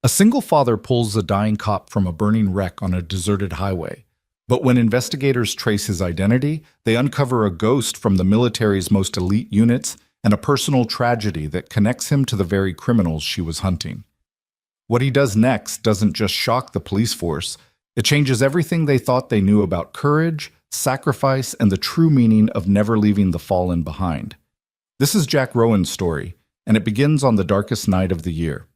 A single father pulls a dying cop from a burning wreck on a deserted highway. But when investigators trace his identity, they uncover a ghost from the military's most elite units and a personal tragedy that connects him to the very criminals she was hunting. What he does next doesn't just shock the police force, it changes everything they thought they knew about courage, sacrifice, and the true meaning of never leaving the fallen behind. This is Jack Rowan's story, and it begins on the darkest night of the year.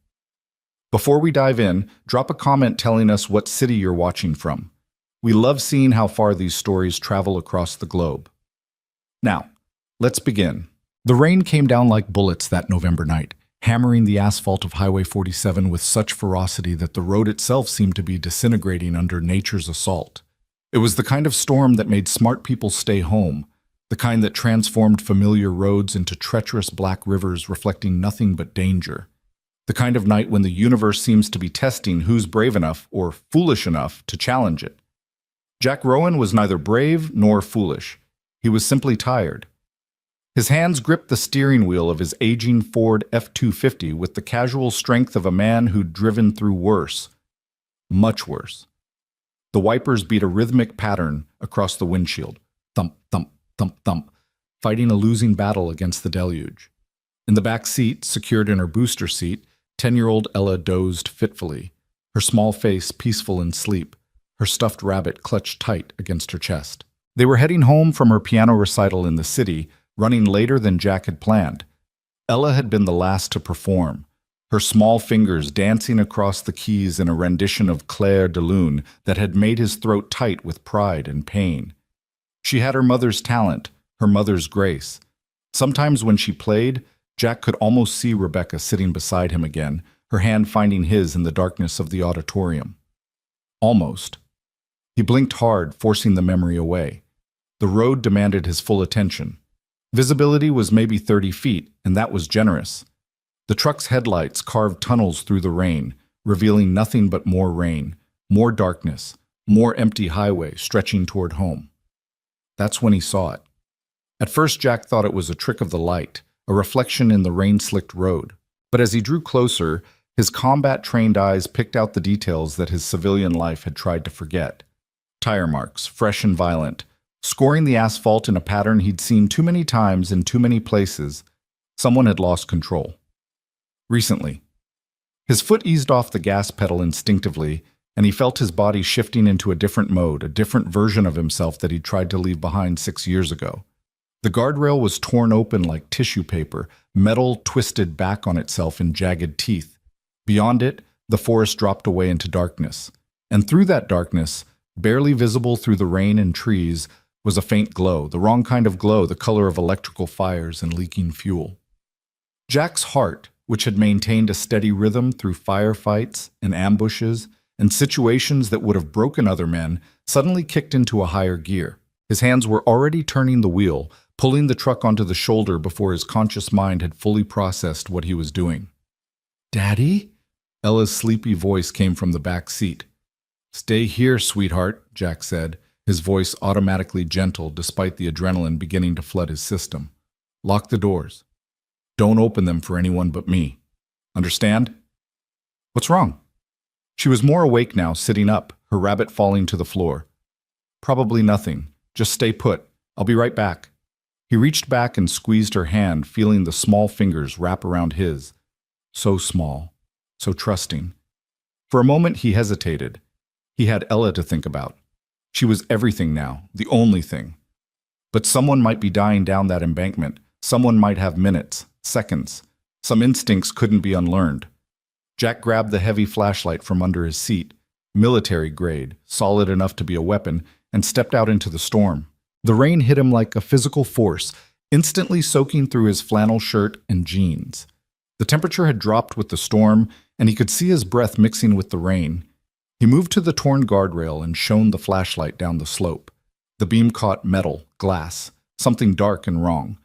Before we dive in, drop a comment telling us what city you're watching from. We love seeing how far these stories travel across the globe. Now, let's begin. The rain came down like bullets that November night, hammering the asphalt of Highway 47 with such ferocity that the road itself seemed to be disintegrating under nature's assault. It was the kind of storm that made smart people stay home, the kind that transformed familiar roads into treacherous black rivers reflecting nothing but danger. The kind of night when the universe seems to be testing who's brave enough or foolish enough to challenge it. Jack Rowan was neither brave nor foolish. He was simply tired. His hands gripped the steering wheel of his aging Ford F-250 with the casual strength of a man who'd driven through worse. Much worse. The wipers beat a rhythmic pattern across the windshield. Thump, thump, thump, thump, fighting a losing battle against the deluge. In the back seat, secured in her booster seat, 10-year-old Ella dozed fitfully, her small face peaceful in sleep, her stuffed rabbit clutched tight against her chest. They were heading home from her piano recital in the city, running later than Jack had planned. Ella had been the last to perform, her small fingers dancing across the keys in a rendition of Clair de Lune that had made his throat tight with pride and pain. She had her mother's talent, her mother's grace. Sometimes when she played, Jack could almost see Rebecca sitting beside him again, her hand finding his in the darkness of the auditorium. Almost. He blinked hard, forcing the memory away. The road demanded his full attention. Visibility was maybe 30 feet, and that was generous. The truck's headlights carved tunnels through the rain, revealing nothing but more rain, more darkness, more empty highway stretching toward home. That's when he saw it. At first, Jack thought it was a trick of the light, a reflection in the rain-slicked road. But as he drew closer, his combat-trained eyes picked out the details that his civilian life had tried to forget. Tire marks, fresh and violent, scoring the asphalt in a pattern he'd seen too many times in too many places. Someone had lost control. Recently. His foot eased off the gas pedal instinctively, and he felt his body shifting into a different mode, a different version of himself that he'd tried to leave behind 6 years ago. The guardrail was torn open like tissue paper, metal twisted back on itself in jagged teeth. Beyond it, the forest dropped away into darkness. And through that darkness, barely visible through the rain and trees, was a faint glow, the wrong kind of glow, the color of electrical fires and leaking fuel. Jack's heart, which had maintained a steady rhythm through firefights and ambushes and situations that would have broken other men, suddenly kicked into a higher gear. His hands were already turning the wheel, pulling the truck onto the shoulder before his conscious mind had fully processed what he was doing. "Daddy?" Ella's sleepy voice came from the back seat. "Stay here, sweetheart," Jack said, his voice automatically gentle despite the adrenaline beginning to flood his system. "Lock the doors. Don't open them for anyone but me. Understand?" "What's wrong?" She was more awake now, sitting up, her rabbit falling to the floor. "Probably nothing. Just stay put. I'll be right back." He reached back and squeezed her hand, feeling the small fingers wrap around his. So small, so trusting. For a moment he hesitated. He had Ella to think about. She was everything now, the only thing. But someone might be dying down that embankment. Someone might have minutes, seconds. Some instincts couldn't be unlearned. Jack grabbed the heavy flashlight from under his seat, military grade, solid enough to be a weapon, and stepped out into the storm. The rain hit him like a physical force, instantly soaking through his flannel shirt and jeans. The temperature had dropped with the storm, and he could see his breath mixing with the rain. He moved to the torn guardrail and shone the flashlight down the slope. The beam caught metal, glass, something dark and wrong.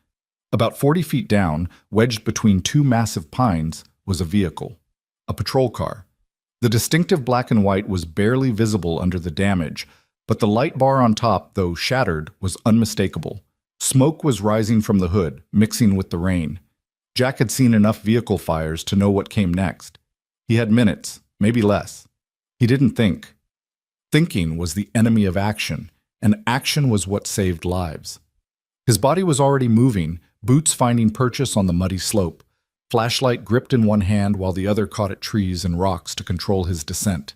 About 40 feet down, wedged between two massive pines, was a vehicle. A patrol car. The distinctive black and white was barely visible under the damage, but the light bar on top, though shattered, was unmistakable. Smoke was rising from the hood, mixing with the rain. Jack had seen enough vehicle fires to know what came next. He had minutes, maybe less. He didn't think. Thinking was the enemy of action, and action was what saved lives. His body was already moving, boots finding purchase on the muddy slope, flashlight gripped in one hand while the other caught at trees and rocks to control his descent.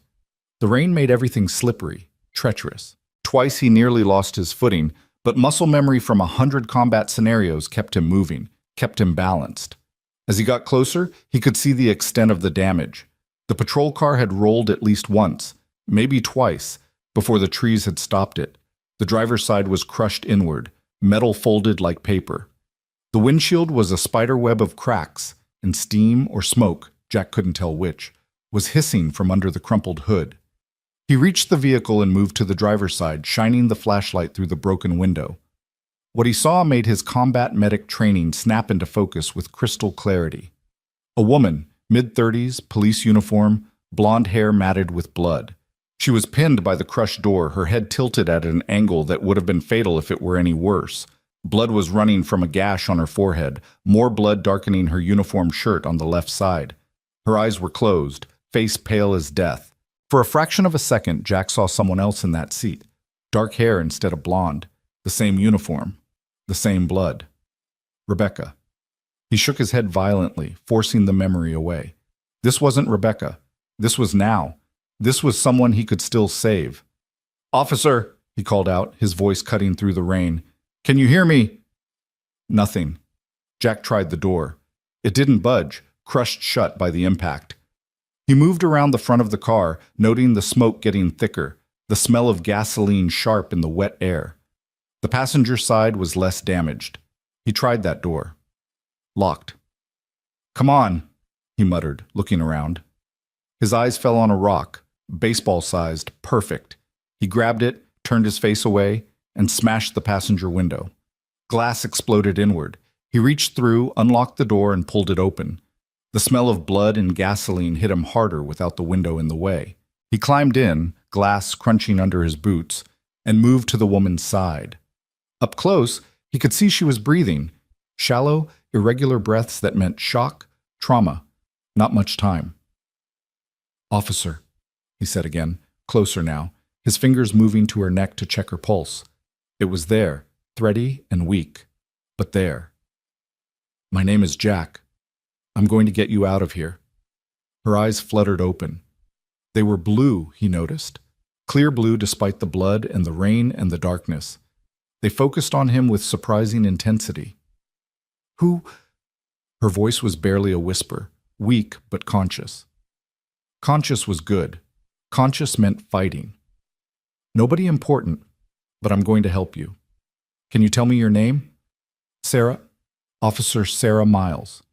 The rain made everything slippery, treacherous. Twice he nearly lost his footing, but muscle memory from 100 combat scenarios kept him moving, kept him balanced. As he got closer, he could see the extent of the damage. The patrol car had rolled at least once, maybe twice, before the trees had stopped it. The driver's side was crushed inward, metal folded like paper. The windshield was a spider web of cracks, and steam or smoke, Jack couldn't tell which, was hissing from under the crumpled hood. He reached the vehicle and moved to the driver's side, shining the flashlight through the broken window. What he saw made his combat medic training snap into focus with crystal clarity. A woman, mid-30s, police uniform, blonde hair matted with blood. She was pinned by the crushed door, her head tilted at an angle that would have been fatal if it were any worse. Blood was running from a gash on her forehead, more blood darkening her uniform shirt on the left side. Her eyes were closed, face pale as death. For a fraction of a second, Jack saw someone else in that seat. Dark hair instead of blonde. The same uniform. The same blood. Rebecca. He shook his head violently, forcing the memory away. This wasn't Rebecca. This was now. This was someone he could still save. "Officer," he called out, his voice cutting through the rain. "Can you hear me?" Nothing. Jack tried the door. It didn't budge, crushed shut by the impact. He moved around the front of the car, noting the smoke getting thicker, the smell of gasoline sharp in the wet air. The passenger side was less damaged. He tried that door. Locked. "Come on," he muttered, looking around. His eyes fell on a rock, baseball-sized, perfect. He grabbed it, turned his face away, and smashed the passenger window. Glass exploded inward. He reached through, unlocked the door, and pulled it open. The smell of blood and gasoline hit him harder without the window in the way. He climbed in, glass crunching under his boots, and moved to the woman's side. Up close, he could see she was breathing. Shallow, irregular breaths that meant shock, trauma. Not much time. "Officer," he said again, closer now, his fingers moving to her neck to check her pulse. It was there, thready and weak, but there. "My name is Jack. I'm going to get you out of here." Her eyes fluttered open. They were blue, he noticed. Clear blue despite the blood and the rain and the darkness. They focused on him with surprising intensity. "Who?" Her voice was barely a whisper, weak but conscious. Conscious was good. Conscious meant fighting. "Nobody important, but I'm going to help you. Can you tell me your name?" "Sarah. Officer Sarah Miles."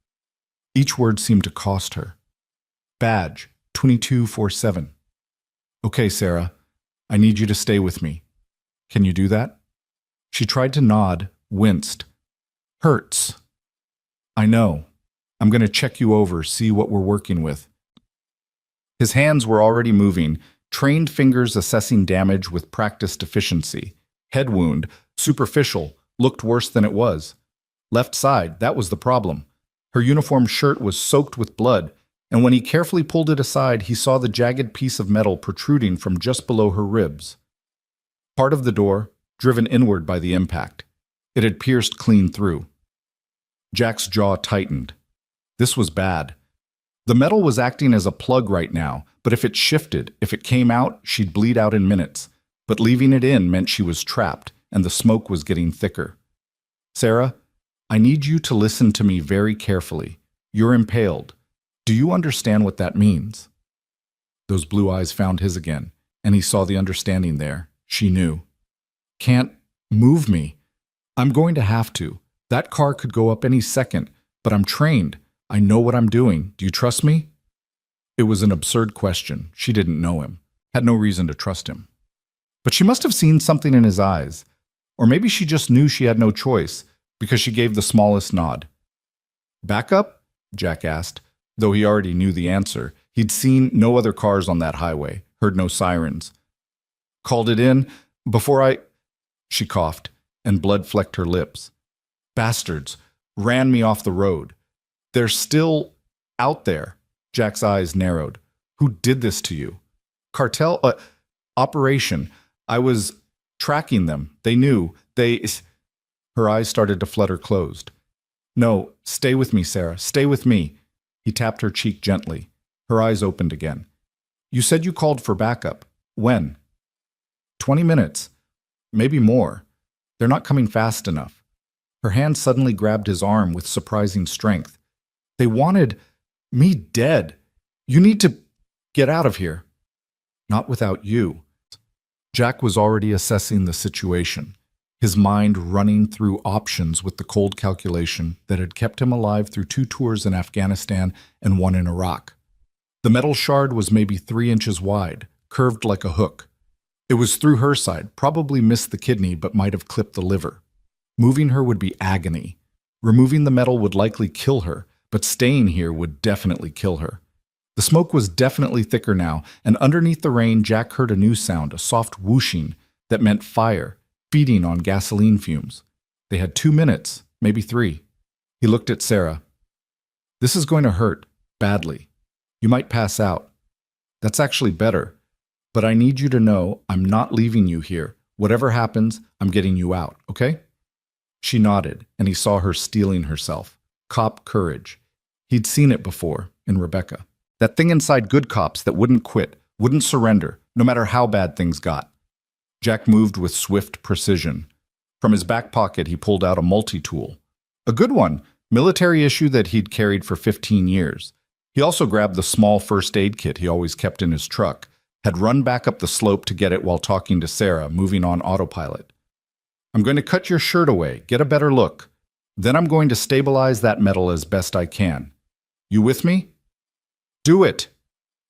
Each word seemed to cost her. "Badge, 2247. "Okay, Sarah. I need you to stay with me. Can you do that?" She tried to nod, winced. "Hurts." "I know. I'm going to check you over, see what we're working with." His hands were already moving, trained fingers assessing damage with practiced efficiency. Head wound, superficial, looked worse than it was. Left side, that was the problem. Her uniform shirt was soaked with blood, and when he carefully pulled it aside, he saw the jagged piece of metal protruding from just below her ribs. Part of the door, driven inward by the impact. It had pierced clean through. Jack's jaw tightened. This was bad. The metal was acting as a plug right now, but if it shifted, if it came out, she'd bleed out in minutes. But leaving it in meant she was trapped, and the smoke was getting thicker. "Sarah, I need you to listen to me very carefully. You're impaled. Do you understand what that means?" Those blue eyes found his again, and he saw the understanding there. She knew. "Can't move me. I'm going to have to. That car could go up any second, but I'm trained. I know what I'm doing. Do you trust me?" It was an absurd question. She didn't know him, had no reason to trust him. But she must have seen something in his eyes. Or maybe she just knew she had no choice, because she gave the smallest nod. "Back up?" Jack asked, though he already knew the answer. He'd seen no other cars on that highway, heard no sirens. "Called it in before I—" She coughed, and blood flecked her lips. "Bastards ran me off the road. They're still out there." Jack's eyes narrowed. Who did this to you? Cartel? Operation. I was tracking them. They knew. Her eyes started to flutter closed. No, stay with me, Sarah. Stay with me. He tapped her cheek gently. Her eyes opened again. You said you called for backup. When? 20 minutes. Maybe more. They're not coming fast enough. Her hand suddenly grabbed his arm with surprising strength. They wanted me dead. You need to get out of here. Not without you. Jack was already assessing the situation, his mind running through options with the cold calculation that had kept him alive through 2 tours in Afghanistan and 1 in Iraq. The metal shard was maybe 3 inches wide, curved like a hook. It was through her side, probably missed the kidney but might have clipped the liver. Moving her would be agony. Removing the metal would likely kill her, but staying here would definitely kill her. The smoke was definitely thicker now, and underneath the rain Jack heard a new sound, a soft whooshing that meant fire, feeding on gasoline fumes. They had 2 minutes, maybe 3. He looked at Sarah. This is going to hurt, badly. You might pass out. That's actually better. But I need you to know I'm not leaving you here. Whatever happens, I'm getting you out, okay? She nodded, and he saw her steeling herself. Cop courage. He'd seen it before, in Rebecca. That thing inside good cops that wouldn't quit, wouldn't surrender, no matter how bad things got. Jack moved with swift precision. From his back pocket, he pulled out a multi-tool. A good one, military issue that he'd carried for 15 years. He also grabbed the small first aid kit he always kept in his truck, had run back up the slope to get it while talking to Sarah, moving on autopilot. I'm going to cut your shirt away, get a better look. Then I'm going to stabilize that metal as best I can. You with me? Do it!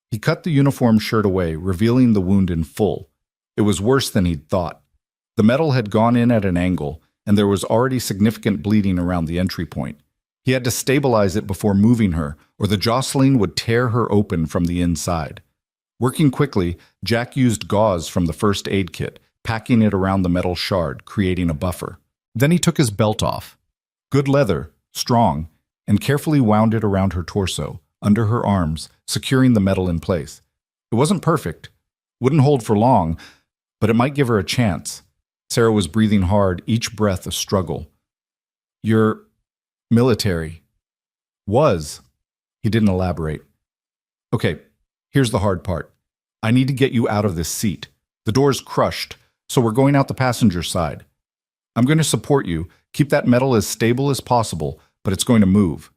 He cut the uniform shirt away, revealing the wound in full. It was worse than he'd thought. The metal had gone in at an angle, and there was already significant bleeding around the entry point. He had to stabilize it before moving her, or the jostling would tear her open from the inside. Working quickly, Jack used gauze from the first aid kit, packing it around the metal shard, creating a buffer. Then he took his belt off. Good leather, strong, and carefully wound it around her torso, under her arms, securing the metal in place. It wasn't perfect, wouldn't hold for long, but it might give her a chance. Sarah was breathing hard, each breath a struggle. You're military. Was. He didn't elaborate. Okay, here's the hard part. I need to get you out of this seat. The door's crushed, so we're going out the passenger side. I'm going to support you, keep that metal as stable as possible, but it's going to move.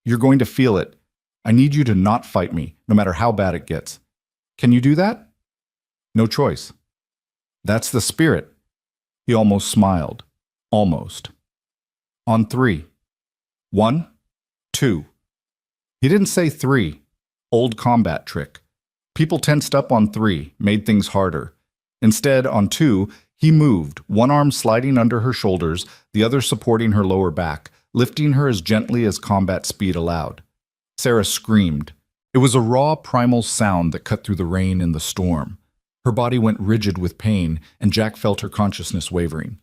You're going to feel it. I need you to not fight me, no matter how bad it gets. Can you do that? No choice. That's the spirit. He almost smiled. Almost. On 3. 1, 2. He didn't say 3. Old combat trick. People tensed up on 3, made things harder. Instead, on 2, he moved, one arm sliding under her shoulders, the other supporting her lower back, lifting her as gently as combat speed allowed. Sarah screamed. It was a raw, primal sound that cut through the rain and the storm. Her body went rigid with pain, and Jack felt her consciousness wavering.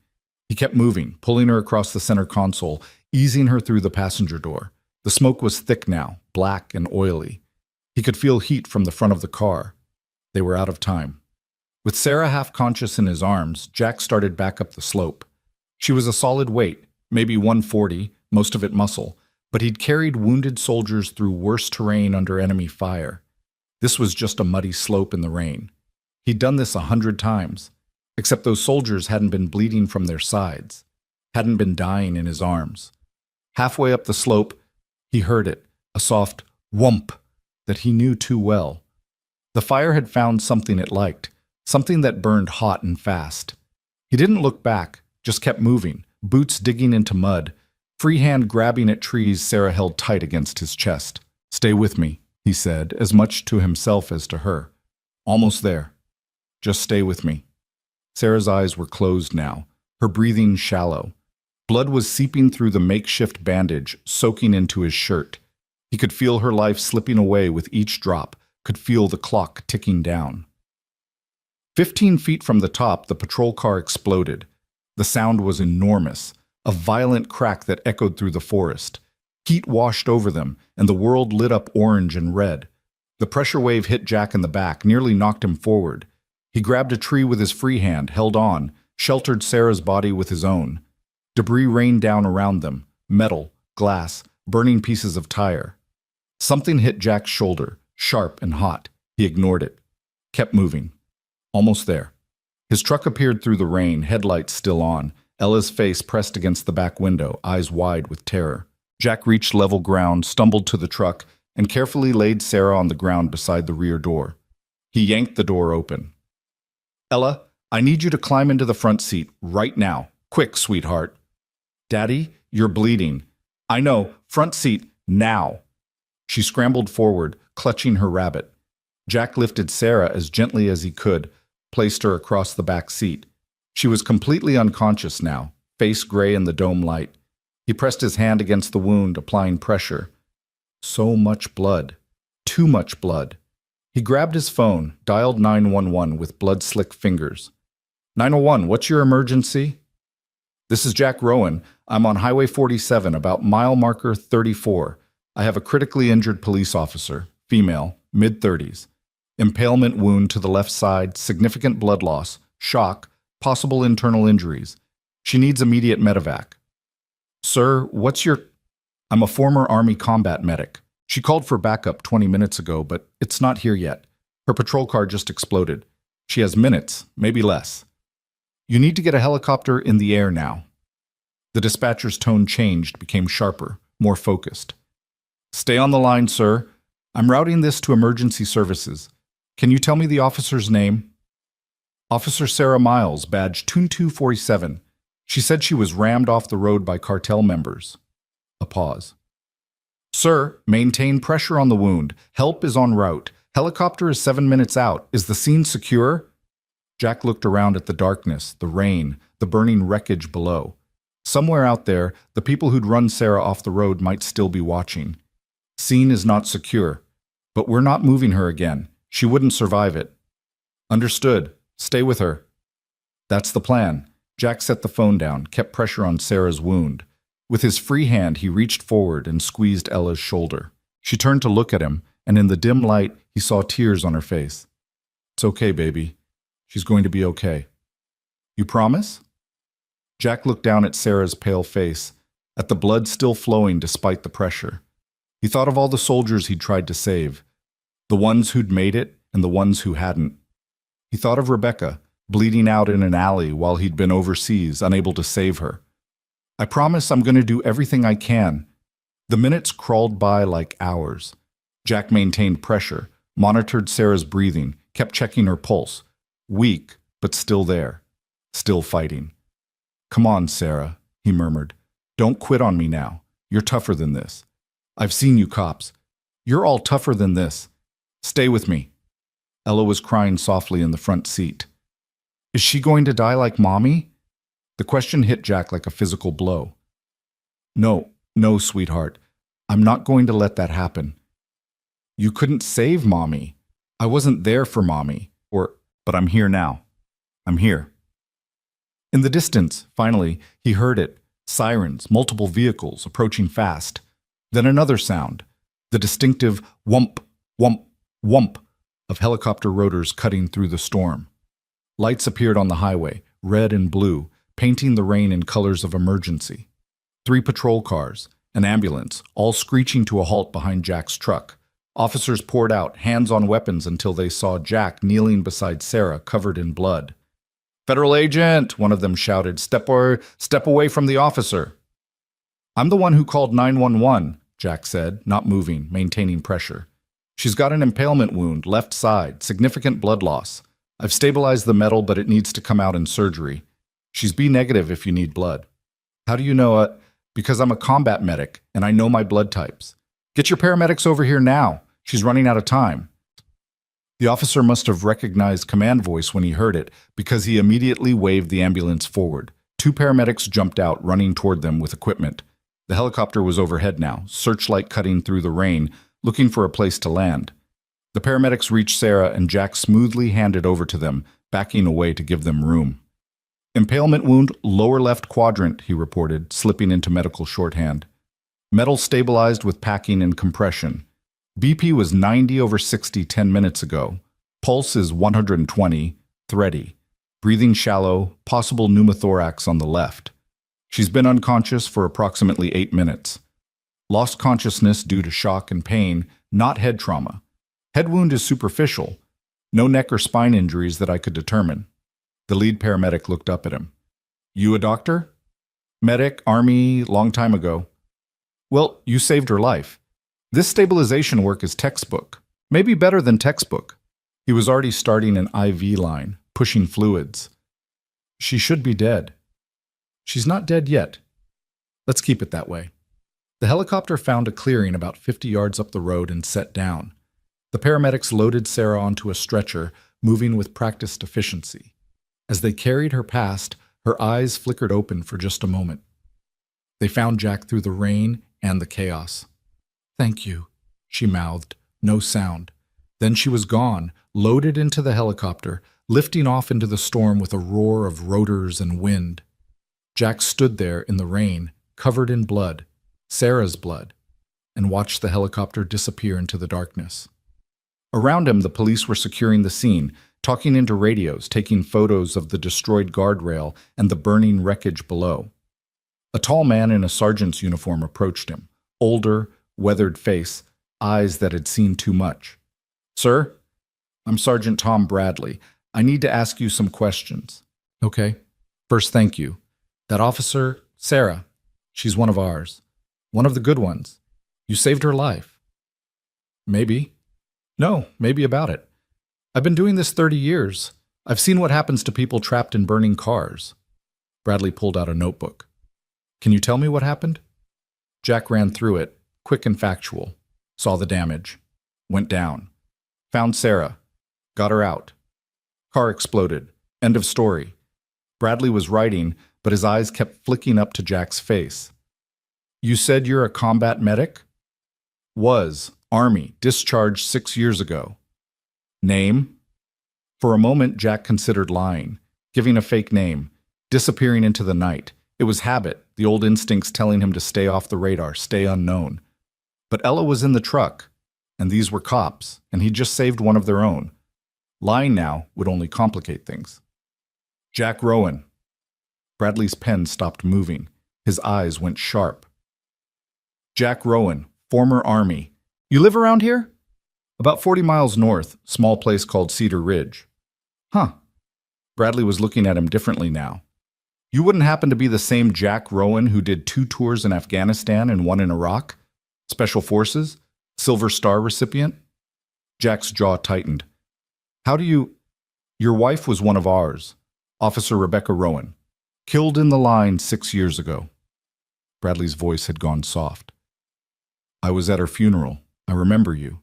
He kept moving, pulling her across the center console, easing her through the passenger door. The smoke was thick now, black and oily. He could feel heat from the front of the car. They were out of time. With Sarah half-conscious in his arms, Jack started back up the slope. She was a solid weight, maybe 140, most of it muscle, but he'd carried wounded soldiers through worse terrain under enemy fire. This was just a muddy slope in the rain. He'd done this 100 times, except those soldiers hadn't been bleeding from their sides, hadn't been dying in his arms. Halfway up the slope, he heard it, a soft whump that he knew too well. The fire had found something it liked, something that burned hot and fast. He didn't look back, just kept moving, boots digging into mud, free hand grabbing at trees Sarah held tight against his chest. Stay with me, he said, as much to himself as to her. Almost there. Just stay with me. Sarah's eyes were closed now, her breathing shallow. Blood was seeping through the makeshift bandage, soaking into his shirt. He could feel her life slipping away with each drop, could feel the clock ticking down. 15 feet from the top, the patrol car exploded. The sound was enormous, a violent crack that echoed through the forest. Heat washed over them, and the world lit up orange and red. The pressure wave hit Jack in the back, nearly knocked him forward. He grabbed a tree with his free hand, held on, sheltered Sarah's body with his own. Debris rained down around them, metal, glass, burning pieces of tire. Something hit Jack's shoulder, sharp and hot. He ignored it, kept moving. Almost there. His truck appeared through the rain, headlights still on, Ella's face pressed against the back window, eyes wide with terror. Jack reached level ground, stumbled to the truck, and carefully laid Sarah on the ground beside the rear door. He yanked the door open. "Ella, I need you to climb into the front seat, right now. Quick, sweetheart." "Daddy, you're bleeding." "I know, front seat, now." She scrambled forward, clutching her rabbit. Jack lifted Sarah as gently as he could, placed her across the back seat. She was completely unconscious now, face gray in the dome light. He pressed his hand against the wound, applying pressure. So much blood. Too much blood. He grabbed his phone, dialed 911 with blood-slick fingers. 911, what's your emergency? This is Jack Rowan. I'm on Highway 47, about mile marker 34. I have a critically injured police officer, female, mid-30s. Impalement wound to the left side, significant blood loss, shock, possible internal injuries. She needs immediate medevac. Sir, what's your... I'm a former Army combat medic. She called for backup 20 minutes ago, but it's not here yet. Her patrol car just exploded. She has minutes, maybe less. You need to get a helicopter in the air now. The dispatcher's tone changed, became sharper, more focused. Stay on the line, sir. I'm routing this to emergency services. Can you tell me the officer's name? Officer Sarah Miles, badge 2247. She said she was rammed off the road by cartel members. A pause. Sir, maintain pressure on the wound. Help is en route. Helicopter is 7 minutes out. Is the scene secure? Jack looked around at the darkness, the rain, the burning wreckage below. Somewhere out there, the people who'd run Sarah off the road might still be watching. Scene is not secure, but we're not moving her again. She wouldn't survive it. Understood. Stay with her. That's the plan. Jack set the phone down, kept pressure on Sarah's wound. With his free hand, he reached forward and squeezed Ella's shoulder. She turned to look at him, and in the dim light, he saw tears on her face. It's okay, baby. She's going to be okay. You promise? Jack looked down at Sarah's pale face, at the blood still flowing despite the pressure. He thought of all the soldiers he'd tried to save, the ones who'd made it and the ones who hadn't. He thought of Rebecca, bleeding out in an alley while he'd been overseas, unable to save her. I promise I'm going to do everything I can. The minutes crawled by like hours. Jack maintained pressure, monitored Sarah's breathing, kept checking her pulse. Weak, but still there. Still fighting. Come on, Sarah, he murmured. Don't quit on me now. You're tougher than this. I've seen you cops. You're all tougher than this. Stay with me. Ella was crying softly in the front seat. Is she going to die like Mommy? The question hit Jack like a physical blow. No, sweetheart. I'm not going to let that happen. You couldn't save Mommy. I wasn't there for Mommy. But I'm here now. I'm here. In the distance, finally, he heard it. Sirens, multiple vehicles approaching fast. Then another sound. The distinctive whump, whump, whump of helicopter rotors cutting through the storm. Lights appeared on the highway, red and blue, painting the rain in colors of emergency. 3 patrol cars, an ambulance, all screeching to a halt behind Jack's truck. Officers poured out, hands on weapons until they saw Jack kneeling beside Sarah, covered in blood. Federal agent, one of them shouted, step away from the officer. I'm the one who called 911, Jack said, not moving, maintaining pressure. She's got an impalement wound, left side, significant blood loss. I've stabilized the metal, but it needs to come out in surgery. She's B negative if you need blood. How do you know? Because I'm a combat medic, and I know my blood types. Get your paramedics over here now. She's running out of time. The officer must have recognized command voice when he heard it, because he immediately waved the ambulance forward. 2 paramedics jumped out, running toward them with equipment. The helicopter was overhead now, searchlight cutting through the rain, looking for a place to land. The paramedics reached Sarah, and Jack smoothly handed over to them, backing away to give them room. Impalement wound, lower left quadrant, he reported, slipping into medical shorthand. Metal stabilized with packing and compression. BP was 90/60 10 minutes ago. Pulse is 120, thready. Breathing shallow, possible pneumothorax on the left. She's been unconscious for approximately 8 minutes. Lost consciousness due to shock and pain, not head trauma. Head wound is superficial. No neck or spine injuries that I could determine. The lead paramedic looked up at him. You a doctor? Medic, Army, long time ago. Well, you saved her life. This stabilization work is textbook. Maybe better than textbook. He was already starting an IV line, pushing fluids. She should be dead. She's not dead yet. Let's keep it that way. The helicopter found a clearing about 50 yards up the road and set down. The paramedics loaded Sarah onto a stretcher, moving with practiced efficiency. As they carried her past, her eyes flickered open for just a moment. They found Jack through the rain and the chaos. Thank you, she mouthed, no sound. Then she was gone, loaded into the helicopter, lifting off into the storm with a roar of rotors and wind. Jack stood there in the rain, covered in blood, Sarah's blood, and watched the helicopter disappear into the darkness. Around him, the police were securing the scene, talking into radios, taking photos of the destroyed guardrail and the burning wreckage below. A tall man in a sergeant's uniform approached him, older, weathered face, eyes that had seen too much. Sir, I'm Sergeant Tom Bradley. I need to ask you some questions. Okay. First, thank you. That officer, Sarah, she's one of ours. One of the good ones. You saved her life. Maybe. No, maybe about it. I've been doing this 30 years. I've seen what happens to people trapped in burning cars. Bradley pulled out a notebook. Can you tell me what happened? Jack ran through it, quick and factual. Saw the damage. Went down. Found Sarah. Got her out. Car exploded. End of story. Bradley was writing, but his eyes kept flicking up to Jack's face. You said you're a combat medic? Was. Army. Discharged 6 years ago. Name? For a moment, Jack considered lying, giving a fake name, disappearing into the night. It was habit, the old instincts telling him to stay off the radar, stay unknown. But Ella was in the truck, and these were cops, and he just saved one of their own. Lying now would only complicate things. Jack Rowan. Bradley's pen stopped moving. His eyes went sharp. Jack Rowan, former Army. You live around here? About 40 miles north, small place called Cedar Ridge. Huh. Bradley was looking at him differently now. You wouldn't happen to be the same Jack Rowan who did 2 tours in Afghanistan and 1 in Iraq? Special Forces? Silver Star recipient? Jack's jaw tightened. How do you... Your wife was one of ours, Officer Rebecca Rowan. Killed in the line 6 years ago. Bradley's voice had gone soft. I was at her funeral. I remember you.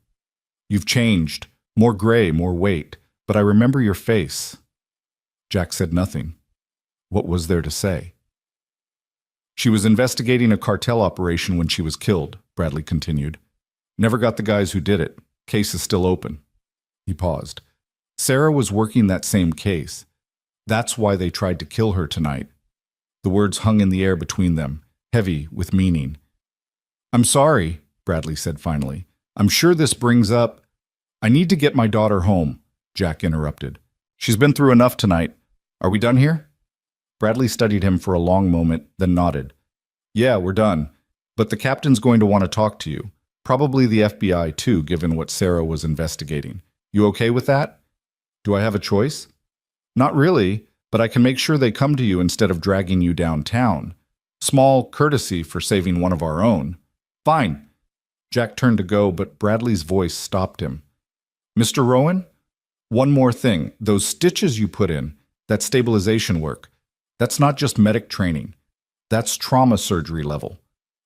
You've changed, more gray, more weight, but I remember your face. Jack said nothing. What was there to say? She was investigating a cartel operation when she was killed, Bradley continued. Never got the guys who did it. Case is still open. He paused. Sarah was working that same case. That's why they tried to kill her tonight. The words hung in the air between them, heavy with meaning. I'm sorry, Bradley said finally. I'm sure this brings up... I need to get my daughter home, Jack interrupted. She's been through enough tonight. Are we done here? Bradley studied him for a long moment, then nodded. Yeah, we're done. But the captain's going to want to talk to you. Probably the FBI, too, given what Sarah was investigating. You okay with that? Do I have a choice? Not really, but I can make sure they come to you instead of dragging you downtown. Small courtesy for saving one of our own. Fine. Jack turned to go, but Bradley's voice stopped him. Mr. Rowan? One more thing. Those stitches you put in, that stabilization work, that's not just medic training. That's trauma surgery level.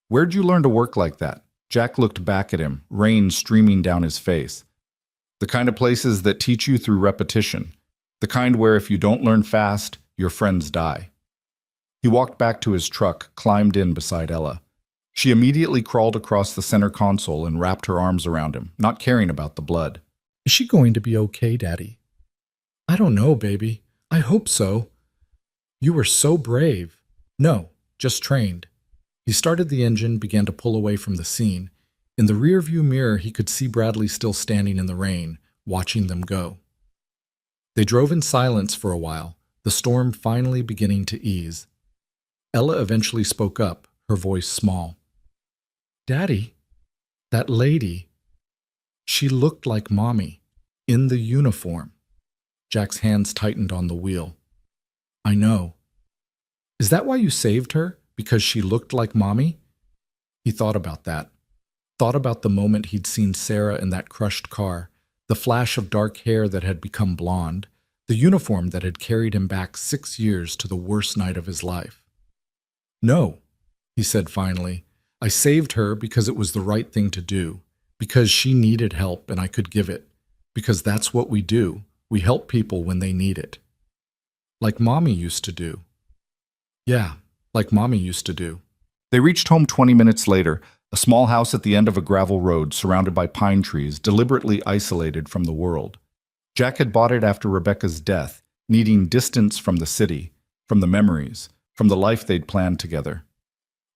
Where'd you learn to work like that? Jack looked back at him, rain streaming down his face. The kind of places that teach you through repetition. The kind where if you don't learn fast, your friends die. He walked back to his truck, climbed in beside Ella. She immediately crawled across the center console and wrapped her arms around him, not caring about the blood. Is she going to be okay, Daddy? I don't know, baby. I hope so. You were so brave. No, just trained. He started the engine, began to pull away from the scene. In the rearview mirror, he could see Bradley still standing in the rain, watching them go. They drove in silence for a while, the storm finally beginning to ease. Ella eventually spoke up, her voice small. "Daddy, that lady, she looked like Mommy, in the uniform." Jack's hands tightened on the wheel. "I know. Is that why you saved her? Because she looked like Mommy?" He thought about that. Thought about the moment he'd seen Sarah in that crushed car, the flash of dark hair that had become blonde, the uniform that had carried him back 6 years to the worst night of his life. "No," he said finally. "I saved her because it was the right thing to do, because she needed help and I could give it, because that's what we do. We help people when they need it. Like Mommy used to do." "Yeah, like Mommy used to do." They reached home 20 minutes later, a small house at the end of a gravel road surrounded by pine trees, deliberately isolated from the world. Jack had bought it after Rebecca's death, needing distance from the city, from the memories, from the life they'd planned together.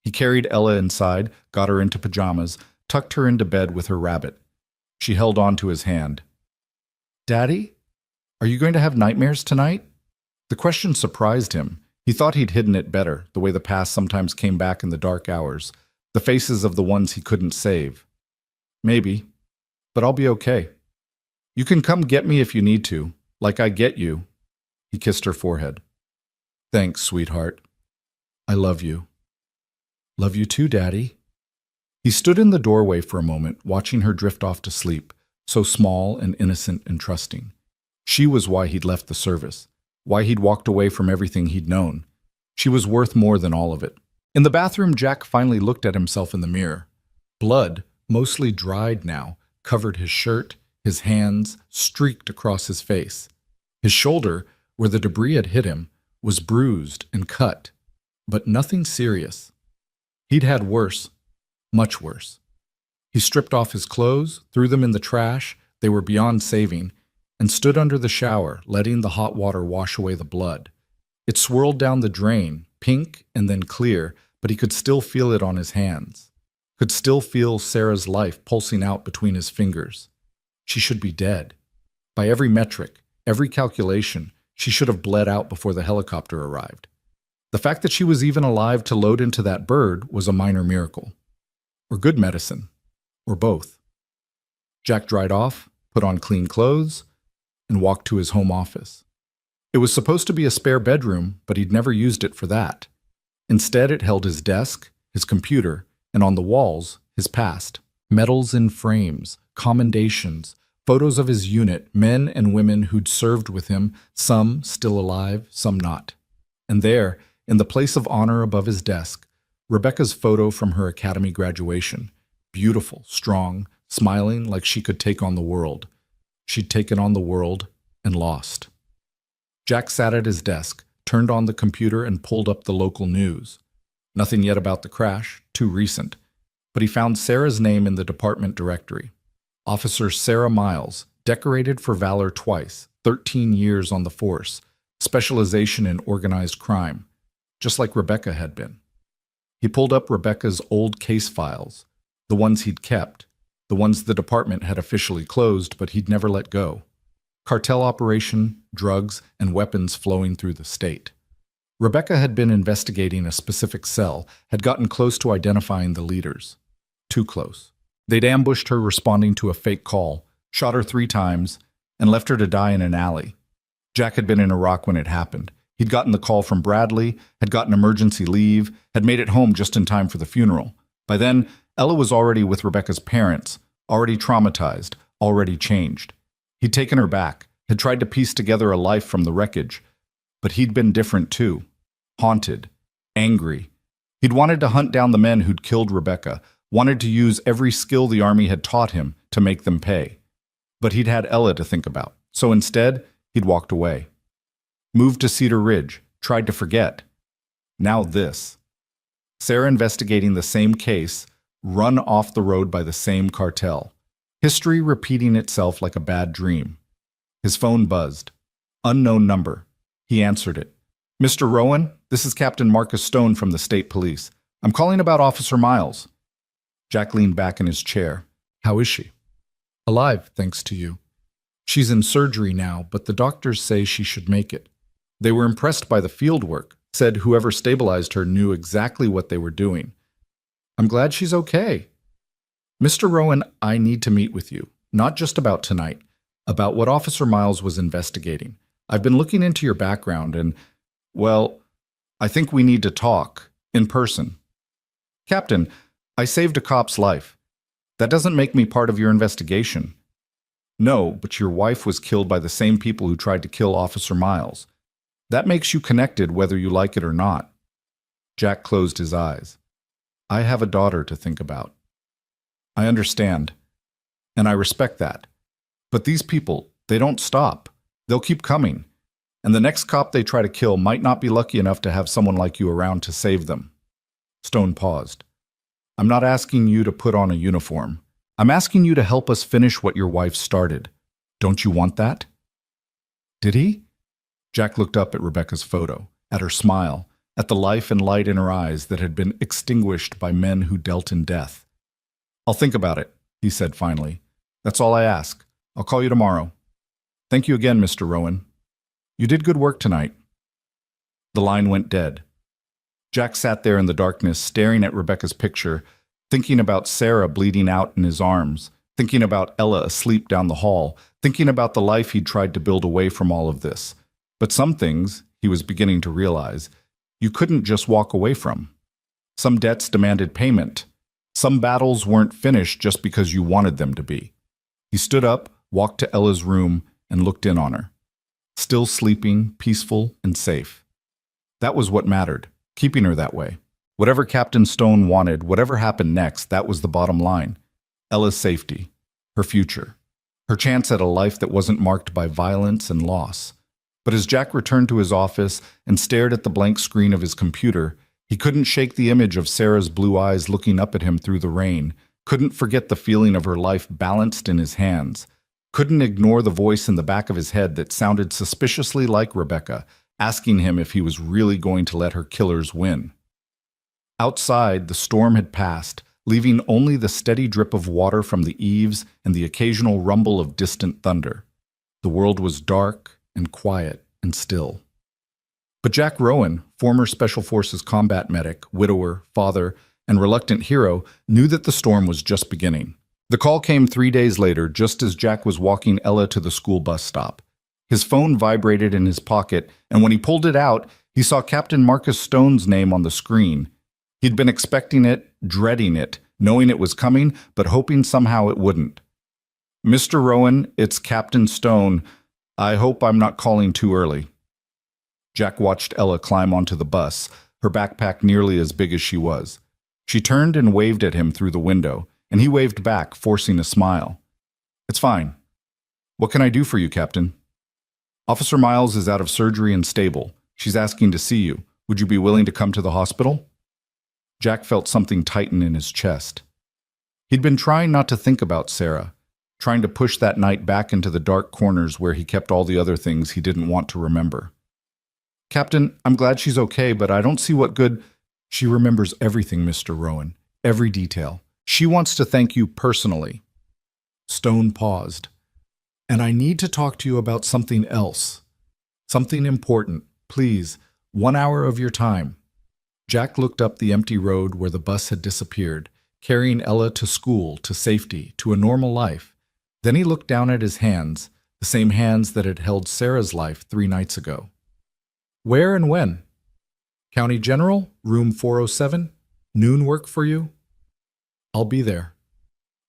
He carried Ella inside, got her into pajamas, tucked her into bed with her rabbit. She held on to his hand. "Daddy, are you going to have nightmares tonight?" The question surprised him. He thought he'd hidden it better, the way the past sometimes came back in the dark hours, the faces of the ones he couldn't save. "Maybe, but I'll be okay. You can come get me if you need to, like I get you." He kissed her forehead. "Thanks, sweetheart. I love you." "Love you too, Daddy." He stood in the doorway for a moment, watching her drift off to sleep, so small and innocent and trusting. She was why he'd left the service, why he'd walked away from everything he'd known. She was worth more than all of it. In the bathroom, Jack finally looked at himself in the mirror. Blood, mostly dried now, covered his shirt, his hands, streaked across his face. His shoulder, where the debris had hit him, was bruised and cut, but nothing serious. He'd had worse, much worse. He stripped off his clothes, threw them in the trash, they were beyond saving, and stood under the shower, letting the hot water wash away the blood. It swirled down the drain, pink and then clear, but he could still feel it on his hands. Could still feel Sarah's life pulsing out between his fingers. She should be dead. By every metric, every calculation, she should have bled out before the helicopter arrived. The fact that she was even alive to load into that bird was a minor miracle. Or good medicine. Or both. Jack dried off, put on clean clothes, and walked to his home office. It was supposed to be a spare bedroom, but he'd never used it for that. Instead, it held his desk, his computer, and on the walls, his past. Medals in frames, commendations, photos of his unit, men and women who'd served with him, some still alive, some not. And there, in the place of honor above his desk, Rebecca's photo from her academy graduation. Beautiful, strong, smiling like she could take on the world. She'd taken on the world and lost. Jack sat at his desk, turned on the computer and pulled up the local news. Nothing yet about the crash, too recent. But he found Sarah's name in the department directory. Officer Sarah Miles, decorated for valor twice, 13 years on the force, specialization in organized crime, just like Rebecca had been. He pulled up Rebecca's old case files, the ones he'd kept, the ones the department had officially closed but he'd never let go. Cartel operation, drugs, and weapons flowing through the state. Rebecca had been investigating a specific cell, had gotten close to identifying the leaders. Too close. They'd ambushed her responding to a fake call, shot her 3 times, and left her to die in an alley. Jack had been in Iraq when it happened. He'd gotten the call from Bradley, had gotten emergency leave, had made it home just in time for the funeral. By then, Ella was already with Rebecca's parents, already traumatized, already changed. He'd taken her back, had tried to piece together a life from the wreckage. But he'd been different too. Haunted. Angry. He'd wanted to hunt down the men who'd killed Rebecca, wanted to use every skill the army had taught him to make them pay. But he'd had Ella to think about, so instead, he'd walked away. Moved to Cedar Ridge, tried to forget. Now this. Sarah investigating the same case, run off the road by the same cartel. History repeating itself like a bad dream. His phone buzzed. Unknown number. He answered it. "Mr. Rowan, this is Captain Marcus Stone from the State Police. I'm calling about Officer Miles." Jack leaned back in his chair. How is she? Alive, thanks to you. She's in surgery now, but the doctors say she should make it. They were impressed by the field work, said whoever stabilized her knew exactly what they were doing. I'm glad she's okay. Mr. Rowan, I need to meet with you, not just about tonight, about what Officer Miles was investigating. I've been looking into your background and, well, I think we need to talk in person. Captain, I saved a cop's life. That doesn't make me part of your investigation. No, but your wife was killed by the same people who tried to kill Officer Miles. That makes you connected whether you like it or not. Jack closed his eyes. I have a daughter to think about. I understand, and I respect that. But these people, they don't stop. They'll keep coming. And the next cop they try to kill might not be lucky enough to have someone like you around to save them. Stone paused. I'm not asking you to put on a uniform. I'm asking you to help us finish what your wife started. Don't you want that? Did he? Jack looked up at Rebecca's photo, at her smile, at the life and light in her eyes that had been extinguished by men who dealt in death. I'll think about it, he said finally. That's all I ask. I'll call you tomorrow. Thank you again, Mr. Rowan. You did good work tonight. The line went dead. Jack sat there in the darkness, staring at Rebecca's picture, thinking about Sarah bleeding out in his arms, thinking about Ella asleep down the hall, thinking about the life he'd tried to build away from all of this. But some things, he was beginning to realize, you couldn't just walk away from. Some debts demanded payment. Some battles weren't finished just because you wanted them to be. He stood up, walked to Ella's room, and looked in on her. Still sleeping, peaceful, and safe. That was what mattered, keeping her that way. Whatever Captain Stone wanted, whatever happened next, that was the bottom line. Ella's safety, her future, her chance at a life that wasn't marked by violence and loss. But as Jack returned to his office and stared at the blank screen of his computer, he couldn't shake the image of Sarah's blue eyes looking up at him through the rain, couldn't forget the feeling of her life balanced in his hands, couldn't ignore the voice in the back of his head that sounded suspiciously like Rebecca, asking him if he was really going to let her killers win. Outside, the storm had passed, leaving only the steady drip of water from the eaves and the occasional rumble of distant thunder. The world was dark and quiet and still. But Jack Rowan, former Special Forces combat medic, widower, father, and reluctant hero, knew that the storm was just beginning. The call came 3 days later, just as Jack was walking Ella to the school bus stop. His phone vibrated in his pocket, and when he pulled it out, he saw Captain Marcus Stone's name on the screen. He'd been expecting it, dreading it, knowing it was coming, but hoping somehow it wouldn't. Mr. Rowan, it's Captain Stone. I hope I'm not calling too early. Jack watched Ella climb onto the bus, her backpack nearly as big as she was. She turned and waved at him through the window, and he waved back, forcing a smile. It's fine. What can I do for you, Captain? Officer Miles is out of surgery and stable. She's asking to see you. Would you be willing to come to the hospital? Jack felt something tighten in his chest. He'd been trying not to think about Sarah, trying to push that night back into the dark corners where he kept all the other things he didn't want to remember. Captain, I'm glad she's okay, but I don't see what good... She remembers everything, Mr. Rowan, every detail. She wants to thank you personally. Stone paused. And I need to talk to you about something else. Something important. Please, 1 hour of your time. Jack looked up the empty road where the bus had disappeared, carrying Ella to school, to safety, to a normal life. Then he looked down at his hands, the same hands that had held Sarah's life 3 nights ago. Where and when? County General, room 407? Noon work for you? I'll be there.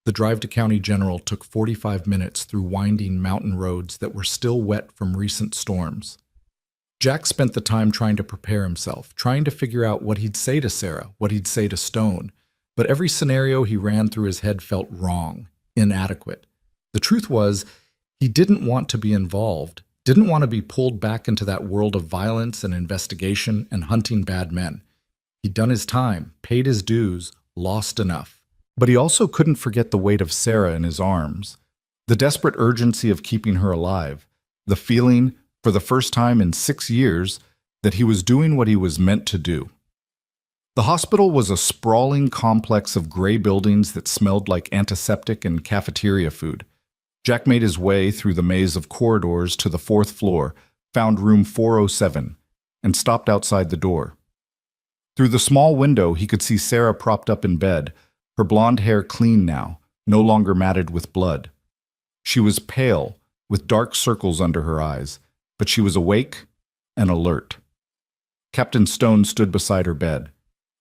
The drive to County General took 45 minutes through winding mountain roads that were still wet from recent storms. Jack spent the time trying to prepare himself, trying to figure out what he'd say to Sarah, what he'd say to Stone, but every scenario he ran through his head felt wrong, inadequate. The truth was, he didn't want to be involved, didn't want to be pulled back into that world of violence and investigation and hunting bad men. He'd done his time, paid his dues, lost enough. But he also couldn't forget the weight of Sarah in his arms, the desperate urgency of keeping her alive, the feeling, for the first time in 6 years, that he was doing what he was meant to do. The hospital was a sprawling complex of gray buildings that smelled like antiseptic and cafeteria food. Jack made his way through the maze of corridors to the fourth floor, found room 407, and stopped outside the door. Through the small window, he could see Sarah propped up in bed, her blonde hair clean now, no longer matted with blood. She was pale, with dark circles under her eyes, but she was awake and alert. Captain Stone stood beside her bed.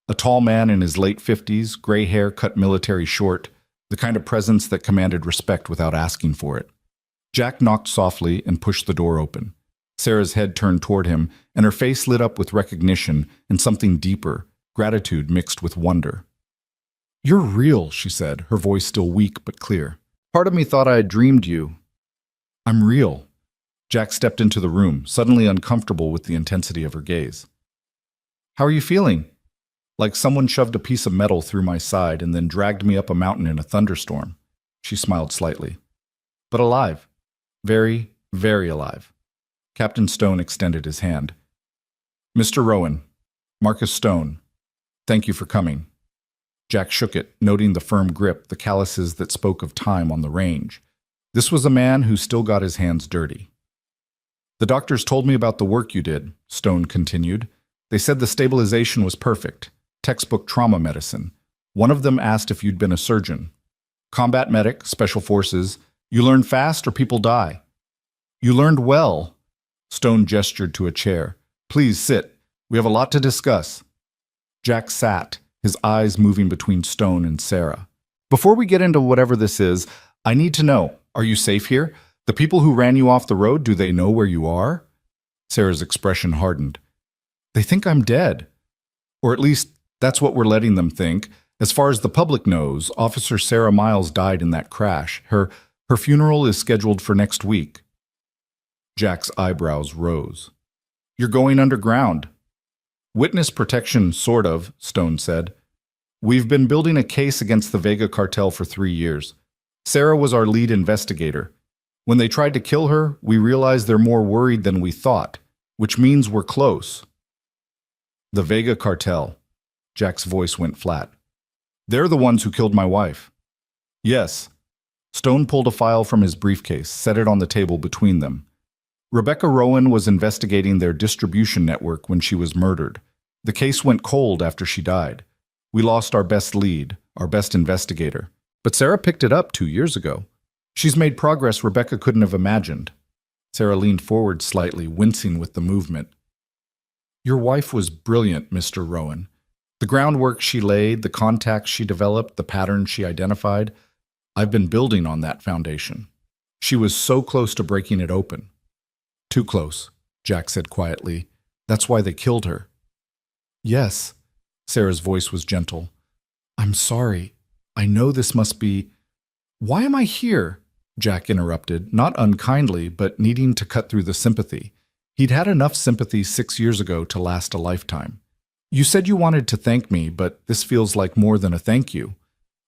A tall man in his late 50s, gray hair cut military short, the kind of presence that commanded respect without asking for it. Jack knocked softly and pushed the door open. Sarah's head turned toward him, and her face lit up with recognition and something deeper, gratitude mixed with wonder. "You're real," she said, her voice still weak but clear. "Part of me thought I had dreamed you." "I'm real." Jack stepped into the room, suddenly uncomfortable with the intensity of her gaze. "How are you feeling?" "Like someone shoved a piece of metal through my side and then dragged me up a mountain in a thunderstorm." She smiled slightly. "But alive. Very, very alive." Captain Stone extended his hand. "Mr. Rowan, Marcus Stone, thank you for coming." Jack shook it, noting the firm grip, the calluses that spoke of time on the range. This was a man who still got his hands dirty. "The doctors told me about the work you did," Stone continued. "They said the stabilization was perfect. Textbook trauma medicine. One of them asked if you'd been a surgeon. Combat medic, special forces. You learn fast or people die." "You learned well." Stone gestured to a chair. "Please sit. We have a lot to discuss." Jack sat, his eyes moving between Stone and Sarah. "Before we get into whatever this is, I need to know, are you safe here? The people who ran you off the road, do they know where you are?" Sarah's expression hardened. "They think I'm dead. Or at least, that's what we're letting them think. As far as the public knows, Officer Sarah Miles died in that crash. Her funeral is scheduled for next week." Jack's eyebrows rose. "You're going underground." "Witness protection, sort of," Stone said. "We've been building a case against the Vega cartel for 3 years. Sarah was our lead investigator. When they tried to kill her, we realized they're more worried than we thought, which means we're close." "The Vega cartel." Jack's voice went flat. "They're the ones who killed my wife." "Yes." Stone pulled a file from his briefcase, set it on the table between them. "Rebecca Rowan was investigating their distribution network when she was murdered. The case went cold after she died. We lost our best lead, our best investigator. But Sarah picked it up 2 years ago. She's made progress Rebecca couldn't have imagined." Sarah leaned forward slightly, wincing with the movement. "Your wife was brilliant, Mr. Rowan. The groundwork she laid, the contacts she developed, the patterns she identified, I've been building on that foundation. She was so close to breaking it open." "Too close," Jack said quietly. "That's why they killed her." "Yes." Sarah's voice was gentle. "I'm sorry. I know this must be—" "Why am I here?" Jack interrupted, not unkindly, but needing to cut through the sympathy. He'd had enough sympathy 6 years ago to last a lifetime. "You said you wanted to thank me, but this feels like more than a thank you."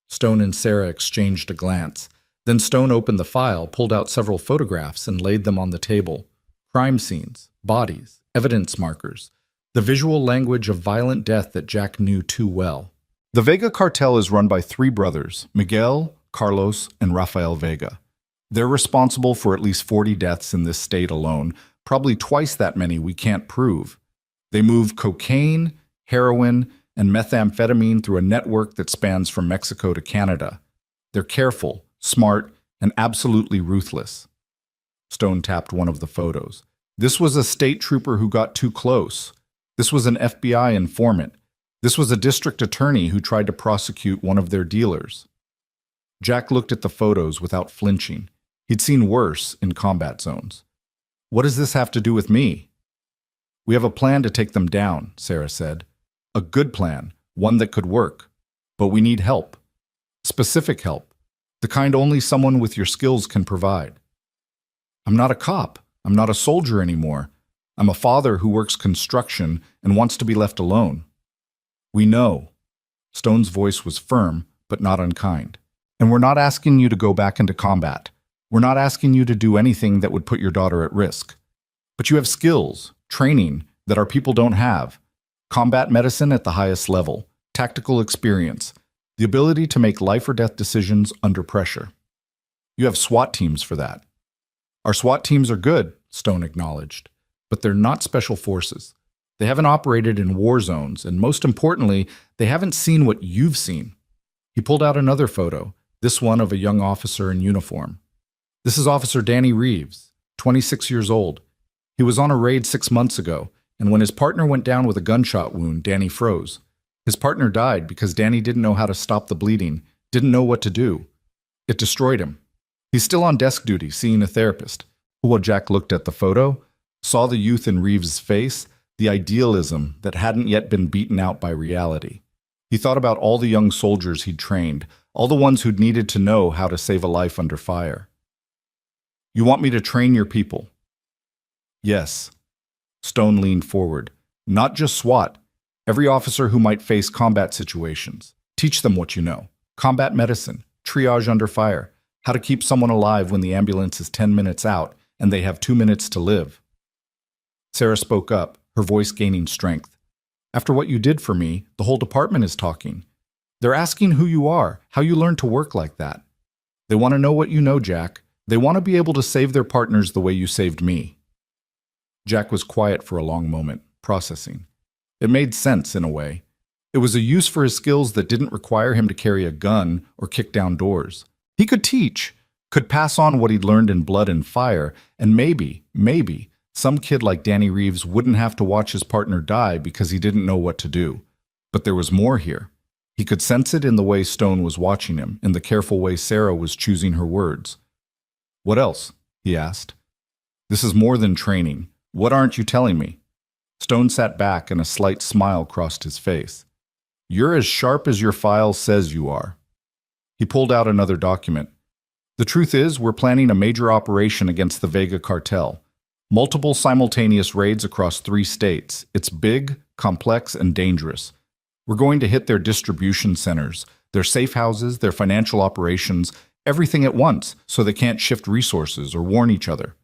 Stone and Sarah exchanged a glance. Then Stone opened the file, pulled out several photographs, and laid them on the table. Crime scenes, bodies, evidence markers, the visual language of violent death that Jack knew too well. The Vega cartel is run by 3 brothers, Miguel, Carlos, and Rafael Vega. They're responsible for at least 40 deaths in this state alone, probably twice that many we can't prove. They move cocaine, heroin, and methamphetamine through a network that spans from Mexico to Canada. They're careful, smart, and absolutely ruthless. Stone tapped one of the photos. This was a state trooper who got too close. This was an FBI informant. This was a district attorney who tried to prosecute one of their dealers. Jack looked at the photos without flinching. He'd seen worse in combat zones. "What does this have to do with me?" "We have a plan to take them down," Sarah said. "A good plan, one that could work. But we need help. Specific help. The kind only someone with your skills can provide." "I'm not a cop. I'm not a soldier anymore. I'm a father who works construction and wants to be left alone." "We know." Stone's voice was firm, but not unkind. "And we're not asking you to go back into combat. We're not asking you to do anything that would put your daughter at risk. But you have skills, training, that our people don't have. Combat medicine at the highest level, tactical experience, the ability to make life or death decisions under pressure. You have SWAT teams for that. Our SWAT teams are good, Stone acknowledged, but they're not special forces. They haven't operated in war zones, and most importantly, they haven't seen what you've seen. He pulled out another photo, this one of a young officer in uniform. This is Officer Danny Reeves, 26 years old. He was on a raid 6 months ago, and when his partner went down with a gunshot wound, Danny froze. His partner died because Danny didn't know how to stop the bleeding, didn't know what to do. It destroyed him. He's still on desk duty, seeing a therapist. While Jack looked at the photo, saw the youth in Reeves' face, the idealism that hadn't yet been beaten out by reality. He thought about all the young soldiers he'd trained, all the ones who'd needed to know how to save a life under fire. You want me to train your people? Yes. Stone leaned forward. Not just SWAT. Every officer who might face combat situations. Teach them what you know. Combat medicine, triage under fire, how to keep someone alive when the ambulance is 10 minutes out and they have 2 minutes to live. Sarah spoke up, her voice gaining strength. After what you did for me, the whole department is talking. They're asking who you are, how you learned to work like that. They want to know what you know, Jack. They want to be able to save their partners the way you saved me. Jack was quiet for a long moment, processing. It made sense in a way. It was a use for his skills that didn't require him to carry a gun or kick down doors. He could teach, could pass on what he'd learned in blood and fire, and maybe, some kid like Danny Reeves wouldn't have to watch his partner die because he didn't know what to do. But there was more here. He could sense it in the way Stone was watching him, in the careful way Sarah was choosing her words. What else? He asked. This is more than training. What aren't you telling me? Stone sat back and a slight smile crossed his face. You're as sharp as your file says you are. He pulled out another document. The truth is, we're planning a major operation against the Vega cartel. Multiple simultaneous raids across 3 states. It's big, complex, and dangerous. We're going to hit their distribution centers, their safe houses, their financial operations, everything at once, so they can't shift resources or warn each other.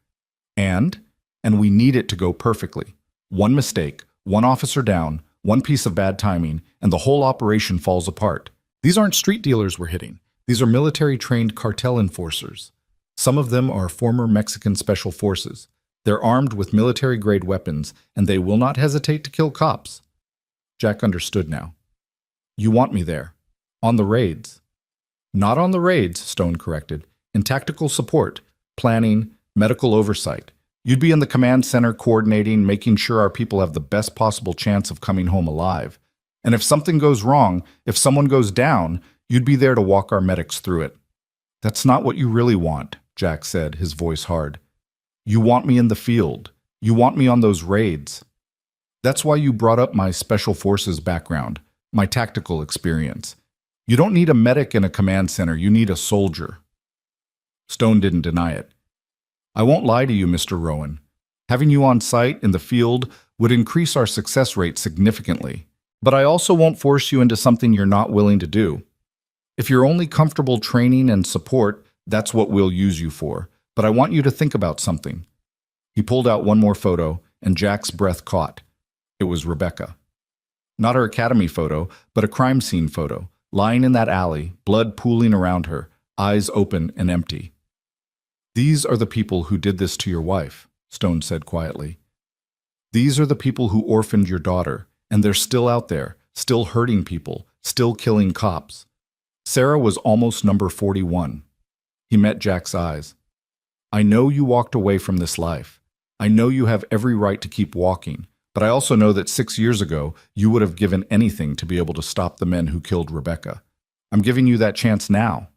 And we need it to go perfectly. One mistake, one officer down, one piece of bad timing, and the whole operation falls apart. These aren't street dealers we're hitting. These are military-trained cartel enforcers. Some of them are former Mexican special forces. They're armed with military-grade weapons, and they will not hesitate to kill cops. Jack understood now. You want me there. On the raids. Not on the raids, Stone corrected. In tactical support, planning, medical oversight. You'd be in the command center coordinating, making sure our people have the best possible chance of coming home alive. And if something goes wrong, if someone goes down, you'd be there to walk our medics through it. That's not what you really want, Jack said, his voice hard. You want me in the field. You want me on those raids. That's why you brought up my special forces background, my tactical experience. You don't need a medic in a command center, you need a soldier. Stone didn't deny it. I won't lie to you, Mr. Rowan. Having you on site in the field would increase our success rate significantly. But I also won't force you into something you're not willing to do. If you're only comfortable training and support, that's what we'll use you for. But I want you to think about something. He pulled out one more photo, and Jack's breath caught. It was Rebecca. Not her academy photo, but a crime scene photo, lying in that alley, blood pooling around her, eyes open and empty. These are the people who did this to your wife, Stone said quietly. These are the people who orphaned your daughter, and they're still out there, still hurting people, still killing cops. Sarah was almost number 41. He met Jack's eyes. I know you walked away from this life. I know you have every right to keep walking, but I also know that 6 years ago, you would have given anything to be able to stop the men who killed Rebecca. I'm giving you that chance now.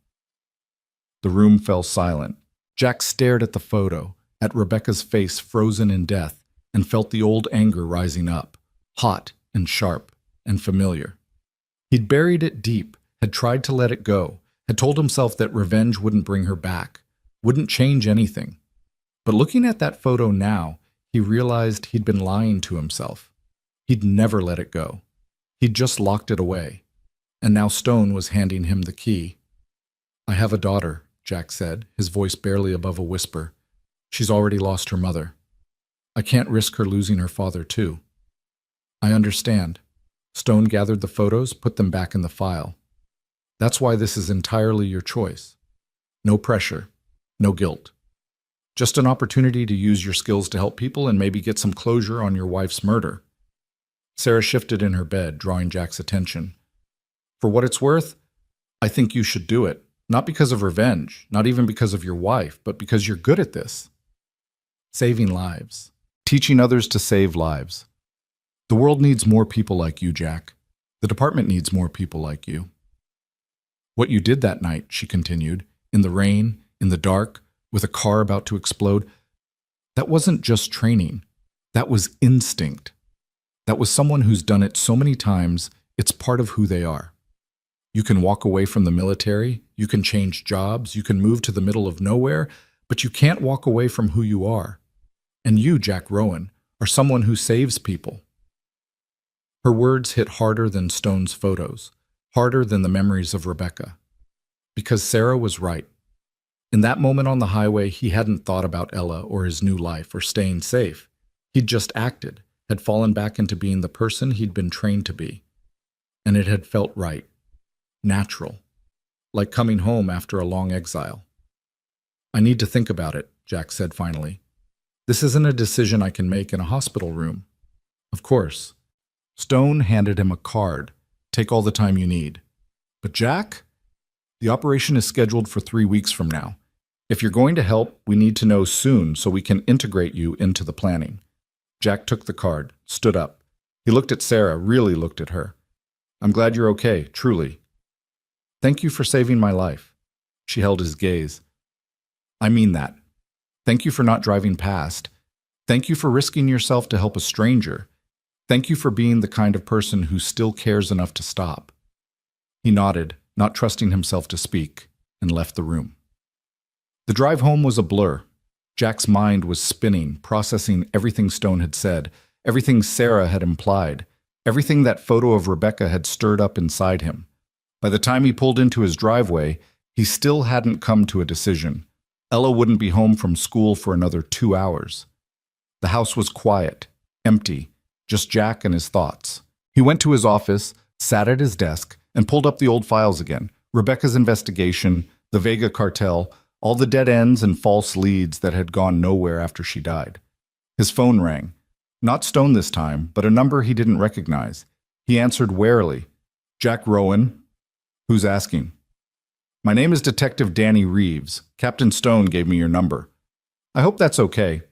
The room fell silent. Jack stared at the photo, at Rebecca's face frozen in death, and felt the old anger rising up, hot and sharp and familiar. He'd buried it deep, had tried to let it go, had told himself that revenge wouldn't bring her back, wouldn't change anything. But looking at that photo now, he realized he'd been lying to himself. He'd never let it go. He'd just locked it away. And now Stone was handing him the key. I have a daughter, Jack said, his voice barely above a whisper. She's already lost her mother. I can't risk her losing her father, too. I understand. Stone gathered the photos, put them back in the file. That's why this is entirely your choice. No pressure, no guilt. Just an opportunity to use your skills to help people and maybe get some closure on your wife's murder. Sarah shifted in her bed, drawing Jack's attention. For what it's worth, I think you should do it. Not because of revenge, not even because of your wife, but because you're good at this. Saving lives. Teaching others to save lives. The world needs more people like you, Jack. The department needs more people like you. What you did that night, she continued, in the rain, in the dark, with a car about to explode, that wasn't just training. That was instinct. That was someone who's done it so many times, it's part of who they are. You can walk away from the military, you can change jobs, you can move to the middle of nowhere, but you can't walk away from who you are. And you, Jack Rowan, are someone who saves people. Her words hit harder than Stone's photos, harder than the memories of Rebecca. Because Sarah was right. In that moment on the highway, he hadn't thought about Ella or his new life or staying safe. He'd just acted, had fallen back into being the person he'd been trained to be. And it had felt right. Natural. Like coming home after a long exile. I need to think about it, Jack said finally. This isn't a decision I can make in a hospital room. Of course. Stone handed him a card. Take all the time you need. But Jack? The operation is scheduled for 3 weeks from now. If you're going to help, we need to know soon so we can integrate you into the planning. Jack took the card, stood up. He looked at Sarah, really looked at her. I'm glad you're okay, truly. Thank you for saving my life. She held his gaze. I mean that. Thank you for not driving past. Thank you for risking yourself to help a stranger. Thank you for being the kind of person who still cares enough to stop. He nodded, not trusting himself to speak, and left the room. The drive home was a blur. Jack's mind was spinning, processing everything Stone had said, everything Sarah had implied, everything that photo of Rebecca had stirred up inside him. By the time he pulled into his driveway, he still hadn't come to a decision. Ella wouldn't be home from school for another 2 hours. The house was quiet, empty, just Jack and his thoughts. He went to his office, sat at his desk, and pulled up the old files again. Rebecca's investigation, the Vega cartel, all the dead ends and false leads that had gone nowhere after she died. His phone rang. Not Stone this time, but a number he didn't recognize. He answered warily. Jack Rowan. Who's asking? My name is Detective Danny Reeves. Captain Stone gave me your number. I hope that's okay.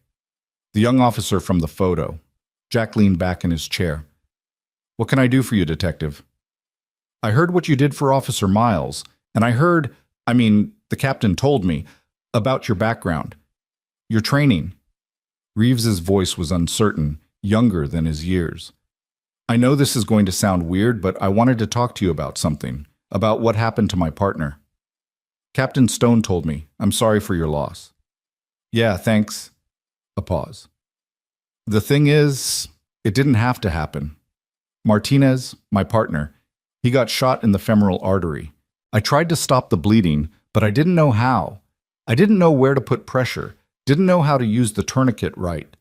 The young officer from the photo. Jack leaned back in his chair. What can I do for you, Detective? I heard what you did for Officer Miles, and the captain told me, about your background. Your training. Reeves's voice was uncertain, younger than his years. I know this is going to sound weird, but I wanted to talk to you about something, about what happened to my partner. Captain Stone told me. I'm sorry for your loss. Yeah, thanks. A pause. The thing is, it didn't have to happen. Martinez, my partner, he got shot in the femoral artery. I tried to stop the bleeding, but I didn't know how. I didn't know where to put pressure, didn't know how to use the tourniquet right.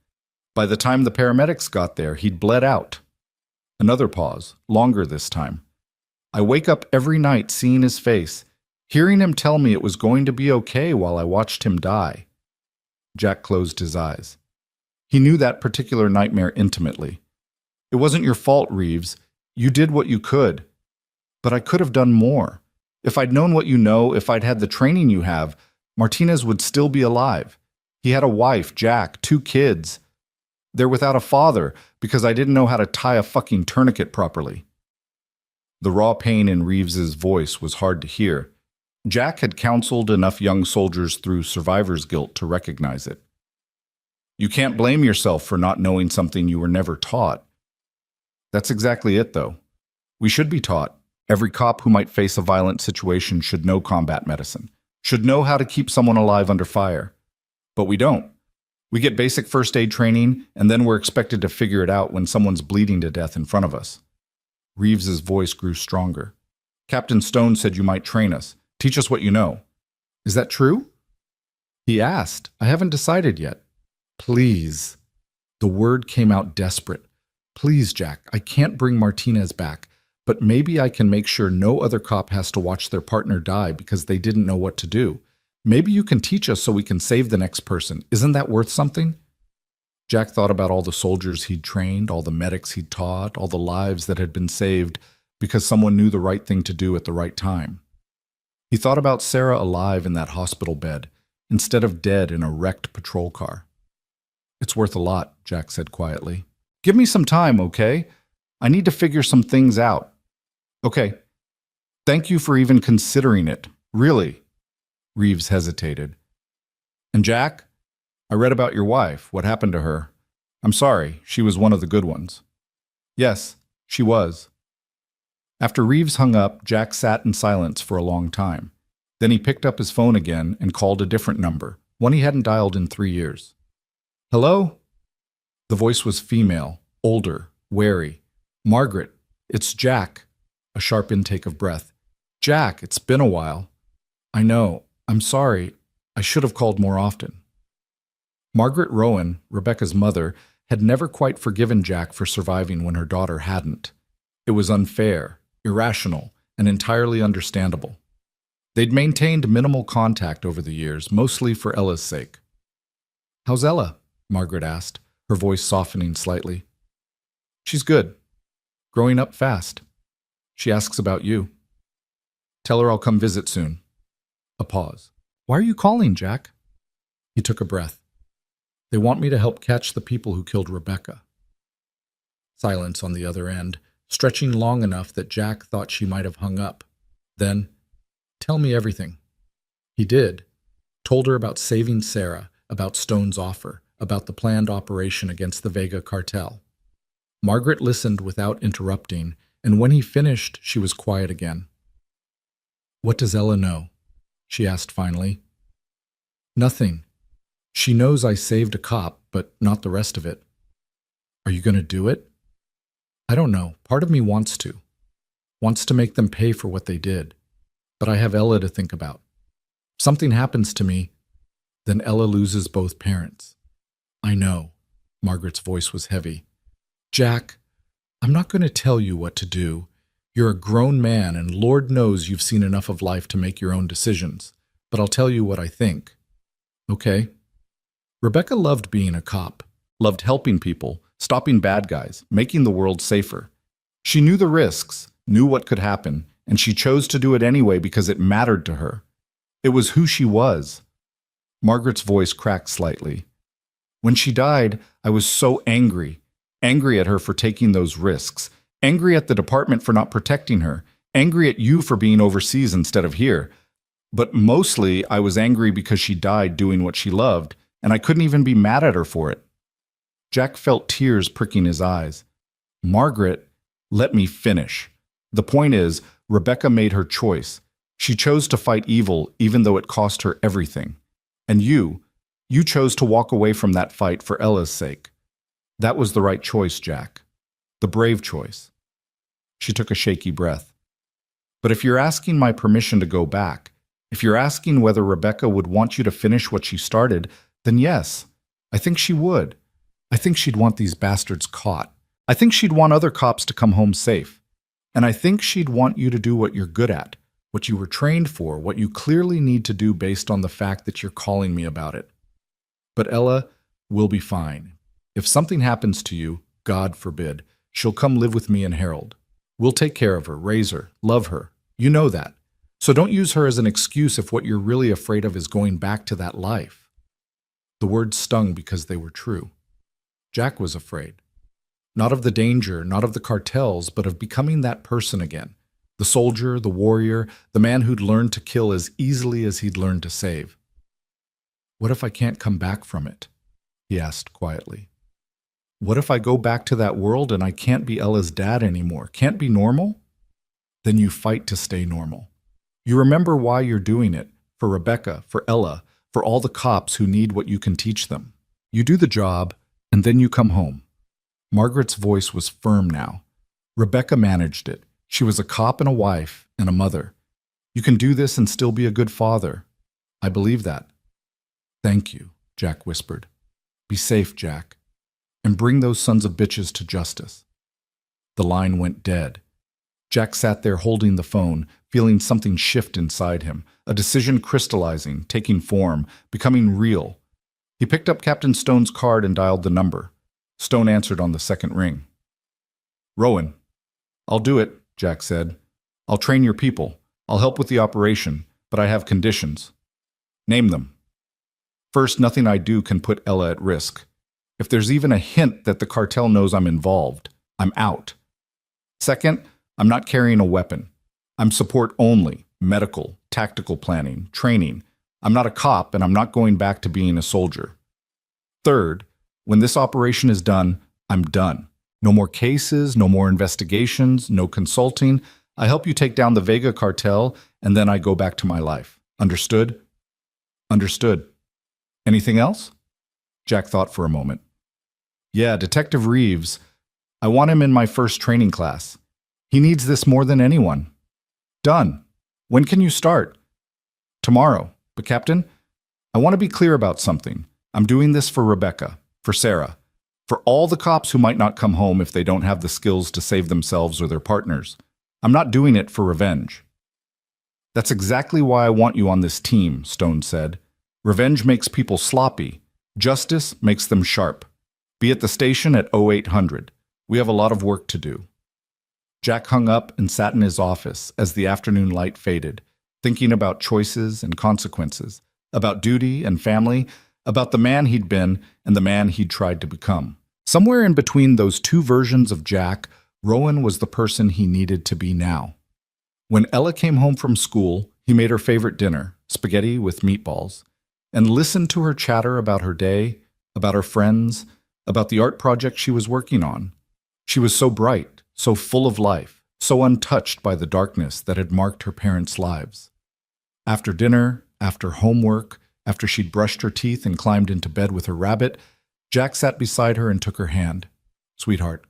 By the time the paramedics got there, he'd bled out. Another pause, longer this time. I wake up every night seeing his face, hearing him tell me it was going to be okay while I watched him die. Jack closed his eyes. He knew that particular nightmare intimately. It wasn't your fault, Reeves. You did what you could. But I could have done more. If I'd known what you know, if I'd had the training you have, Martinez would still be alive. He had a wife, Jack, 2 kids. They're without a father because I didn't know how to tie a fucking tourniquet properly. The raw pain in Reeves's voice was hard to hear. Jack had counseled enough young soldiers through survivor's guilt to recognize it. You can't blame yourself for not knowing something you were never taught. That's exactly it, though. We should be taught. Every cop who might face a violent situation should know combat medicine, should know how to keep someone alive under fire. But we don't. We get basic first aid training, and then we're expected to figure it out when someone's bleeding to death in front of us. Reeves's voice grew stronger. Captain Stone said you might train us, teach us what you know. Is that true? He asked. I haven't decided yet. Please. The word came out desperate. Please, Jack, I can't bring Martinez back, but maybe I can make sure no other cop has to watch their partner die because they didn't know what to do. Maybe you can teach us so we can save the next person. Isn't that worth something? Jack thought about all the soldiers he'd trained, all the medics he'd taught, all the lives that had been saved because someone knew the right thing to do at the right time. He thought about Sarah alive in that hospital bed, instead of dead in a wrecked patrol car. It's worth a lot, Jack said quietly. Give me some time, okay? I need to figure some things out. Okay. Thank you for even considering it. Really. Reeves hesitated. And Jack, I read about your wife. What happened to her? I'm sorry, she was one of the good ones. Yes, she was. After Reeves hung up, Jack sat in silence for a long time. Then he picked up his phone again and called a different number, one he hadn't dialed in 3 years. Hello? The voice was female, older, wary. Margaret, it's Jack. A sharp intake of breath. Jack, it's been a while. I know. I'm sorry. I should have called more often. Margaret Rowan, Rebecca's mother, had never quite forgiven Jack for surviving when her daughter hadn't. It was unfair, irrational, and entirely understandable. They'd maintained minimal contact over the years, mostly for Ella's sake. How's Ella? Margaret asked, her voice softening slightly. She's good. Growing up fast. She asks about you. Tell her I'll come visit soon. A pause. Why are you calling, Jack? He took a breath. They want me to help catch the people who killed Rebecca. Silence on the other end, stretching long enough that Jack thought she might have hung up. Then, tell me everything. He did. Told her about saving Sarah, about Stone's offer, about the planned operation against the Vega cartel. Margaret listened without interrupting, and when he finished, she was quiet again. What does Ella know? She asked finally. Nothing. She knows I saved a cop, but not the rest of it. Are you going to do it? I don't know. Part of me wants to. Wants to make them pay for what they did. But I have Ella to think about. If something happens to me, then Ella loses both parents. I know. Margaret's voice was heavy. Jack, I'm not going to tell you what to do. You're a grown man, and Lord knows you've seen enough of life to make your own decisions. But I'll tell you what I think. Okay? Rebecca loved being a cop, loved helping people, stopping bad guys, making the world safer. She knew the risks, knew what could happen, and she chose to do it anyway because it mattered to her. It was who she was. Margaret's voice cracked slightly. When she died, I was so angry. Angry at her for taking those risks. Angry at the department for not protecting her. Angry at you for being overseas instead of here. But mostly, I was angry because she died doing what she loved, and I couldn't even be mad at her for it. Jack felt tears pricking his eyes. Margaret, let me finish. The point is, Rebecca made her choice. She chose to fight evil even though it cost her everything. And you chose to walk away from that fight for Ella's sake. That was the right choice, Jack. The brave choice. She took a shaky breath. But if you're asking my permission to go back, if you're asking whether Rebecca would want you to finish what she started, then yes, I think she would. I think she'd want these bastards caught. I think she'd want other cops to come home safe. And I think she'd want you to do what you're good at, what you were trained for, what you clearly need to do based on the fact that you're calling me about it. But Ella will be fine. If something happens to you, God forbid, she'll come live with me and Harold. We'll take care of her, raise her, love her. You know that. So don't use her as an excuse if what you're really afraid of is going back to that life. The words stung because they were true. Jack was afraid. Not of the danger, not of the cartels, but of becoming that person again. The soldier, the warrior, the man who'd learned to kill as easily as he'd learned to save. What if I can't come back from it? He asked quietly. What if I go back to that world and I can't be Ella's dad anymore, can't be normal? Then you fight to stay normal. You remember why you're doing it, for Rebecca, for Ella, for all the cops who need what you can teach them. You do the job, and then you come home. Margaret's voice was firm now. Rebecca managed it. She was a cop and a wife and a mother. You can do this and still be a good father. I believe that. Thank you, Jack whispered. Be safe, Jack. and bring those sons of bitches to justice." The line went dead. Jack sat there holding the phone, feeling something shift inside him, a decision crystallizing, taking form, becoming real. He picked up Captain Stone's card and dialed the number. Stone answered on the second ring. "Rowan." "I'll do it," Jack said. "I'll train your people. I'll help with the operation, but I have conditions." "Name them." "First, nothing I do can put Ella at risk. If there's even a hint that the cartel knows I'm involved, I'm out. Second, I'm not carrying a weapon. I'm support only, medical, tactical planning, training. I'm not a cop, and I'm not going back to being a soldier. Third, when this operation is done, I'm done. No more cases, no more investigations, no consulting. I help you take down the Vega cartel, and then I go back to my life. Understood?" "Understood. Anything else?" Jack thought for a moment. "Yeah, Detective Reeves. I want him in my first training class. He needs this more than anyone." "Done. When can you start?" "Tomorrow. But Captain, I want to be clear about something. I'm doing this for Rebecca, for Sarah, for all the cops who might not come home if they don't have the skills to save themselves or their partners. I'm not doing it for revenge." "That's exactly why I want you on this team," Stone said. "Revenge makes people sloppy. Justice makes them sharp. Be at the station at 0800. We have a lot of work to do." Jack hung up and sat in his office as the afternoon light faded, thinking about choices and consequences, about duty and family, about the man he'd been and the man he'd tried to become. Somewhere in between those two versions of Jack, Rowan was the person he needed to be now. When Ella came home from school, he made her favorite dinner, spaghetti with meatballs, and listened to her chatter about her day, about her friends, about the art project she was working on. She was so bright, so full of life, so untouched by the darkness that had marked her parents' lives. After dinner, after homework, after she'd brushed her teeth and climbed into bed with her rabbit, Jack sat beside her and took her hand. "Sweetheart,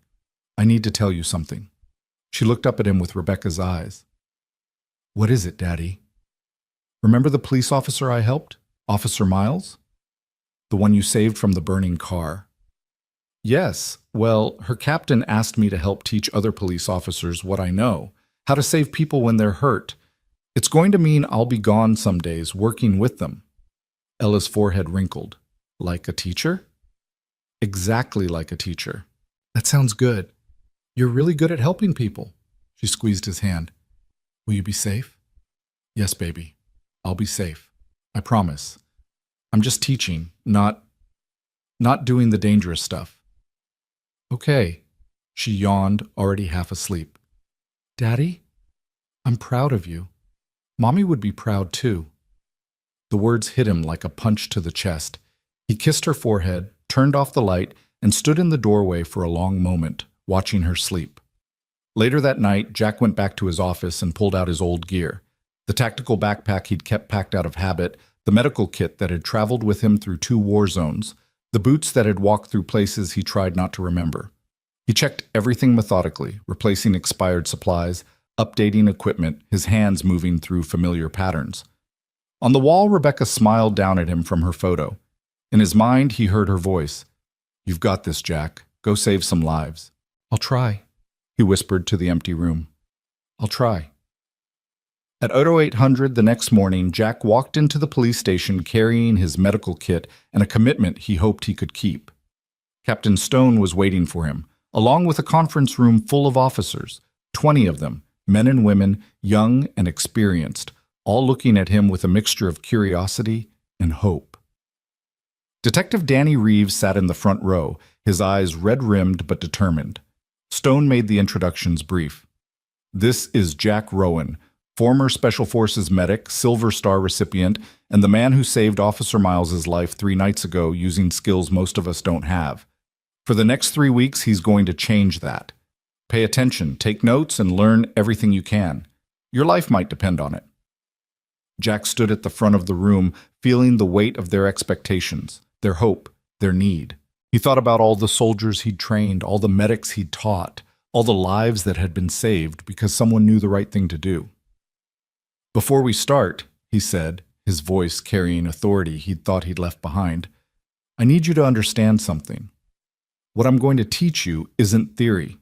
I need to tell you something." She looked up at him with Rebecca's eyes. "What is it, Daddy?" "Remember the police officer I helped? Officer Miles? The one you saved from the burning car?" "Yes. Well, her captain asked me to help teach other police officers what I know, how to save people when they're hurt. It's going to mean I'll be gone some days working with them." Ella's forehead wrinkled. "Like a teacher?" "Exactly like a teacher." "That sounds good. You're really good at helping people." She squeezed his hand. "Will you be safe?" "Yes, baby. I'll be safe. I promise. I'm just teaching, not doing the dangerous stuff." "Okay." She yawned, already half asleep. "Daddy, I'm proud of you. Mommy would be proud too." The words hit him like a punch to the chest. He kissed her forehead, turned off the light, and stood in the doorway for a long moment, watching her sleep. Later that night, Jack went back to his office and pulled out his old gear. The tactical backpack he'd kept packed out of habit, the medical kit that had traveled with him through 2 war zones, the boots that had walked through places he tried not to remember. He checked everything methodically, replacing expired supplies, updating equipment, his hands moving through familiar patterns. On the wall, Rebecca smiled down at him from her photo. In his mind, he heard her voice. "You've got this, Jack. Go save some lives." "I'll try," he whispered to the empty room. "I'll try." At 0800 the next morning, Jack walked into the police station carrying his medical kit and a commitment he hoped he could keep. Captain Stone was waiting for him, along with a conference room full of officers, 20 of them, men and women, young and experienced, all looking at him with a mixture of curiosity and hope. Detective Danny Reeves sat in the front row, his eyes red-rimmed but determined. Stone made the introductions brief. "This is Jack Rowan, former Special Forces medic, Silver Star recipient, and the man who saved Officer Miles's life 3 nights ago using skills most of us don't have. For the next 3 weeks, he's going to change that. Pay attention, take notes, and learn everything you can. Your life might depend on it." Jack stood at the front of the room, feeling the weight of their expectations, their hope, their need. He thought about all the soldiers he'd trained, all the medics he'd taught, all the lives that had been saved because someone knew the right thing to do. "Before we start," he said, his voice carrying authority he'd thought he'd left behind, "I need you to understand something. What I'm going to teach you isn't theory.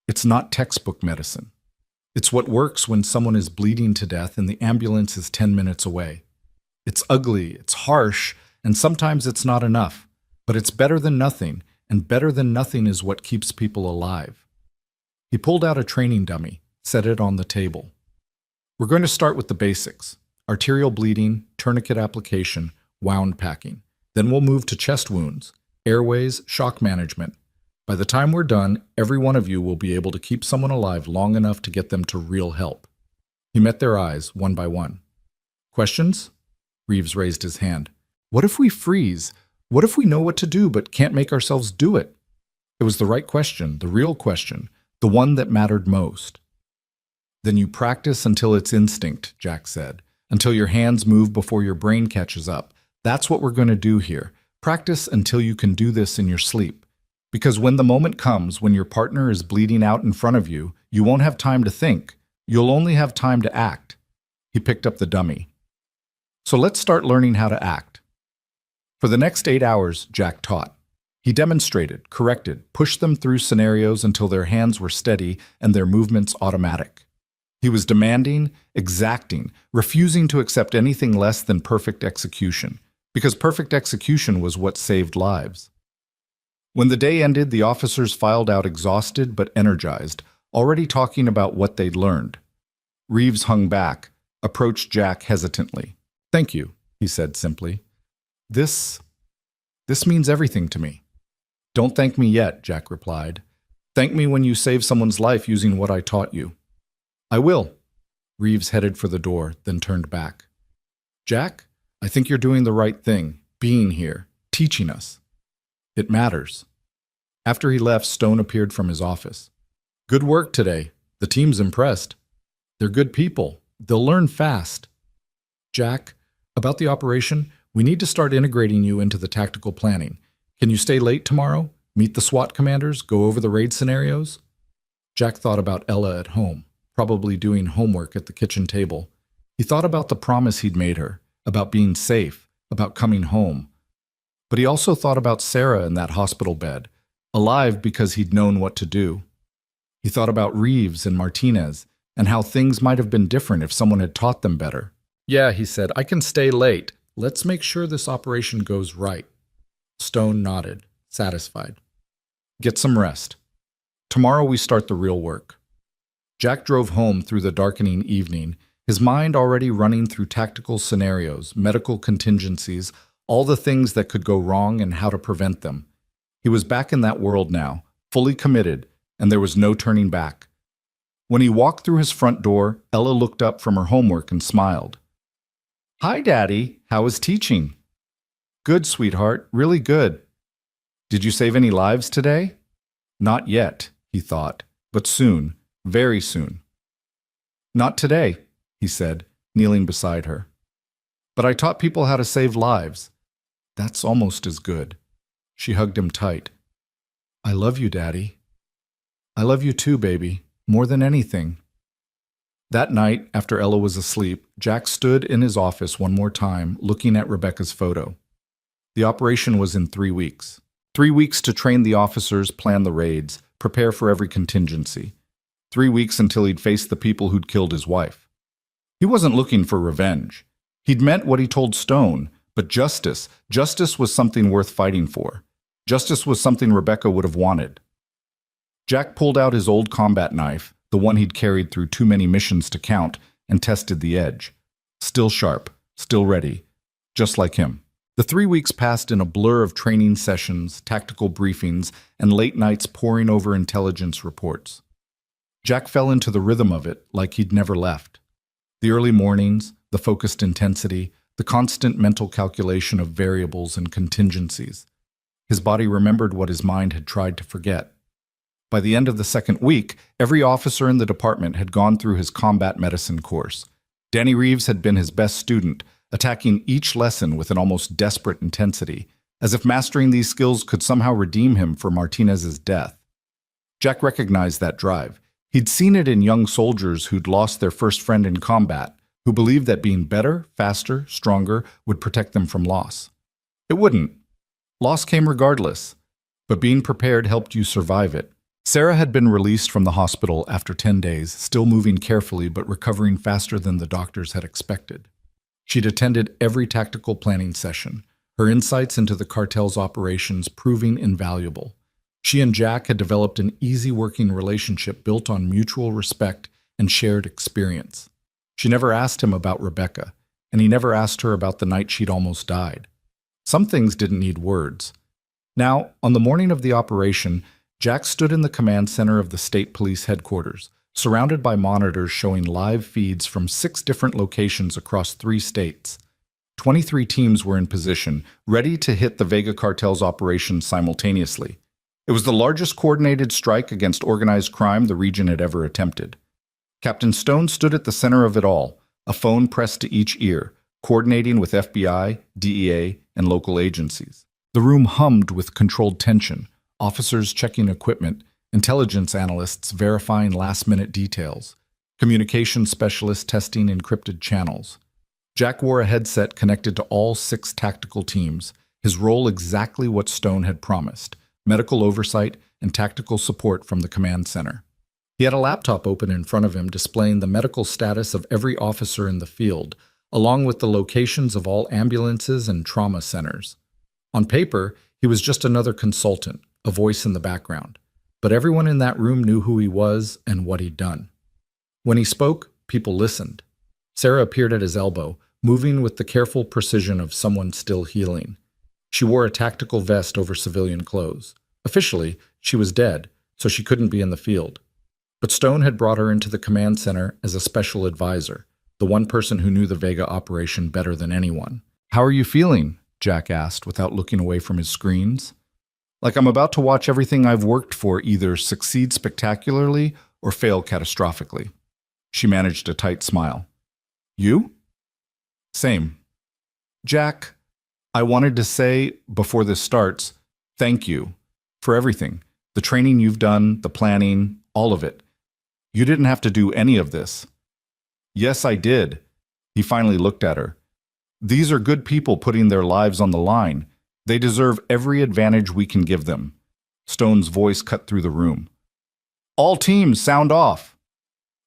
It's not textbook medicine. It's what works when someone is bleeding to death and the ambulance is 10 minutes away. It's ugly, it's harsh, and sometimes it's not enough. But it's better than nothing, and better than nothing is what keeps people alive. He pulled out a training dummy, set it on the table. We're going to start with the basics: arterial bleeding, tourniquet application, wound packing. Then we'll move to chest wounds, airways, shock management. By the time we're done, every one of you will be able to keep someone alive long enough to get them to real help. He met their eyes, one by one. Questions? Reeves raised his hand. What if we freeze? What if we know what to do but can't make ourselves do it? It was the right question, the real question, the one that mattered most. Then you practice until it's instinct, Jack said, until your hands move before your brain catches up. That's what we're going to do here. Practice until you can do this in your sleep. Because when the moment comes when your partner is bleeding out in front of you, you won't have time to think. You'll only have time to act. He picked up the dummy. So let's start learning how to act. For the next 8 hours, Jack taught. He demonstrated, corrected, pushed them through scenarios until their hands were steady and their movements automatic. He was demanding, exacting, refusing to accept anything less than perfect execution, because perfect execution was what saved lives. When the day ended, the officers filed out exhausted but energized, already talking about what they'd learned. Reeves hung back, approached Jack hesitantly. Thank you, he said simply. This means everything to me. Don't thank me yet, Jack replied. Thank me when you save someone's life using what I taught you. I will. Reeves headed for the door, then turned back. Jack, I think you're doing the right thing, being here, teaching us. It matters. After he left, Stone appeared from his office. Good work today. The team's impressed. They're good people. They'll learn fast. Jack, about the operation, we need to start integrating you into the tactical planning. Can you stay late tomorrow? Meet the SWAT commanders? Go over the raid scenarios? Jack thought about Ella at home, probably doing homework at the kitchen table. He thought about the promise he'd made her, about being safe, about coming home. But he also thought about Sarah in that hospital bed, alive because he'd known what to do. He thought about Reeves and Martinez, and how things might have been different if someone had taught them better. Yeah, he said, I can stay late. Let's make sure this operation goes right. Stone nodded, satisfied. Get some rest. Tomorrow we start the real work. Jack drove home through the darkening evening, his mind already running through tactical scenarios, medical contingencies, all the things that could go wrong and how to prevent them. He was back in that world now, fully committed, and there was no turning back. When he walked through his front door, Ella looked up from her homework and smiled. Hi, Daddy. How is teaching? Good, sweetheart. Really good. Did you save any lives today? Not yet, he thought, but soon, very soon. Not today, he said, kneeling beside her. But I taught people how to save lives. That's almost as good. She hugged him tight. I love you, Daddy. I love you too, baby, more than anything. That night, after Ella was asleep, Jack stood in his office one more time, looking at Rebecca's photo. The operation was in 3 weeks. 3 weeks to train the officers, plan the raids, prepare for every contingency. 3 weeks until he'd face the people who'd killed his wife. He wasn't looking for revenge. He'd meant what he told Stone, but justice was something worth fighting for. Justice was something Rebecca would have wanted. Jack pulled out his old combat knife, the one he'd carried through too many missions to count, and tested the edge. Still sharp, still ready, just like him. The 3 weeks passed in a blur of training sessions, tactical briefings, and late nights poring over intelligence reports. Jack fell into the rhythm of it like he'd never left. The early mornings, the focused intensity, the constant mental calculation of variables and contingencies. His body remembered what his mind had tried to forget. By the end of the second week, every officer in the department had gone through his combat medicine course. Danny Reeves had been his best student, attacking each lesson with an almost desperate intensity, as if mastering these skills could somehow redeem him for Martinez's death. Jack recognized that drive. He'd seen it in young soldiers who'd lost their first friend in combat, who believed that being better, faster, stronger would protect them from loss. It wouldn't. Loss came regardless. but being prepared helped you survive it. Sarah had been released from the hospital after 10 days, still moving carefully but recovering faster than the doctors had expected. She'd attended every tactical planning session, her insights into the cartel's operations proving invaluable. She and Jack had developed an easy working relationship built on mutual respect and shared experience. She never asked him about Rebecca, and he never asked her about the night she'd almost died. Some things didn't need words. Now, on the morning of the operation, Jack stood in the command center of the state police headquarters, surrounded by monitors showing live feeds from 6 different locations across 3 states. 23 teams were in position, ready to hit the Vega cartel's operations simultaneously. It was the largest coordinated strike against organized crime the region had ever attempted. Captain Stone stood at the center of it all, a phone pressed to each ear, coordinating with FBI, DEA, and local agencies. The room hummed with controlled tension, officers checking equipment, intelligence analysts verifying last-minute details, communications specialists testing encrypted channels. Jack wore a headset connected to all 6 tactical teams, his role exactly what Stone had promised: medical oversight and tactical support from the command center. He had a laptop open in front of him displaying the medical status of every officer in the field, along with the locations of all ambulances and trauma centers. On paper, he was just another consultant, a voice in the background, but everyone in that room knew who he was and what he'd done. When he spoke, people listened. Sarah appeared at his elbow, moving with the careful precision of someone still healing. She wore a tactical vest over civilian clothes. Officially, she was dead, so she couldn't be in the field. But Stone had brought her into the command center as a special advisor, the one person who knew the Vega operation better than anyone. "How are you feeling?" Jack asked without looking away from his screens. "Like I'm about to watch everything I've worked for either succeed spectacularly or fail catastrophically." She managed a tight smile. "You?" "Same." "Jack, I wanted to say, before this starts, thank you for everything. The training you've done, the planning, all of it. You didn't have to do any of this." "Yes, I did." He finally looked at her. "These are good people putting their lives on the line. They deserve every advantage we can give them." Stone's voice cut through the room. "All teams, sound off."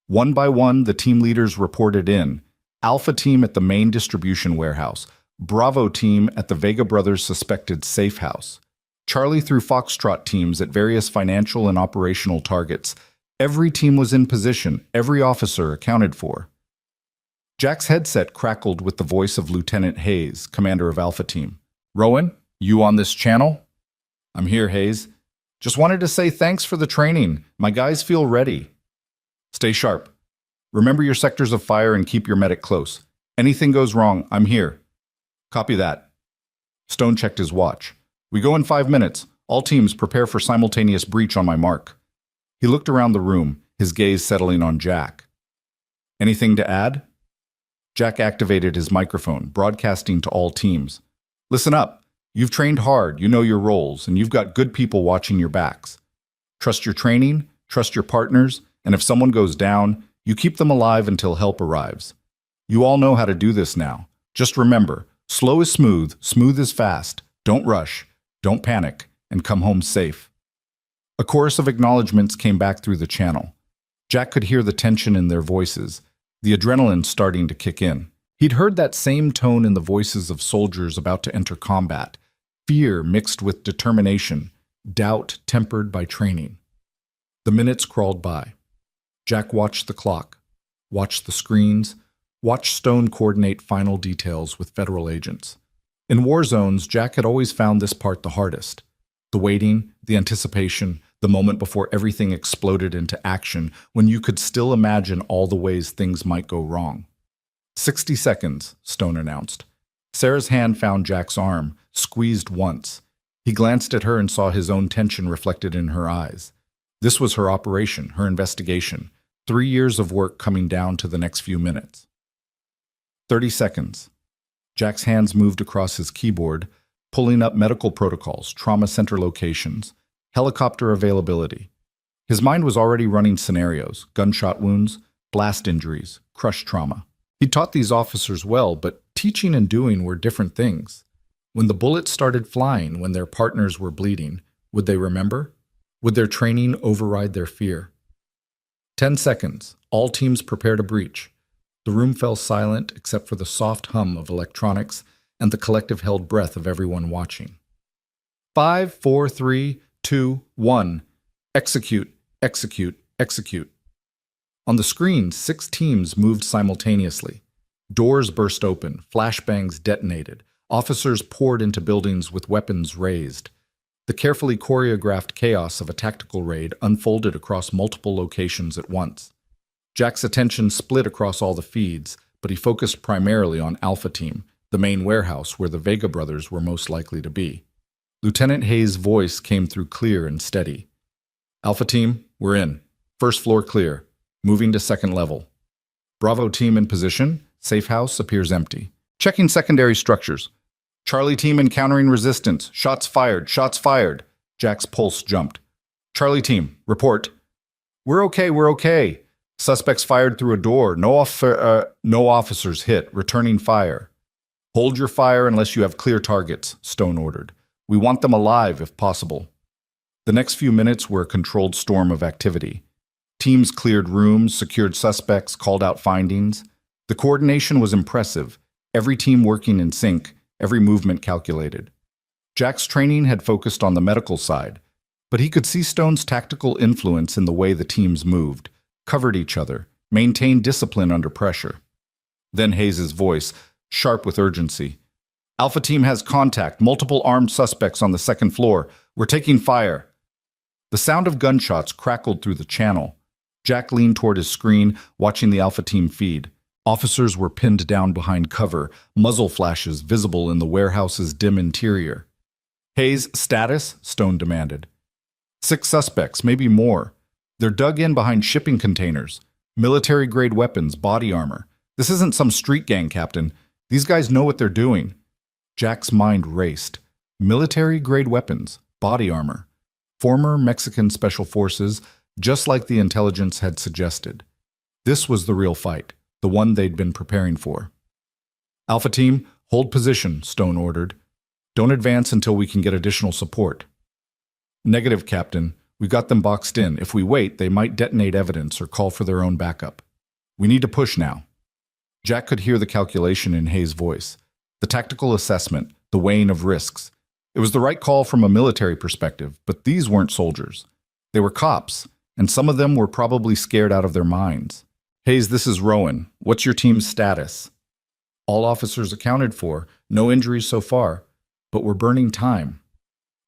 One by one, the team leaders reported in. Alpha team at the main distribution warehouse. Bravo team at the Vega Brothers suspected safe house. Charlie through Foxtrot teams at various financial and operational targets. Every team was in position, every officer accounted for. Jack's headset crackled with the voice of Lieutenant Hayes, commander of Alpha Team. "Rowan, you on this channel?" "I'm here, Hayes. Just wanted to say thanks for the training. My guys feel ready." "Stay sharp. Remember your sectors of fire and keep your medic close. Anything goes wrong, I'm here." "Copy that." Stone checked his watch. "We go in 5 minutes. All teams prepare for simultaneous breach on my mark." He looked around the room, his gaze settling on Jack. "Anything to add?" Jack activated his microphone, broadcasting to all teams. "Listen up. You've trained hard, you know your roles, and you've got good people watching your backs. Trust your training, trust your partners, and if someone goes down, you keep them alive until help arrives. You all know how to do this now. Just remember, slow is smooth, smooth is fast. Don't rush, don't panic, and come home safe." A chorus of acknowledgments came back through the channel. Jack could hear the tension in their voices, the adrenaline starting to kick in. He'd heard that same tone in the voices of soldiers about to enter combat, fear mixed with determination, doubt tempered by training. The minutes crawled by. Jack watched the clock, watched the screens, watched Stone coordinate final details with federal agents. In war zones, Jack had always found this part the hardest. The waiting, the anticipation, the moment before everything exploded into action, when you could still imagine all the ways things might go wrong. 60 seconds, Stone announced. Sarah's hand found Jack's arm, squeezed once. He glanced at her and saw his own tension reflected in her eyes. This was her operation, her investigation. 3 years of work coming down to the next few minutes. 30 seconds. Jack's hands moved across his keyboard, pulling up medical protocols, trauma center locations, helicopter availability. His mind was already running scenarios: gunshot wounds, blast injuries, crush trauma. He taught these officers well, but teaching and doing were different things. When the bullets started flying, when their partners were bleeding, Would they remember? Would their training override their fear? 10 seconds. All teams prepare to breach. The room fell silent except for the soft hum of electronics and the collective held breath of everyone watching. 5, 4, 3, 2, 1. Execute, execute, execute. On the screen, 6 teams moved simultaneously. Doors burst open, flashbangs detonated, officers poured into buildings with weapons raised. The carefully choreographed chaos of a tactical raid unfolded across multiple locations at once. Jack's attention split across all the feeds, but he focused primarily on Alpha Team, the main warehouse where the Vega brothers were most likely to be. Lieutenant Hayes' voice came through clear and steady. Alpha Team, we're in. First floor clear. Moving to second level. Bravo Team in position. Safe house appears empty. Checking secondary structures. Charlie Team encountering resistance. Shots fired. Shots fired. Jack's pulse jumped. Charlie Team, report. We're okay. Suspects fired through a door. No officers hit. Returning fire. Hold your fire unless you have clear targets, Stone ordered. We want them alive if possible. The next few minutes were a controlled storm of activity. Teams cleared rooms, secured suspects, called out findings. The coordination was impressive, every team working in sync, every movement calculated. Jack's training had focused on the medical side, but he could see Stone's tactical influence in the way the teams moved, covered each other, maintained discipline under pressure. Then Hayes' voice, sharp with urgency. Alpha Team has contact, multiple armed suspects on the second floor. We're taking fire. The sound of gunshots crackled through the channel. Jack leaned toward his screen, watching the Alpha Team feed. Officers were pinned down behind cover, muzzle flashes visible in the warehouse's dim interior. Hayes, status? Stone demanded. 6 suspects, maybe more. They're dug in behind shipping containers. Military-grade weapons, body armor. This isn't some street gang, Captain. These guys know what they're doing. Jack's mind raced. Military-grade weapons, body armor. Former Mexican special forces, just like the intelligence had suggested. This was the real fight, the one they'd been preparing for. Alpha Team, hold position, Stone ordered. Don't advance until we can get additional support. Negative, Captain. We've got them boxed in. If we wait, they might detonate evidence or call for their own backup. We need to push now. Jack could hear the calculation in Hayes' voice. The tactical assessment, the weighing of risks. It was the right call from a military perspective, but these weren't soldiers. They were cops, and some of them were probably scared out of their minds. Hayes, this is Rowan. What's your team's status? All officers accounted for, no injuries so far, but we're burning time.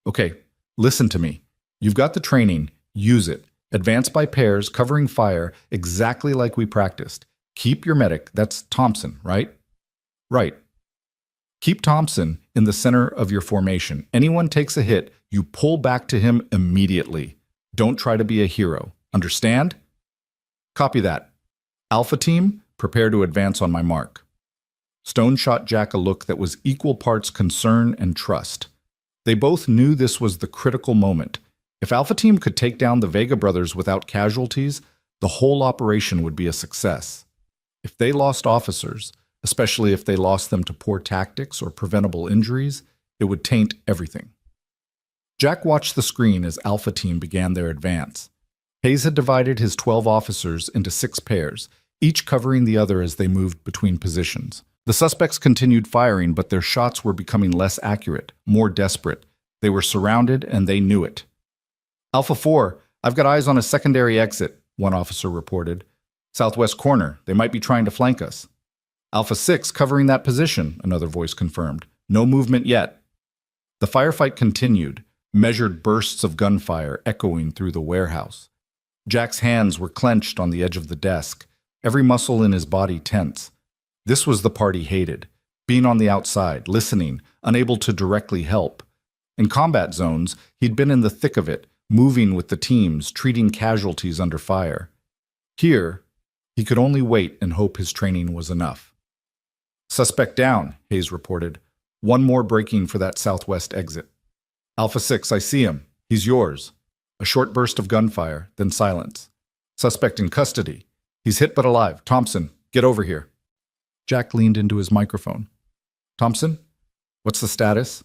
Okay, listen to me. You've got the training, use it. Advance by pairs, covering fire, exactly like we practiced. Keep your medic, that's Thompson, right? Right. Keep Thompson in the center of your formation. Anyone takes a hit, you pull back to him immediately. Don't try to be a hero. Understand? Copy that. Alpha Team, prepare to advance on my mark. Stone shot Jack a look that was equal parts concern and trust. They both knew this was the critical moment. If Alpha Team could take down the Vega brothers without casualties, the whole operation would be a success. If they lost officers, especially if they lost them to poor tactics or preventable injuries, it would taint everything. Jack watched the screen as Alpha Team began their advance. Hayes had divided his 12 officers into 6 pairs, each covering the other as they moved between positions. The suspects continued firing, but their shots were becoming less accurate, more desperate. They were surrounded, and they knew it. Alpha 4, I've got eyes on a secondary exit, one officer reported. Southwest corner, they might be trying to flank us. Alpha 6 covering that position, another voice confirmed. No movement yet. The firefight continued, measured bursts of gunfire echoing through the warehouse. Jack's hands were clenched on the edge of the desk, every muscle in his body tense. This was the part he hated, being on the outside, listening, unable to directly help. In combat zones, he'd been in the thick of it, moving with the teams, treating casualties under fire. Here, he could only wait and hope his training was enough. Suspect down, Hayes reported. One more breaking for that southwest exit. Alpha 6, I see him. He's yours. A short burst of gunfire, then silence. Suspect in custody. He's hit but alive. Thompson, get over here. Jack leaned into his microphone. Thompson, what's the status?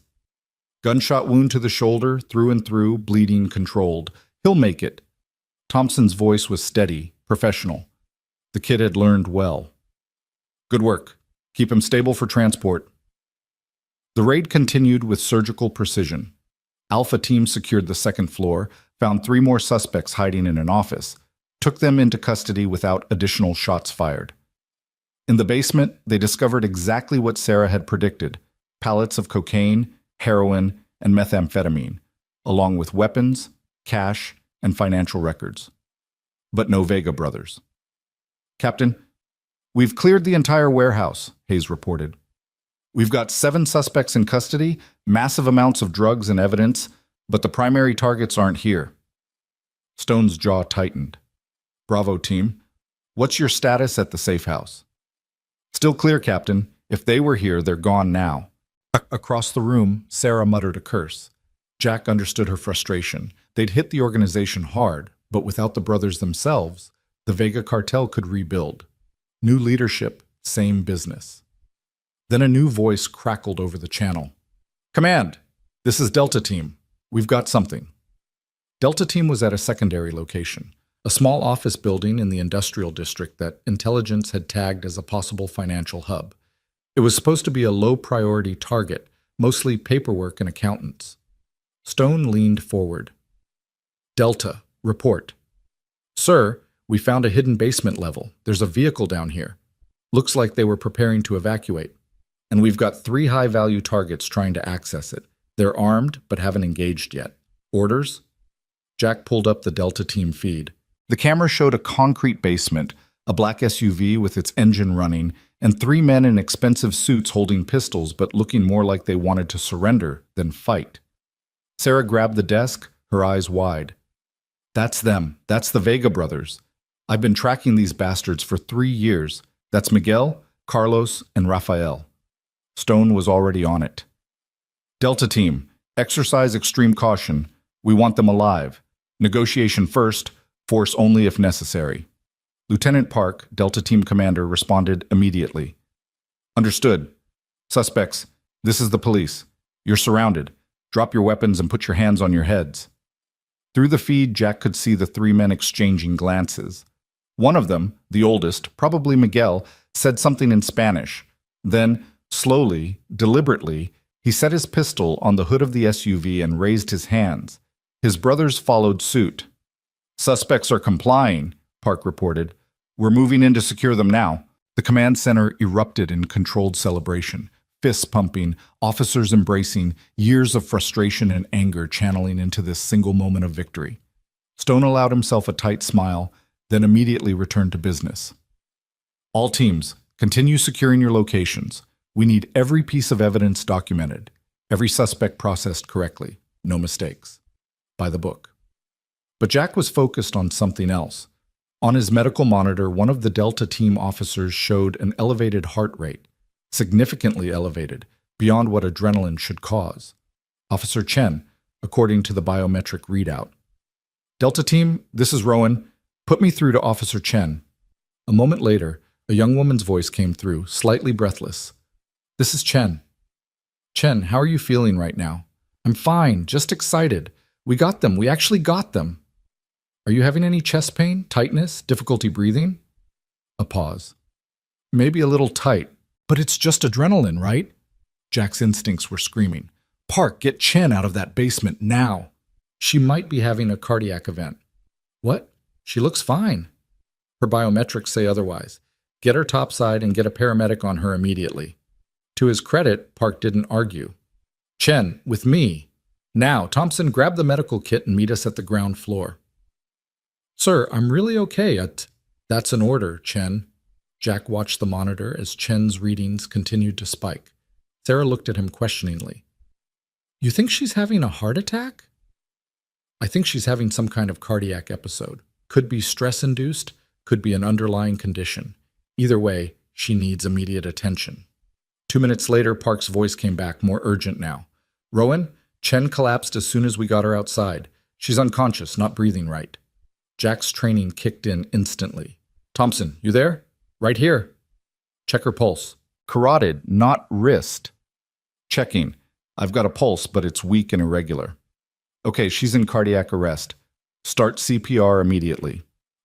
Gunshot wound to the shoulder, through and through, bleeding controlled. He'll make it. Thompson's voice was steady, professional. The kid had learned well. Good work. Keep him stable for transport. The raid continued with surgical precision. Alpha Team secured the second floor, found 3 more suspects hiding in an office, took them into custody without additional shots fired. In the basement, they discovered exactly what Sarah had predicted: pallets of cocaine, heroin, and methamphetamine, along with weapons, cash, and financial records. But no Vega brothers. Captain, we've cleared the entire warehouse, Hayes reported. We've got 7 suspects in custody, massive amounts of drugs and evidence, but the primary targets aren't here. Stone's jaw tightened. Bravo, team. What's your status at the safe house? Still clear, Captain. If they were here, they're gone now. Across the room, Sarah muttered a curse. Jack understood her frustration. They'd hit the organization hard, but without the brothers themselves, the Vega cartel could rebuild. New leadership, same business. Then a new voice crackled over the channel. Command, this is Delta Team. We've got something. Delta Team was at a secondary location, a small office building in the industrial district that intelligence had tagged as a possible financial hub. It was supposed to be a low-priority target, mostly paperwork and accountants. Stone leaned forward. Delta, report. Sir, we found a hidden basement level. There's a vehicle down here. Looks like they were preparing to evacuate. And we've got 3 high-value targets trying to access it. They're armed, but haven't engaged yet. Orders? Jack pulled up the Delta Team feed. The camera showed a concrete basement, a black SUV with its engine running, and 3 men in expensive suits holding pistols but looking more like they wanted to surrender than fight. Sarah grabbed the desk, her eyes wide. That's them. That's the Vega brothers. I've been tracking these bastards for 3 years. That's Miguel, Carlos, and Rafael. Stone was already on it. Delta Team, exercise extreme caution. We want them alive. Negotiation first, force only if necessary. Lieutenant Park, Delta Team Commander, responded immediately. Understood. Suspects, this is the police. You're surrounded. Drop your weapons and put your hands on your heads. Through the feed, Jack could see the 3 men exchanging glances. One of them, the oldest, probably Miguel, said something in Spanish. Then, slowly, deliberately, he set his pistol on the hood of the SUV and raised his hands. His brothers followed suit. Suspects are complying, Park reported. We're moving in to secure them now. The command center erupted in controlled celebration. Fists pumping, officers embracing, years of frustration and anger channeling into this single moment of victory. Stone allowed himself a tight smile, then immediately returned to business. All teams, continue securing your locations. We need every piece of evidence documented, every suspect processed correctly, no mistakes. By the book. But Jack was focused on something else. On his medical monitor, one of the Delta Team officers showed an elevated heart rate, significantly elevated, beyond what adrenaline should cause. Officer Chen, according to the biometric readout. Delta Team, this is Rowan. Put me through to Officer Chen. A moment later, a young woman's voice came through, slightly breathless. This is Chen. Chen, how are you feeling right now? I'm fine, just excited. We got them. We actually got them. Are you having any chest pain, tightness, difficulty breathing? A pause. Maybe a little tight, but it's just adrenaline, right? Jack's instincts were screaming. Park, get Chen out of that basement now. She might be having a cardiac event. What? She looks fine. Her biometrics say otherwise. Get her topside and get a paramedic on her immediately. To his credit, Park didn't argue. Chen, with me. Now, Thompson, grab the medical kit and meet us at the ground floor. Sir, I'm really okay. That's an order, Chen. Jack watched the monitor as Chen's readings continued to spike. Sarah looked at him questioningly. You think she's having a heart attack? I think she's having some kind of cardiac episode. Could be stress-induced, could be an underlying condition. Either way, she needs immediate attention. 2 minutes later, Park's voice came back, more urgent now. Rowan, Chen collapsed as soon as we got her outside. She's unconscious, not breathing right. Jack's training kicked in instantly. Thompson, you there? Right here. Check her pulse. Carotid, not wrist. Checking. I've got a pulse, but it's weak and irregular. Okay, she's in cardiac arrest. Start CPR immediately.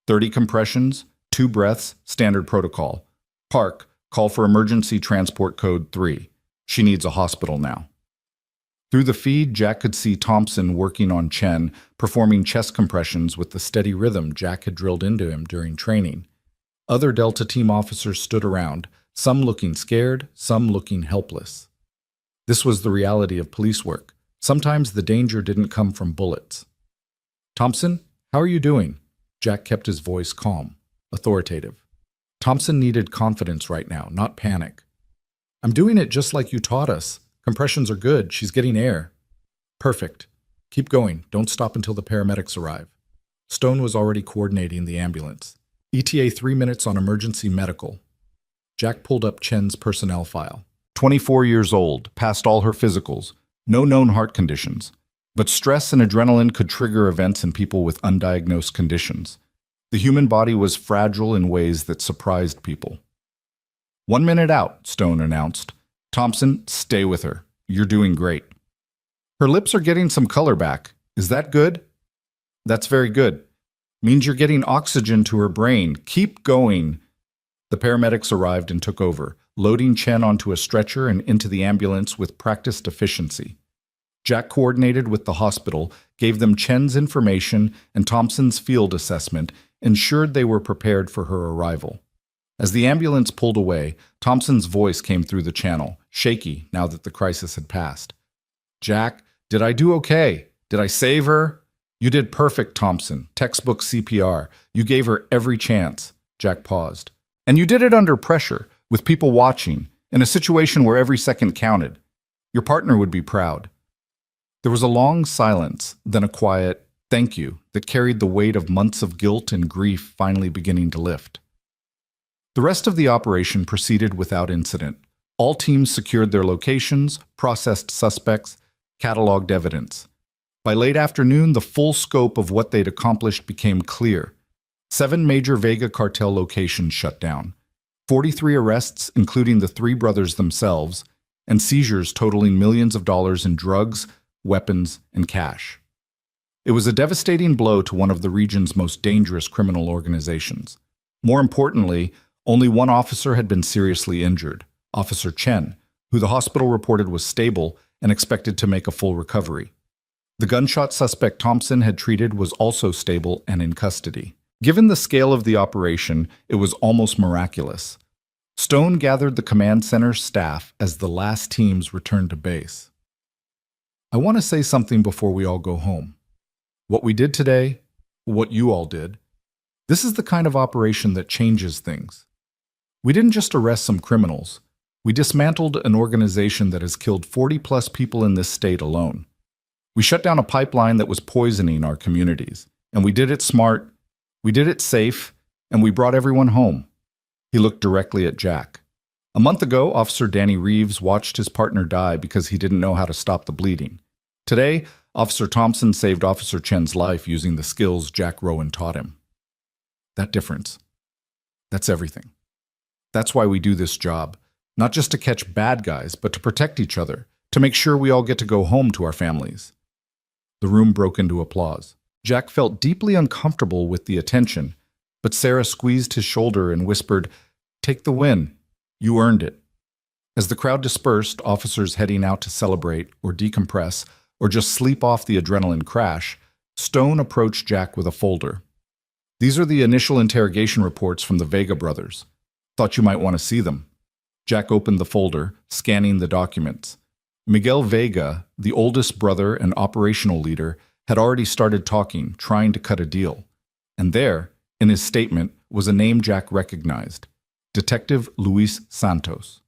30 compressions, 2 breaths, standard protocol. Park, call for emergency transport code 3. She needs a hospital now. Through the feed, Jack could see Thompson working on Chen, performing chest compressions with the steady rhythm Jack had drilled into him during training. Other Delta Team officers stood around, some looking scared, some looking helpless. This was the reality of police work. Sometimes the danger didn't come from bullets. Thompson, how are you doing? Jack kept his voice calm, authoritative. Thompson needed confidence right now, not panic. I'm doing it just like you taught us. Compressions are good. She's getting air. Perfect. Keep going. Don't stop until the paramedics arrive. Stone was already coordinating the ambulance. ETA 3 minutes on emergency medical. Jack pulled up Chen's personnel file. 24 years old, passed all her physicals, no known heart conditions. But stress and adrenaline could trigger events in people with undiagnosed conditions. The human body was fragile in ways that surprised people. 1 minute out, Stone announced. Thompson, stay with her. You're doing great. Her lips are getting some color back. Is that good? That's very good. Means you're getting oxygen to her brain. Keep going. The paramedics arrived and took over, loading Chen onto a stretcher and into the ambulance with practiced efficiency. Jack coordinated with the hospital, gave them Chen's information and Thompson's field assessment, ensured they were prepared for her arrival. As the ambulance pulled away, Thompson's voice came through the channel, shaky now that the crisis had passed. Jack, did I do okay? Did I save her? You did perfect, Thompson. Textbook CPR. You gave her every chance. Jack paused. And you did it under pressure, with people watching, in a situation where every second counted. Your partner would be proud. There was a long silence, then a quiet thank you that carried the weight of months of guilt and grief finally beginning to lift. The rest of the operation proceeded without incident. All teams secured their locations, processed suspects, cataloged evidence. By late afternoon, the full scope of what they'd accomplished became clear. 7 major Vega cartel locations shut down. 43 arrests, including the 3 brothers themselves, and seizures totaling millions of dollars in drugs, weapons, and cash. It was a devastating blow to one of the region's most dangerous criminal organizations. More importantly, only one officer had been seriously injured, Officer Chen, who the hospital reported was stable and expected to make a full recovery. The gunshot suspect Thompson had treated was also stable and in custody. Given the scale of the operation, it was almost miraculous. Stone gathered the command center's staff as the last teams returned to base. I want to say something before we all go home. What we did today, what you all did, this is the kind of operation that changes things. We didn't just arrest some criminals. We dismantled an organization that has killed 40-plus people in this state alone. We shut down a pipeline that was poisoning our communities. And we did it smart, we did it safe, and we brought everyone home. He looked directly at Jack. A month ago, Officer Danny Reeves watched his partner die because he didn't know how to stop the bleeding. Today, Officer Thompson saved Officer Chen's life using the skills Jack Rowan taught him. That difference, that's everything. That's why we do this job, not just to catch bad guys, but to protect each other, to make sure we all get to go home to our families. The room broke into applause. Jack felt deeply uncomfortable with the attention, but Sarah squeezed his shoulder and whispered, "Take the win. You earned it." As the crowd dispersed, officers heading out to celebrate or decompress or just sleep off the adrenaline crash, Stone approached Jack with a folder. "These are the initial interrogation reports from the Vega brothers. Thought you might want to see them." Jack opened the folder, scanning the documents. Miguel Vega, the oldest brother and operational leader, had already started talking, trying to cut a deal. And there, in his statement, was a name Jack recognized: Detective Luis Santos.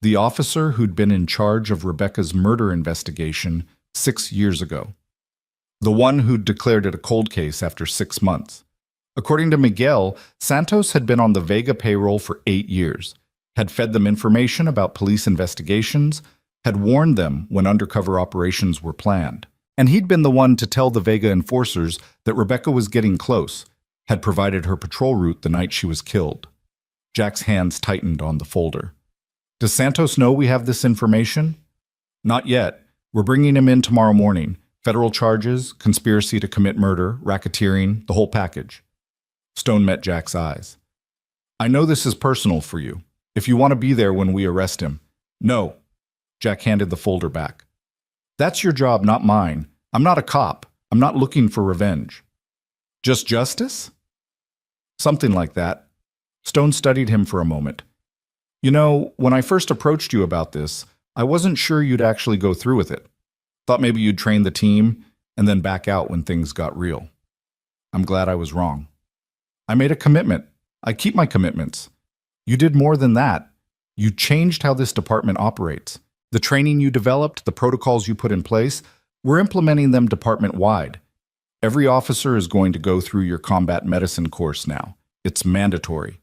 The officer who'd been in charge of Rebecca's murder investigation 6 years ago. The one who'd declared it a cold case after 6 months. According to Miguel, Santos had been on the Vega payroll for 8 years, had fed them information about police investigations, had warned them when undercover operations were planned. And he'd been the one to tell the Vega enforcers that Rebecca was getting close, had provided her patrol route the night she was killed. Jack's hands tightened on the folder. "Does Santos know we have this information?" "Not yet. We're bringing him in tomorrow morning. Federal charges, conspiracy to commit murder, racketeering, the whole package. Stone met Jack's eyes. I know this is personal for you. If you want to be there when we arrest him. No. Jack handed the folder back. That's your job, not mine. I'm not a cop. I'm not looking for revenge. Just justice? Something like that. Stone studied him for a moment. You know, when I first approached you about this, I wasn't sure you'd actually go through with it. Thought maybe you'd train the team and then back out when things got real. I'm glad I was wrong. I made a commitment. I keep my commitments. You did more than that. You changed how this department operates. The training you developed, the protocols you put in place, we're implementing them department-wide. Every officer is going to go through your combat medicine course now. It's mandatory.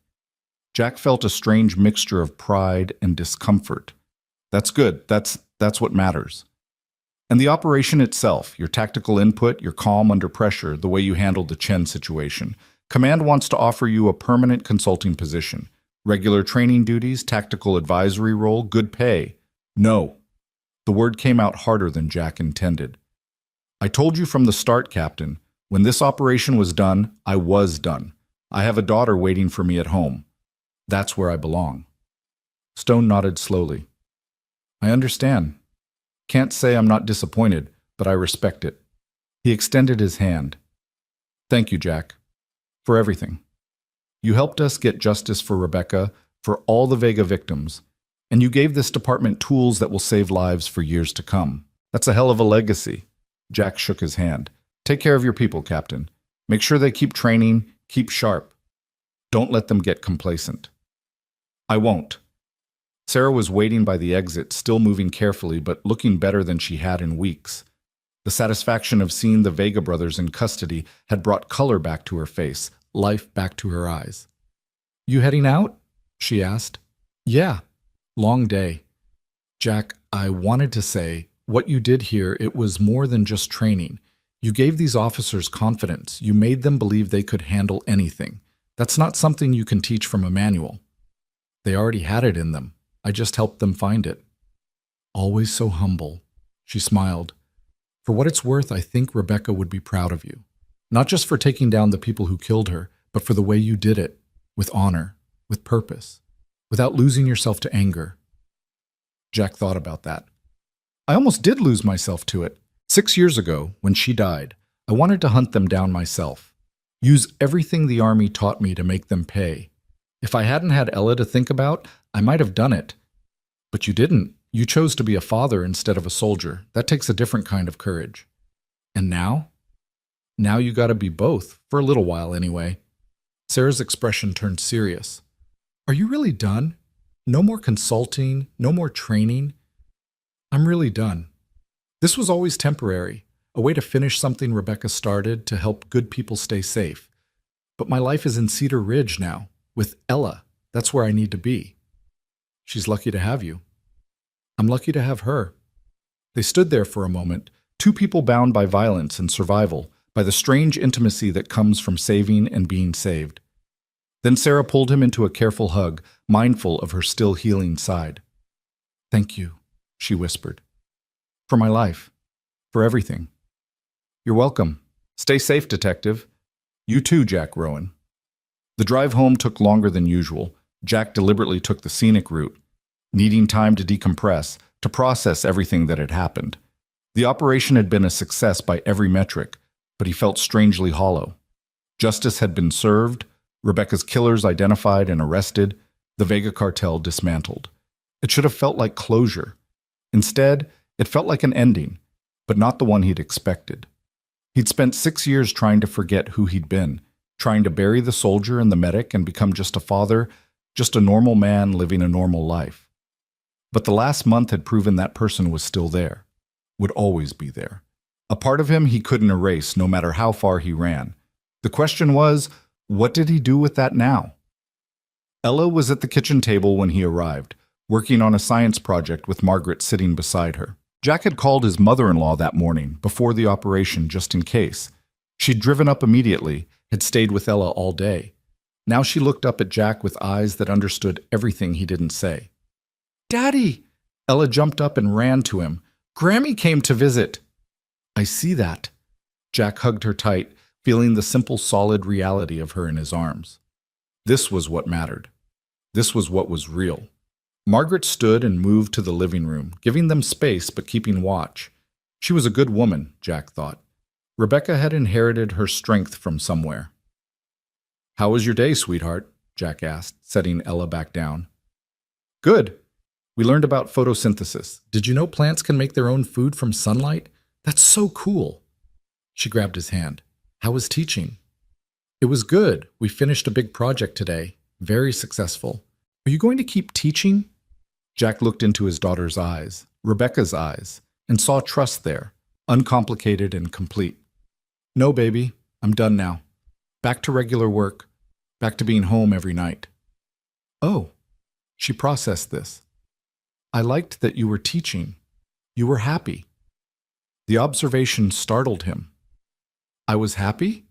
Jack felt a strange mixture of pride and discomfort. That's good. That's what matters. And the operation itself, your tactical input, your calm under pressure, the way you handled the Chen situation. Command wants to offer you a permanent consulting position. Regular training duties, tactical advisory role, good pay. No. The word came out harder than Jack intended. I told you from the start, Captain. When this operation was done, I was done. I have a daughter waiting for me at home. That's where I belong. Stone nodded slowly. I understand. Can't say I'm not disappointed, but I respect it. He extended his hand. Thank you, Jack, for everything. You helped us get justice for Rebecca, for all the Vega victims, and you gave this department tools that will save lives for years to come. That's a hell of a legacy. Jack shook his hand. Take care of your people, Captain. Make sure they keep training, keep sharp. Don't let them get complacent. I won't. Sarah was waiting by the exit, still moving carefully, but looking better than she had in weeks. The satisfaction of seeing the Vega brothers in custody had brought color back to her face, life back to her eyes. You heading out? She asked. Yeah. Long day. Jack, I wanted to say, what you did here, it was more than just training. You gave these officers confidence. You made them believe they could handle anything. That's not something you can teach from a manual. They already had it in them. I just helped them find it. Always so humble. She smiled. For what it's worth, I think Rebecca would be proud of you. Not just for taking down the people who killed her, but for the way you did it, with honor, with purpose, without losing yourself to anger. Jack thought about that. I almost did lose myself to it. 6 years ago, when she died, I wanted to hunt them down myself. Use everything the army taught me to make them pay. If I hadn't had Ella to think about, I might have done it. But you didn't. You chose to be a father instead of a soldier. That takes a different kind of courage. And now? Now you gotta be both, for a little while anyway. Sarah's expression turned serious. Are you really done? No more consulting, no more training? I'm really done. This was always temporary, a way to finish something Rebecca started to help good people stay safe. But my life is in Cedar Ridge now, with Ella. That's where I need to be. She's lucky to have you. I'm lucky to have her. They stood there for a moment, two people bound by violence and survival, by the strange intimacy that comes from saving and being saved. Then Sarah pulled him into a careful hug, mindful of her still healing side. Thank you, she whispered. For my life. For everything. You're welcome. Stay safe, Detective. You too, Jack Rowan. The drive home took longer than usual. Jack deliberately took the scenic route, needing time to decompress, to process everything that had happened. The operation had been a success by every metric, but he felt strangely hollow. Justice had been served, Rebecca's killers identified and arrested, the Vega cartel dismantled. It should have felt like closure. Instead, it felt like an ending, but not the one he'd expected. He'd spent 6 years trying to forget who he'd been, trying to bury the soldier and the medic and become just a father, just a normal man living a normal life. But the last month had proven that person was still there, would always be there. A part of him he couldn't erase, no matter how far he ran. The question was, what did he do with that now? Ella was at the kitchen table when he arrived, working on a science project with Margaret sitting beside her. Jack had called his mother-in-law that morning, before the operation, just in case. She'd driven up immediately, had stayed with Ella all day. Now she looked up at Jack with eyes that understood everything he didn't say. Daddy! Ella jumped up and ran to him, Grammy came to visit. I see that. Jack hugged her tight, feeling the simple, solid reality of her in his arms. This was what mattered. This was what was real. Margaret stood and moved to the living room, giving them space but keeping watch. She was a good woman, Jack thought. Rebecca had inherited her strength from somewhere. How was your day, sweetheart? Jack asked, setting Ella back down. Good. We learned about photosynthesis. Did you know plants can make their own food from sunlight? That's so cool. She grabbed his hand. How was teaching? It was good. We finished a big project today. Very successful. Are you going to keep teaching? Jack looked into his daughter's eyes, Rebecca's eyes, and saw trust there, uncomplicated and complete. No, baby. I'm done now. Back to regular work. Back to being home every night. Oh, she processed this. I liked that you were teaching. You were happy. The observation startled him. I was happy?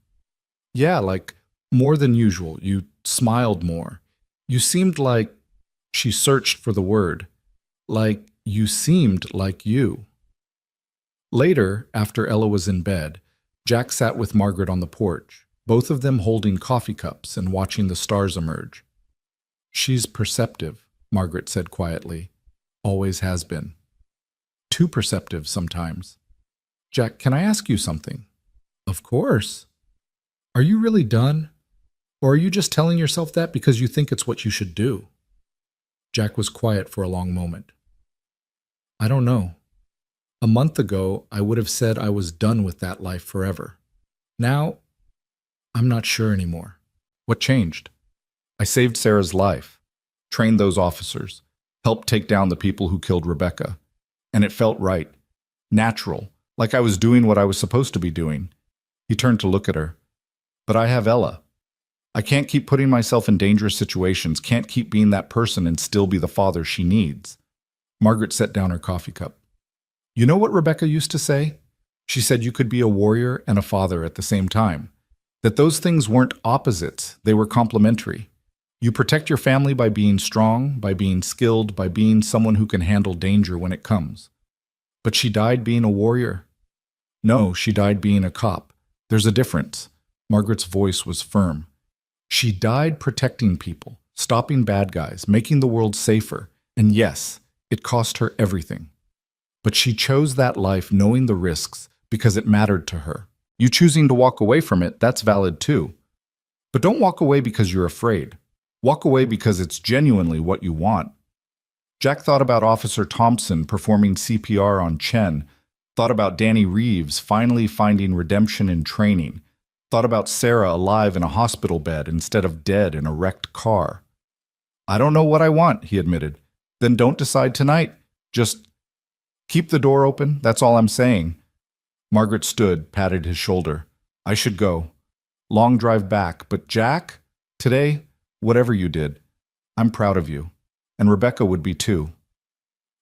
Yeah, like more than usual. You smiled more. You seemed like, she searched for the word, like you seemed like you. Later, after Ella was in bed, Jack sat with Margaret on the porch, both of them holding coffee cups and watching the stars emerge. She's perceptive, Margaret said quietly. Always has been. Too perceptive sometimes. Jack, can I ask you something? Of course. Are you really done? Or are you just telling yourself that because you think it's what you should do? Jack was quiet for a long moment. I don't know. A month ago, I would have said I was done with that life forever. Now, I'm not sure anymore. What changed? I saved Sarah's life, trained those officers, helped take down the people who killed Rebecca. And it felt right, natural, like I was doing what I was supposed to be doing. He turned to look at her. But I have Ella. I can't keep putting myself in dangerous situations, can't keep being that person and still be the father she needs. Margaret set down her coffee cup. You know what Rebecca used to say? She said you could be a warrior and a father at the same time. That those things weren't opposites, they were complementary. You protect your family by being strong, by being skilled, by being someone who can handle danger when it comes. But she died being a warrior. No, she died being a cop. There's a difference. Margaret's voice was firm. She died protecting people, stopping bad guys, making the world safer. And yes, it cost her everything. But she chose that life knowing the risks because it mattered to her. You choosing to walk away from it, that's valid too. But don't walk away because you're afraid. Walk away because it's genuinely what you want. Jack thought about Officer Thompson performing CPR on Chen, thought about Danny Reeves finally finding redemption in training, thought about Sarah alive in a hospital bed instead of dead in a wrecked car. I don't know what I want, he admitted. Then don't decide tonight. Just keep the door open, that's all I'm saying. Margaret stood, patted his shoulder. I should go. Long drive back, but Jack, today, whatever you did, I'm proud of you. And Rebecca would be too.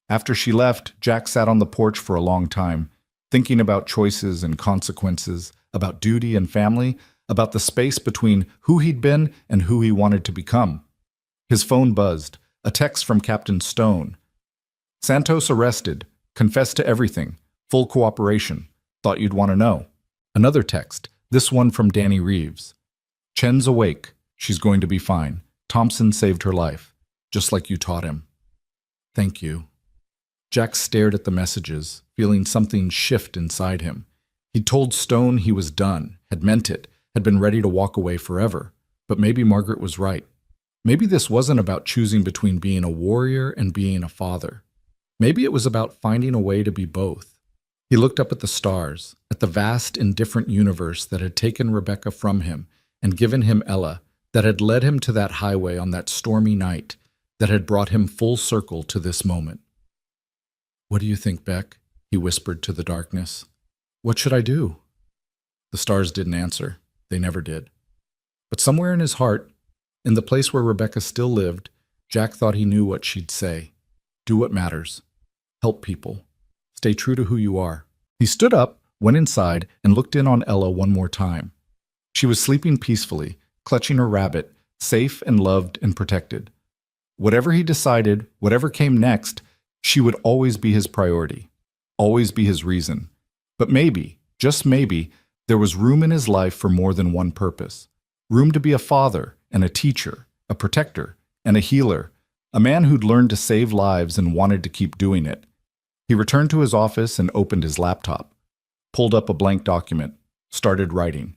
After she left, Jack sat on the porch for a long time, thinking about choices and consequences, about duty and family, about the space between who he'd been and who he wanted to become. His phone buzzed, a text from Captain Stone. Santos arrested, confessed to everything, full cooperation, thought you'd want to know. Another text, this one from Danny Reeves. Chen's awake, she's going to be fine. Thompson saved her life, just like you taught him. Thank you. Jack stared at the messages, feeling something shift inside him. He'd told Stone he was done, had meant it, had been ready to walk away forever. But maybe Margaret was right. Maybe this wasn't about choosing between being a warrior and being a father. Maybe it was about finding a way to be both. He looked up at the stars, at the vast, indifferent universe that had taken Rebecca from him and given him Ella, that had led him to that highway on that stormy night, that had brought him full circle to this moment. What do you think, Beck? He whispered to the darkness. What should I do? The stars didn't answer. They never did. But somewhere in his heart, in the place where Rebecca still lived, Jack thought he knew what she'd say. Do what matters. Help people. Stay true to who you are. He stood up, went inside, and looked in on Ella one more time. She was sleeping peacefully, clutching her rabbit, safe and loved and protected. Whatever he decided, whatever came next, she would always be his priority. always be his reason. But maybe, just maybe, there was room in his life for more than one purpose. Room to be a father and a teacher, a protector and a healer, a man who'd learned to save lives and wanted to keep doing it. He returned to his office and opened his laptop, pulled up a blank document, started writing.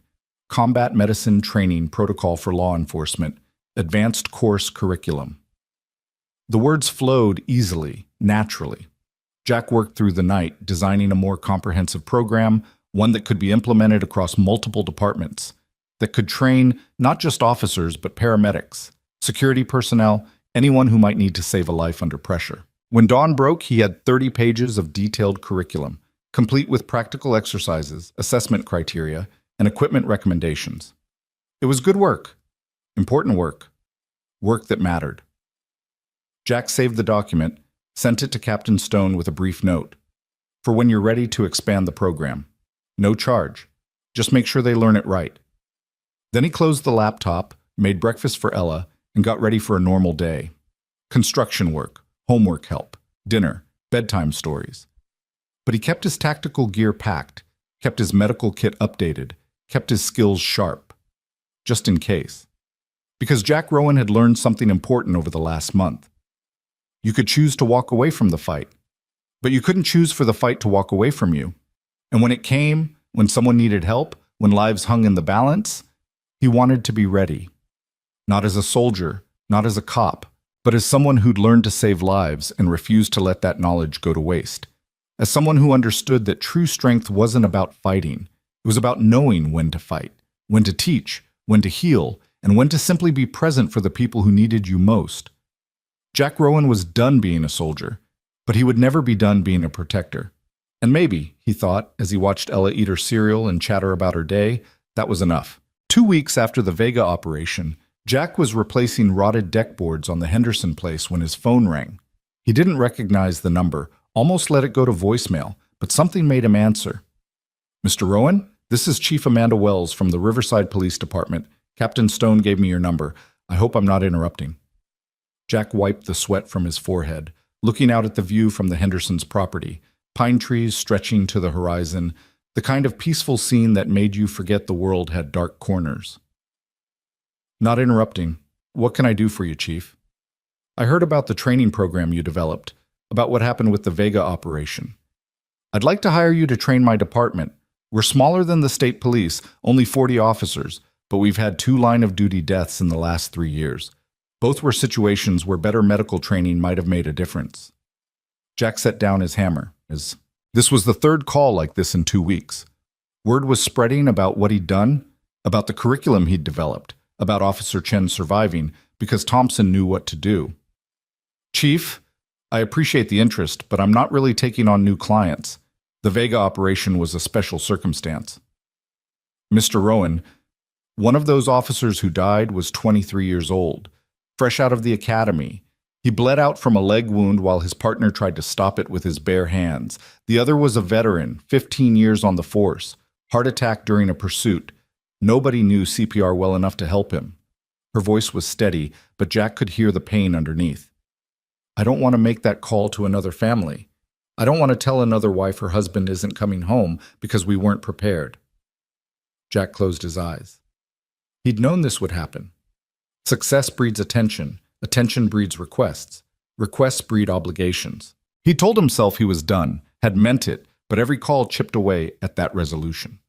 Combat Medicine Training Protocol for Law Enforcement, Advanced Course Curriculum. The words flowed easily, naturally. Jack worked through the night, designing a more comprehensive program, one that could be implemented across multiple departments, that could train not just officers but paramedics, security personnel, anyone who might need to save a life under pressure. When dawn broke, he had 30 pages of detailed curriculum, complete with practical exercises, assessment criteria, and equipment recommendations. It was good work, important work, work that mattered. Jack saved the document, sent it to Captain Stone with a brief note. For when you're ready to expand the program. No charge. Just make sure they learn it right. Then he closed the laptop, made breakfast for Ella, and got ready for a normal day. Construction work, homework help, dinner, bedtime stories. But he kept his tactical gear packed, kept his medical kit updated, kept his skills sharp. Just in case. Because Jack Rowan had learned something important over the last month. You could choose to walk away from the fight, but you couldn't choose for the fight to walk away from you. And when it came, when someone needed help, when lives hung in the balance, he wanted to be ready. Not as a soldier, not as a cop, but as someone who'd learned to save lives and refused to let that knowledge go to waste. As someone who understood that true strength wasn't about fighting. It was about knowing when to fight, when to teach, when to heal, and when to simply be present for the people who needed you most. Jack Rowan was done being a soldier, but he would never be done being a protector. And maybe, he thought, as he watched Ella eat her cereal and chatter about her day, that was enough. 2 weeks after the Vega operation, Jack was replacing rotted deck boards on the Henderson place when his phone rang. He didn't recognize the number, almost let it go to voicemail, but something made him answer. Mr. Rowan, this is Chief Amanda Wells from the Riverside Police Department. Captain Stone gave me your number. I hope I'm not interrupting. Jack wiped the sweat from his forehead, looking out at the view from the Hendersons' property, pine trees stretching to the horizon, the kind of peaceful scene that made you forget the world had dark corners. Not interrupting. What can I do for you, Chief? I heard about the training program you developed, about what happened with the Vega operation. I'd like to hire you to train my department. We're smaller than the state police, only 40 officers, but we've had 2 line-of-duty deaths in the last 3 years. Both were situations where better medical training might have made a difference. Jack set down his hammer. This was the 3rd call like this in 2 weeks. Word was spreading about what he'd done, about the curriculum he'd developed, about Officer Chen surviving, because Thompson knew what to do. Chief, I appreciate the interest, but I'm not really taking on new clients. The Vega operation was a special circumstance. Mr. Rowan, one of those officers who died was 23 years old, fresh out of the academy. He bled out from a leg wound while his partner tried to stop it with his bare hands. The other was a veteran, 15 years on the force, heart attack during a pursuit. Nobody knew CPR well enough to help him. Her voice was steady, but Jack could hear the pain underneath. I don't want to make that call to another family. I don't want to tell another wife her husband isn't coming home because we weren't prepared. Jack closed his eyes. He'd known this would happen. Success breeds attention. Attention breeds requests. Requests breed obligations. He told himself he was done, had meant it, but every call chipped away at that resolution.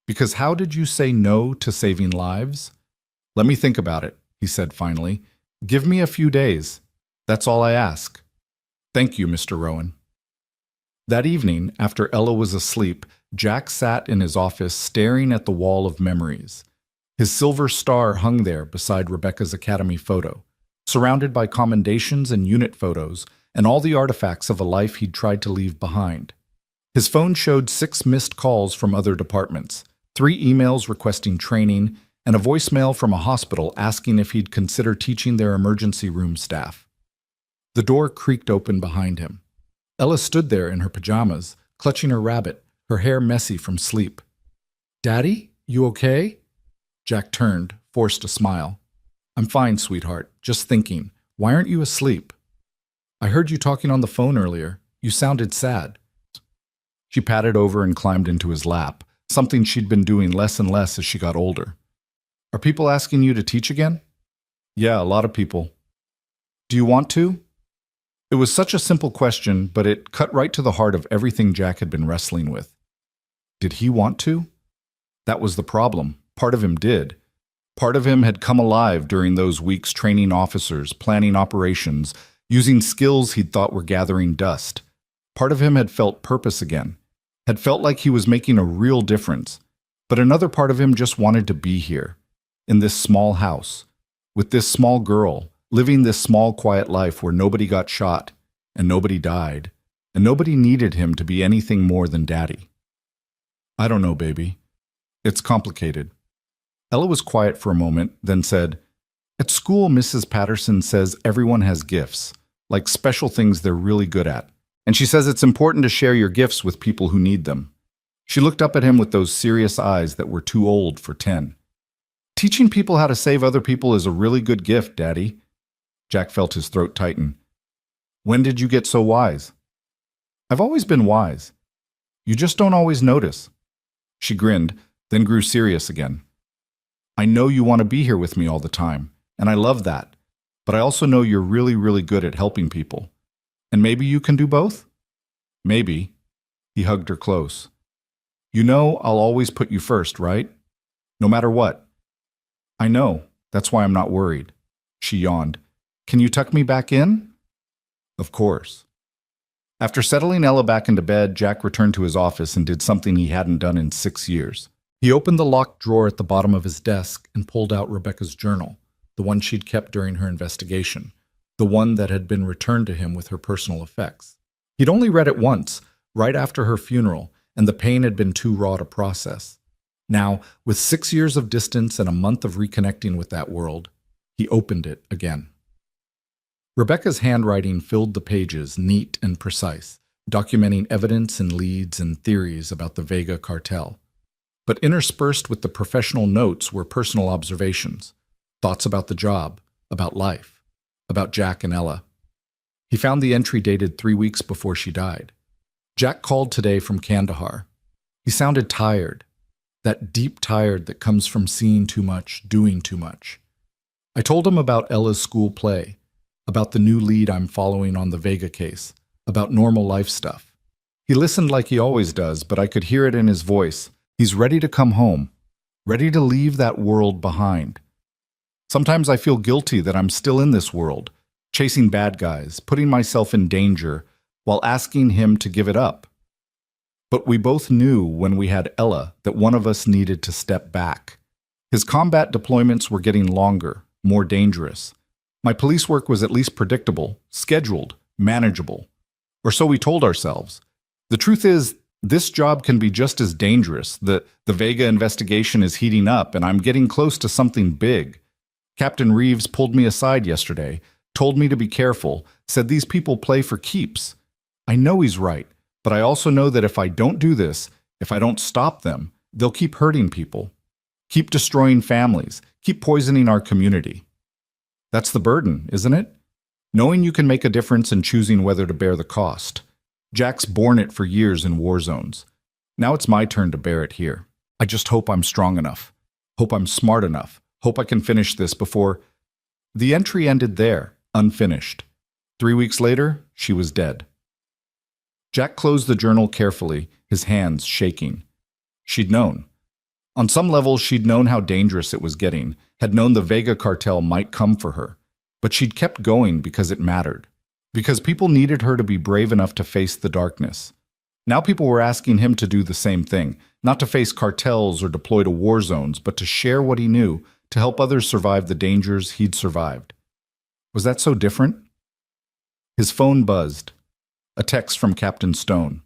Because how did you say no to saving lives? Let me think about it, he said finally. Give me a few days. That's all I ask. Thank you, Mr. Rowan. That evening, after Ella was asleep, Jack sat in his office staring at the wall of memories. His silver star hung there beside Rebecca's academy photo, surrounded by commendations and unit photos and all the artifacts of a life he'd tried to leave behind. His phone showed 6 missed calls from other departments, 3 emails requesting training, and a voicemail from a hospital asking if he'd consider teaching their emergency room staff. The door creaked open behind him. Ella stood there in her pajamas, clutching her rabbit, her hair messy from sleep. Daddy, you okay? Jack turned, forced a smile. I'm fine, sweetheart. Just thinking. Why aren't you asleep? I heard you talking on the phone earlier. You sounded sad. She patted over and climbed into his lap, something she'd been doing less and less as she got older. Are people asking you to teach again? Yeah, a lot of people. Do you want to? It was such a simple question, but it cut right to the heart of everything Jack had been wrestling with. Did he want to? That was the problem. Part of him did. Part of him had come alive during those weeks training officers, planning operations, using skills he'd thought were gathering dust. Part of him had felt purpose again, had felt like he was making a real difference. But another part of him just wanted to be here, in this small house, with this small girl, living this small quiet life where nobody got shot, and nobody died, and nobody needed him to be anything more than daddy. I don't know, baby. It's complicated. Ella was quiet for a moment, then said, At school, Mrs. Patterson says everyone has gifts, like special things they're really good at. And she says it's important to share your gifts with people who need them. She looked up at him with those serious eyes that were too old for 10. Teaching people how to save other people is a really good gift, Daddy. Jack felt his throat tighten. When did you get so wise? I've always been wise. You just don't always notice. She grinned, then grew serious again. I know you want to be here with me all the time, and I love that. But I also know you're really, really good at helping people. And maybe you can do both? Maybe. He hugged her close. You know I'll always put you first, right? No matter what. I know. That's why I'm not worried. She yawned. Can you tuck me back in? Of course. After settling Ella back into bed, Jack returned to his office and did something he hadn't done in 6 years. He opened the locked drawer at the bottom of his desk and pulled out Rebecca's journal, the one she'd kept during her investigation, the one that had been returned to him with her personal effects. He'd only read it once, right after her funeral, and the pain had been too raw to process. Now, with 6 years of distance and a month of reconnecting with that world, he opened it again. Rebecca's handwriting filled the pages, neat and precise, documenting evidence and leads and theories about the Vega cartel. But interspersed with the professional notes were personal observations, thoughts about the job, about life, about Jack and Ella. He found the entry dated 3 weeks before she died. Jack called today from Kandahar. He sounded tired, that deep tired that comes from seeing too much, doing too much. I told him about Ella's school play, about the new lead I'm following on the Vega case, about normal life stuff. He listened like he always does, but I could hear it in his voice. He's ready to come home, ready to leave that world behind. Sometimes I feel guilty that I'm still in this world, chasing bad guys, putting myself in danger, while asking him to give it up. But we both knew when we had Ella that one of us needed to step back. His combat deployments were getting longer, more dangerous. My police work was at least predictable, scheduled, manageable. Or so we told ourselves. The truth is, this job can be just as dangerous. The Vega investigation is heating up, and I'm getting close to something big. Captain Reeves pulled me aside yesterday, told me to be careful, said these people play for keeps. I know he's right, but I also know that if I don't do this, if I don't stop them, they'll keep hurting people, keep destroying families, keep poisoning our community. That's the burden, isn't it? Knowing you can make a difference and choosing whether to bear the cost. Jack's borne it for years in war zones. Now it's my turn to bear it here. I just hope I'm strong enough. Hope I'm smart enough. Hope I can finish this before... The entry ended there, unfinished. 3 weeks later, she was dead. Jack closed the journal carefully, his hands shaking. She'd known. On some level, she'd known how dangerous it was getting, had known the Vega cartel might come for her. But she'd kept going because it mattered. Because people needed her to be brave enough to face the darkness. Now people were asking him to do the same thing, not to face cartels or deploy to war zones, but to share what he knew, to help others survive the dangers he'd survived. Was that so different? His phone buzzed. A text from Captain Stone.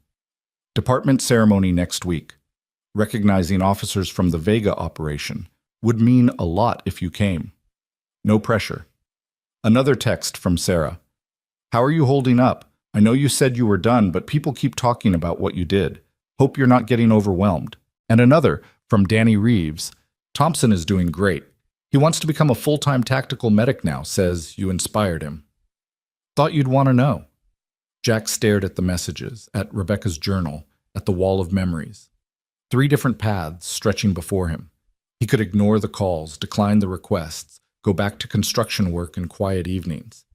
Department ceremony next week. Recognizing officers from the Vega operation. Would mean a lot if you came. No pressure. Another text from Sarah. How are you holding up? I know you said you were done, but people keep talking about what you did. Hope you're not getting overwhelmed. And another from Danny Reeves. Thompson is doing great. He wants to become a full-time tactical medic now, says you inspired him. Thought you'd want to know. Jack stared at the messages, at Rebecca's journal, at the wall of memories. 3 different paths stretching before him. He could ignore the calls, decline the requests, go back to construction work and quiet evenings.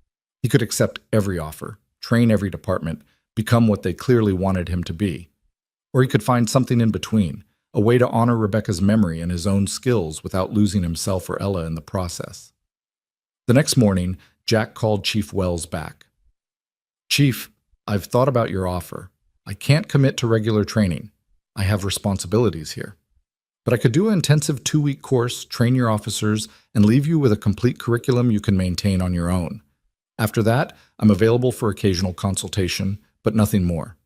He could accept every offer, train every department, become what they clearly wanted him to be. Or he could find something in between, a way to honor Rebecca's memory and his own skills without losing himself or Ella in the process. The next morning, Jack called Chief Wells back. "Chief, I've thought about your offer. I can't commit to regular training. I have responsibilities here. But I could do an intensive 2-week course, train your officers, and leave you with a complete curriculum you can maintain on your own. After that, I'm available for occasional consultation, but nothing more."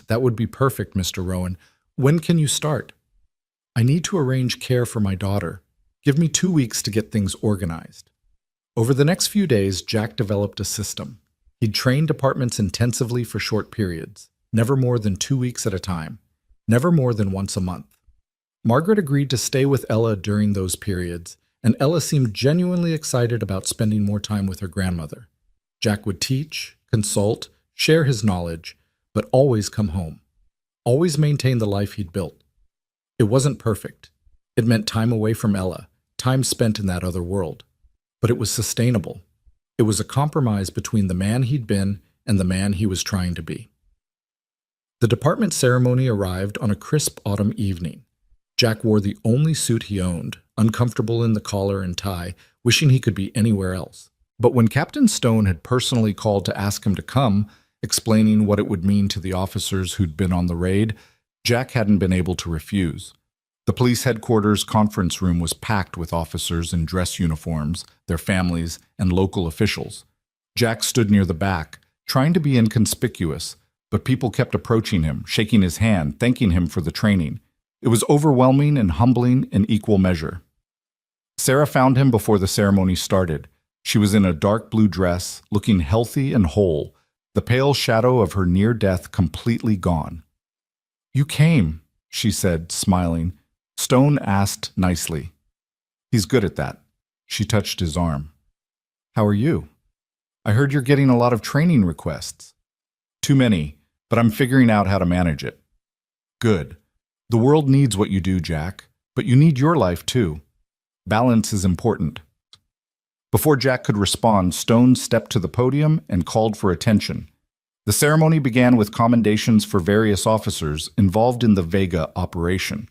"That would be perfect, Mr. Rowan. When can you start?" "I need to arrange care for my daughter. Give me 2 weeks to get things organized." Over the next few days, Jack developed a system. He'd train departments intensively for short periods, never more than 2 weeks at a time, never more than once a month. Margaret agreed to stay with Ella during those periods, and Ella seemed genuinely excited about spending more time with her grandmother. Jack would teach, consult, share his knowledge, but always come home. Always maintain the life he'd built. It wasn't perfect. It meant time away from Ella, time spent in that other world. But it was sustainable. It was a compromise between the man he'd been and the man he was trying to be. The department ceremony arrived on a crisp autumn evening. Jack wore the only suit he owned, uncomfortable in the collar and tie, wishing he could be anywhere else. But when Captain Stone had personally called to ask him to come, explaining what it would mean to the officers who'd been on the raid, Jack hadn't been able to refuse. The police headquarters conference room was packed with officers in dress uniforms, their families, and local officials. Jack stood near the back, trying to be inconspicuous, but people kept approaching him, shaking his hand, thanking him for the training. It was overwhelming and humbling in equal measure. Sarah found him before the ceremony started. She was in a dark blue dress, looking healthy and whole, the pale shadow of her near death completely gone. "You came," she said, smiling. Stone asked nicely. "He's good at that." She touched his arm. "How are you? I heard you're getting a lot of training requests." "Too many, but I'm figuring out how to manage it." "Good. The world needs what you do, Jack, but you need your life too. Balance is important." Before Jack could respond, Stone stepped to the podium and called for attention. The ceremony began with commendations for various officers involved in the Vega operation.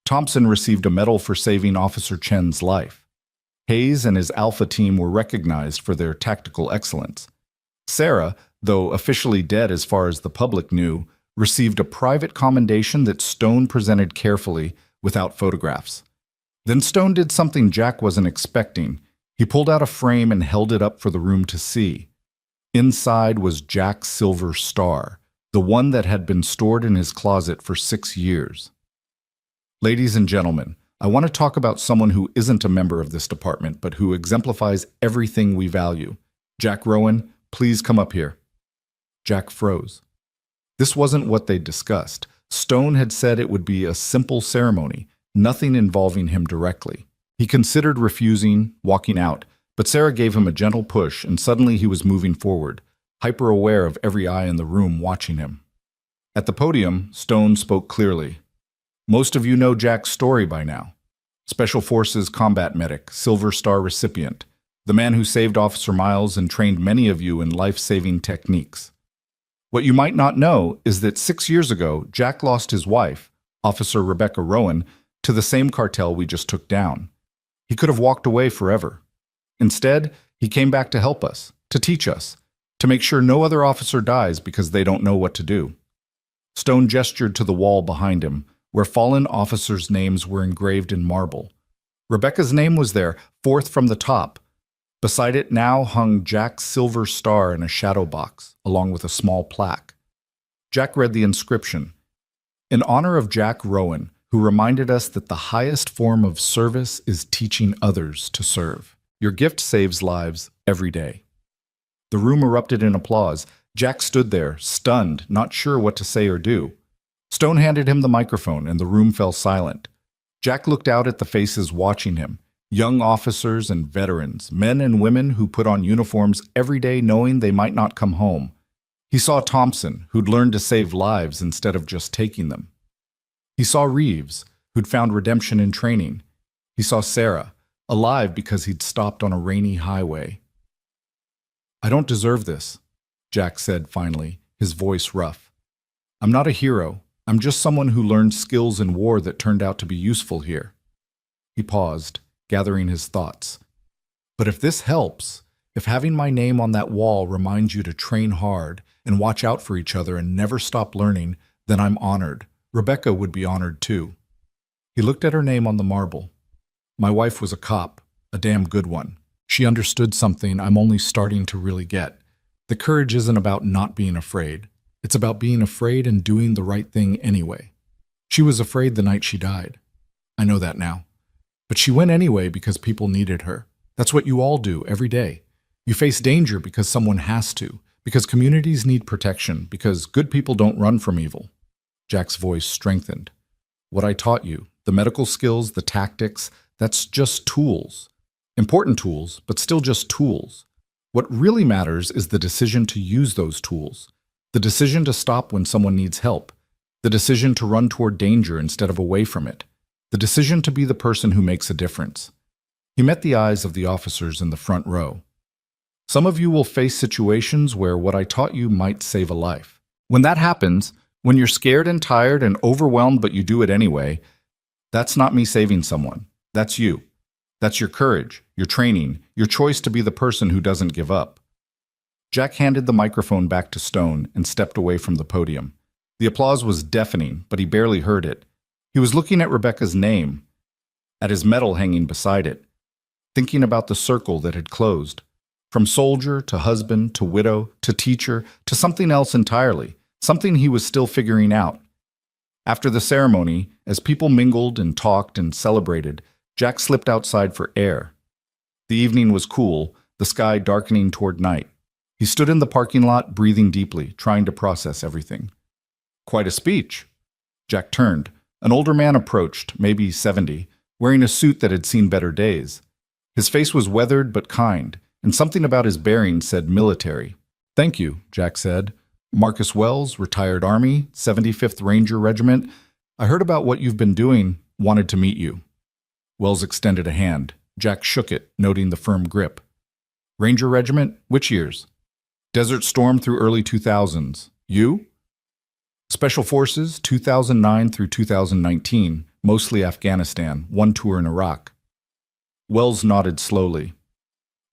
Thompson received a medal for saving Officer Chen's life. Hayes and his Alpha team were recognized for their tactical excellence. Sarah, though officially dead as far as the public knew, received a private commendation that Stone presented carefully, without photographs. Then Stone did something Jack wasn't expecting. He pulled out a frame and held it up for the room to see. Inside was Jack's silver star, the one that had been stored in his closet for 6 years. "Ladies and gentlemen, I want to talk about someone who isn't a member of this department, but who exemplifies everything we value. Jack Rowan, please come up here." Jack froze. This wasn't what they'd discussed. Stone had said it would be a simple ceremony, nothing involving him directly. He considered refusing, walking out, but Sarah gave him a gentle push, and suddenly he was moving forward, hyper-aware of every eye in the room watching him. At the podium, Stone spoke clearly. "Most of you know Jack's story by now. Special Forces combat medic, Silver Star recipient, the man who saved Officer Miles and trained many of you in life-saving techniques. What you might not know is that 6 years ago, Jack lost his wife, Officer Rebecca Rowan, to the same cartel we just took down. He could have walked away forever. Instead, he came back to help us, to teach us, to make sure no other officer dies because they don't know what to do." Stone gestured to the wall behind him, where fallen officers' names were engraved in marble. Rebecca's name was there, 4th from the top. Beside it now hung Jack's silver star in a shadow box, along with a small plaque. Jack read the inscription, "In honor of Jack Rowan, who reminded us that the highest form of service is teaching others to serve. Your gift saves lives every day." The room erupted in applause. Jack stood there, stunned, not sure what to say or do. Stone handed him the microphone, and the room fell silent. Jack looked out at the faces watching him, young officers and veterans, men and women who put on uniforms every day knowing they might not come home. He saw Thompson, who'd learned to save lives instead of just taking them. He saw Reeves, who'd found redemption in training. He saw Sarah, alive because he'd stopped on a rainy highway. "I don't deserve this," Jack said finally, his voice rough. "I'm not a hero. I'm just someone who learned skills in war that turned out to be useful here." He paused, gathering his thoughts. "But if this helps, if having my name on that wall reminds you to train hard and watch out for each other and never stop learning, then I'm honored. Rebecca would be honored too." He looked at her name on the marble. "My wife was a cop, a damn good one. She understood something I'm only starting to really get. The courage isn't about not being afraid. It's about being afraid and doing the right thing anyway. She was afraid the night she died. I know that now. But she went anyway because people needed her. That's what you all do every day. You face danger because someone has to, because communities need protection, because good people don't run from evil." Jack's voice strengthened. "What I taught you, the medical skills, the tactics, that's just tools. Important tools, but still just tools. What really matters is the decision to use those tools, the decision to stop when someone needs help, the decision to run toward danger instead of away from it, the decision to be the person who makes a difference." He met the eyes of the officers in the front row. "Some of you will face situations where what I taught you might save a life. When that happens, when you're scared and tired and overwhelmed but you do it anyway, that's not me saving someone. That's you. That's your courage, your training, your choice to be the person who doesn't give up." Jack handed the microphone back to Stone and stepped away from the podium. The applause was deafening, but he barely heard it. He was looking at Rebecca's name, at his medal hanging beside it, thinking about the circle that had closed. From soldier to husband to widow to teacher to something else entirely, something he was still figuring out. After the ceremony, as people mingled and talked and celebrated, Jack slipped outside for air. The evening was cool, the sky darkening toward night. He stood in the parking lot, breathing deeply, trying to process everything. "Quite a speech." Jack turned. An older man approached, maybe 70, wearing a suit that had seen better days. His face was weathered but kind, and something about his bearing said military. "Thank you," Jack said. "Marcus Wells, retired Army, 75th Ranger Regiment. I heard about what you've been doing, wanted to meet you." Wells extended a hand. Jack shook it, noting the firm grip. "Ranger Regiment? Which years?" "Desert Storm through early 2000s. You?" "Special Forces, 2009 through 2019, mostly Afghanistan, one tour in Iraq." Wells nodded slowly.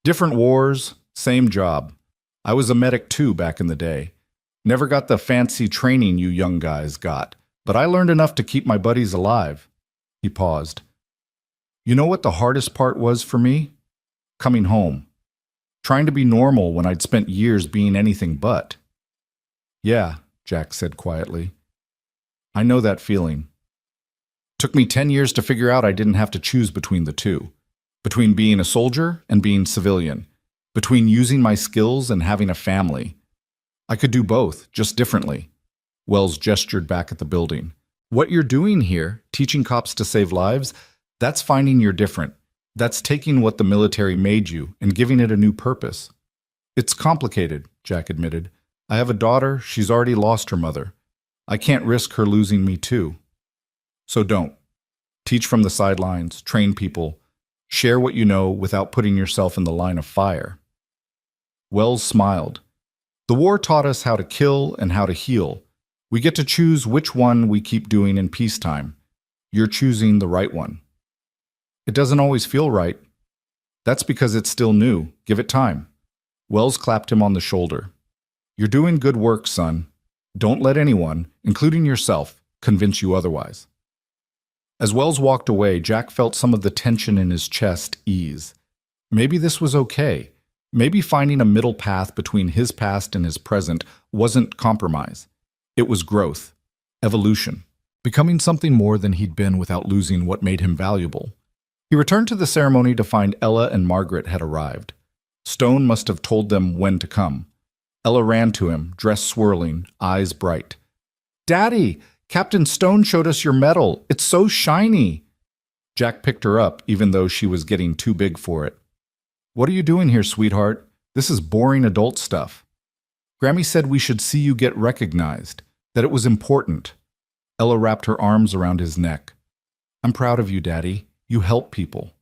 "Different wars, same job. I was a medic too back in the day. Never got the fancy training you young guys got, but I learned enough to keep my buddies alive." He paused. "You know what the hardest part was for me? Coming home. Trying to be normal when I'd spent years being anything but." "Yeah," Jack said quietly. "I know that feeling. Took me 10 years to figure out I didn't have to choose between the two. Between being a soldier and being civilian. Between using my skills and having a family. I could do both, just differently." Wells gestured back at the building. "What you're doing here, teaching cops to save lives, that's finding you're different. That's taking what the military made you and giving it a new purpose." "It's complicated," Jack admitted. "I have a daughter, she's already lost her mother. I can't risk her losing me too. So don't. Teach from the sidelines, train people, share what you know without putting yourself in the line of fire." Wells smiled. "The war taught us how to kill and how to heal. We get to choose which one we keep doing in peacetime. You're choosing the right one." "It doesn't always feel right." "That's because it's still new. Give it time." Wells clapped him on the shoulder. "You're doing good work, son. Don't let anyone, including yourself, convince you otherwise." As Wells walked away, Jack felt some of the tension in his chest ease. Maybe this was okay. Maybe finding a middle path between his past and his present wasn't compromise. It was growth, evolution, becoming something more than he'd been without losing what made him valuable. He returned to the ceremony to find Ella and Margaret had arrived. Stone must have told them when to come. Ella ran to him, dress swirling, eyes bright. "Daddy, Captain Stone showed us your medal. It's so shiny." Jack picked her up, even though she was getting too big for it. "What are you doing here, sweetheart? This is boring adult stuff." Grammy said we should see you get recognized, that it was important. Ella wrapped her arms around his neck. I'm proud of you, Daddy. You help people.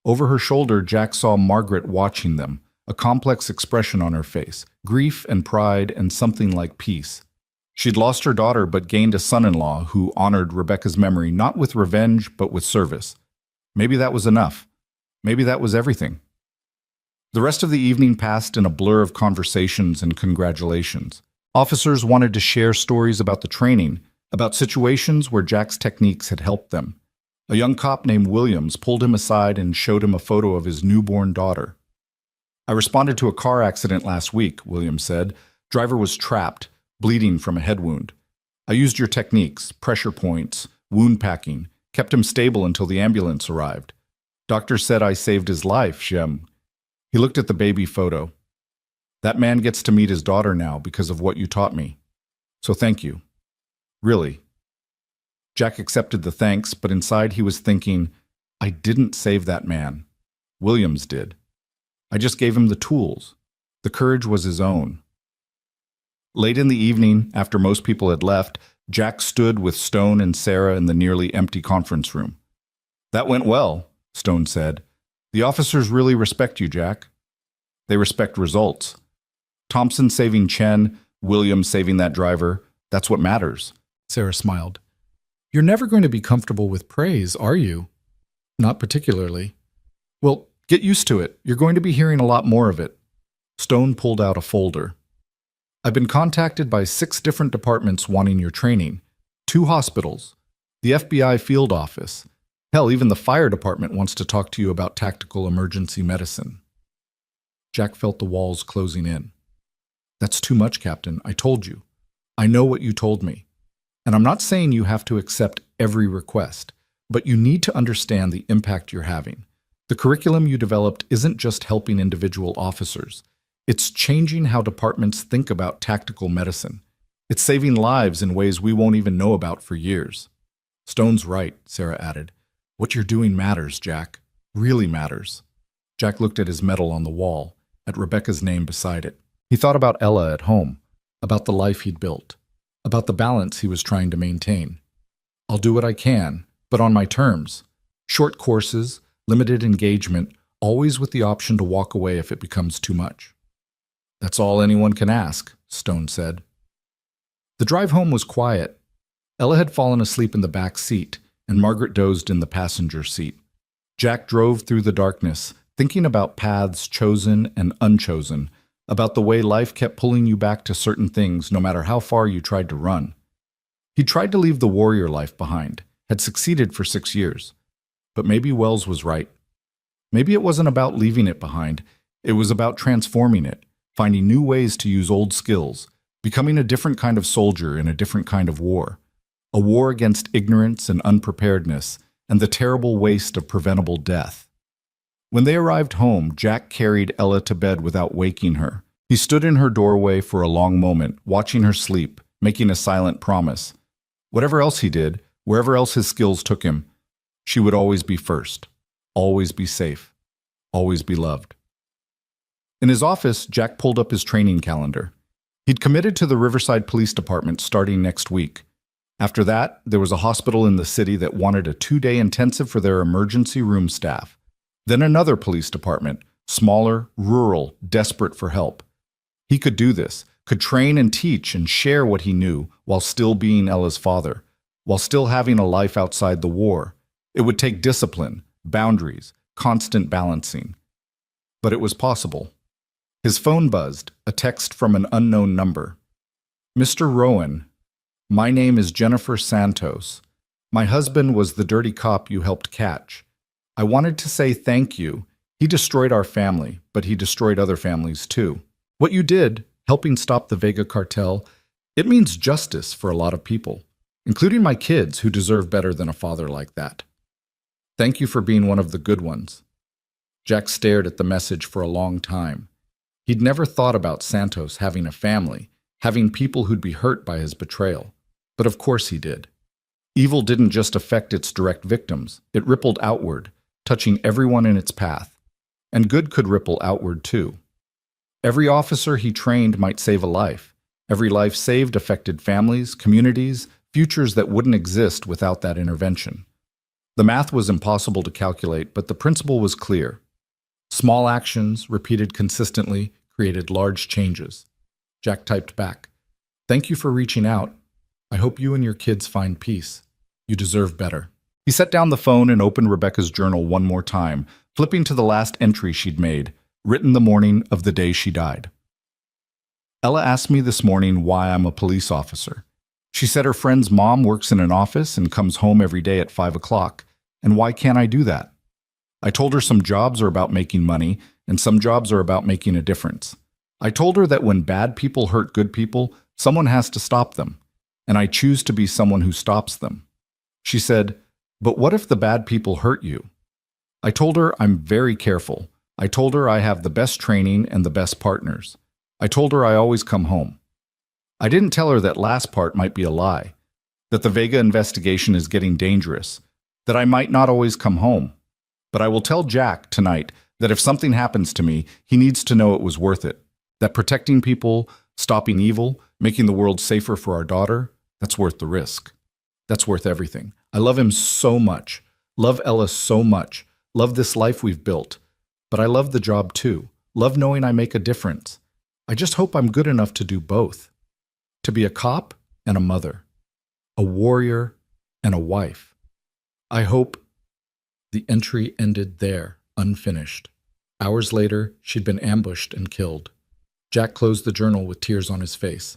Over her shoulder, Jack saw Margaret watching them, a complex expression on her face, grief and pride and something like peace. She'd lost her daughter but gained a son-in-law who honored Rebecca's memory not with revenge but with service. Maybe that was enough. Maybe that was everything. The rest of the evening passed in a blur of conversations and congratulations. Officers wanted to share stories about the training, about situations where Jack's techniques had helped them. A young cop named Williams pulled him aside and showed him a photo of his newborn daughter. I responded to a car accident last week, Williams said. Driver was trapped, bleeding from a head wound. I used your techniques, pressure points, wound packing, kept him stable until the ambulance arrived. Doctor said I saved his life, Shem. He looked at the baby photo. That man gets to meet his daughter now because of what you taught me. So thank you. Really. Jack accepted the thanks, but inside he was thinking, I didn't save that man. Williams did. I just gave him the tools. The courage was his own. Late in the evening, after most people had left, Jack stood with Stone and Sarah in the nearly empty conference room. That went well, Stone said. The officers really respect you, Jack. They respect results. Thompson saving Chen, Williams saving that driver, that's what matters. Sarah smiled. You're never going to be comfortable with praise, are you? Not particularly. Well, get used to it. You're going to be hearing a lot more of it. Stone pulled out a folder. I've been contacted by 6 different departments wanting your training. 2 hospitals. The FBI field office. Hell, even the fire department wants to talk to you about tactical emergency medicine. Jack felt the walls closing in. That's too much, Captain. I told you. I know what you told me. And I'm not saying you have to accept every request, but you need to understand the impact you're having. The curriculum you developed isn't just helping individual officers. It's changing how departments think about tactical medicine. It's saving lives in ways we won't even know about for years. Stone's right, Sarah added. What you're doing matters, Jack. Really matters. Jack looked at his medal on the wall, at Rebecca's name beside it. He thought about Ella at home, about the life he'd built, about the balance he was trying to maintain. I'll do what I can, but on my terms. Short courses, limited engagement, always with the option to walk away if it becomes too much. That's all anyone can ask, Stone said. The drive home was quiet. Ella had fallen asleep in the back seat, and Margaret dozed in the passenger seat. Jack drove through the darkness, thinking about paths chosen and unchosen, about the way life kept pulling you back to certain things no matter how far you tried to run. He tried to leave the warrior life behind, had succeeded for 6 years. But maybe Wells was right. Maybe it wasn't about leaving it behind, it was about transforming it, finding new ways to use old skills, becoming a different kind of soldier in a different kind of war. A war against ignorance and unpreparedness, and the terrible waste of preventable death. When they arrived home, Jack carried Ella to bed without waking her. He stood in her doorway for a long moment, watching her sleep, making a silent promise. Whatever else he did, wherever else his skills took him, she would always be first, always be safe, always be loved. In his office, Jack pulled up his training calendar. He'd committed to the Riverside Police Department starting next week. After that, there was a hospital in the city that wanted a 2-day intensive for their emergency room staff. Then another police department, smaller, rural, desperate for help. He could do this, could train and teach and share what he knew while still being Ella's father, while still having a life outside the war. It would take discipline, boundaries, constant balancing. But it was possible. His phone buzzed, a text from an unknown number. Mr. Rowan, my name is Jennifer Santos. My husband was the dirty cop you helped catch. I wanted to say thank you. He destroyed our family, but he destroyed other families too. What you did, helping stop the Vega cartel, it means justice for a lot of people, including my kids who deserve better than a father like that. Thank you for being one of the good ones. Jack stared at the message for a long time. He'd never thought about Santos having a family, having people who'd be hurt by his betrayal. But of course he did. Evil didn't just affect its direct victims, it rippled outward, touching everyone in its path. And good could ripple outward too. Every officer he trained might save a life. Every life saved affected families, communities, futures that wouldn't exist without that intervention. The math was impossible to calculate, but the principle was clear. Small actions, repeated consistently, created large changes. Jack typed back, "Thank you for reaching out. I hope you and your kids find peace. You deserve better." He set down the phone and opened Rebecca's journal one more time, flipping to the last entry she'd made, written the morning of the day she died. "Ella asked me this morning why I'm a police officer. She said her friend's mom works in an office and comes home every day at 5 o'clock, and why can't I do that? I told her some jobs are about making money, and some jobs are about making a difference. I told her that when bad people hurt good people, someone has to stop them, and I choose to be someone who stops them. She said, 'But what if the bad people hurt you?' I told her I'm very careful. I told her I have the best training and the best partners. I told her I always come home. I didn't tell her that last part might be a lie, that the Vega investigation is getting dangerous, that I might not always come home. But I will tell Jack tonight that if something happens to me, he needs to know it was worth it, that protecting people, stopping evil, making the world safer for our daughter, that's worth the risk. That's worth everything. I love him so much, love Ella so much, love this life we've built. But I love the job too, love knowing I make a difference. I just hope I'm good enough to do both. To be a cop and a mother, a warrior and a wife. I hope." The entry ended there, unfinished. Hours later, she'd been ambushed and killed. Jack closed the journal with tears on his face.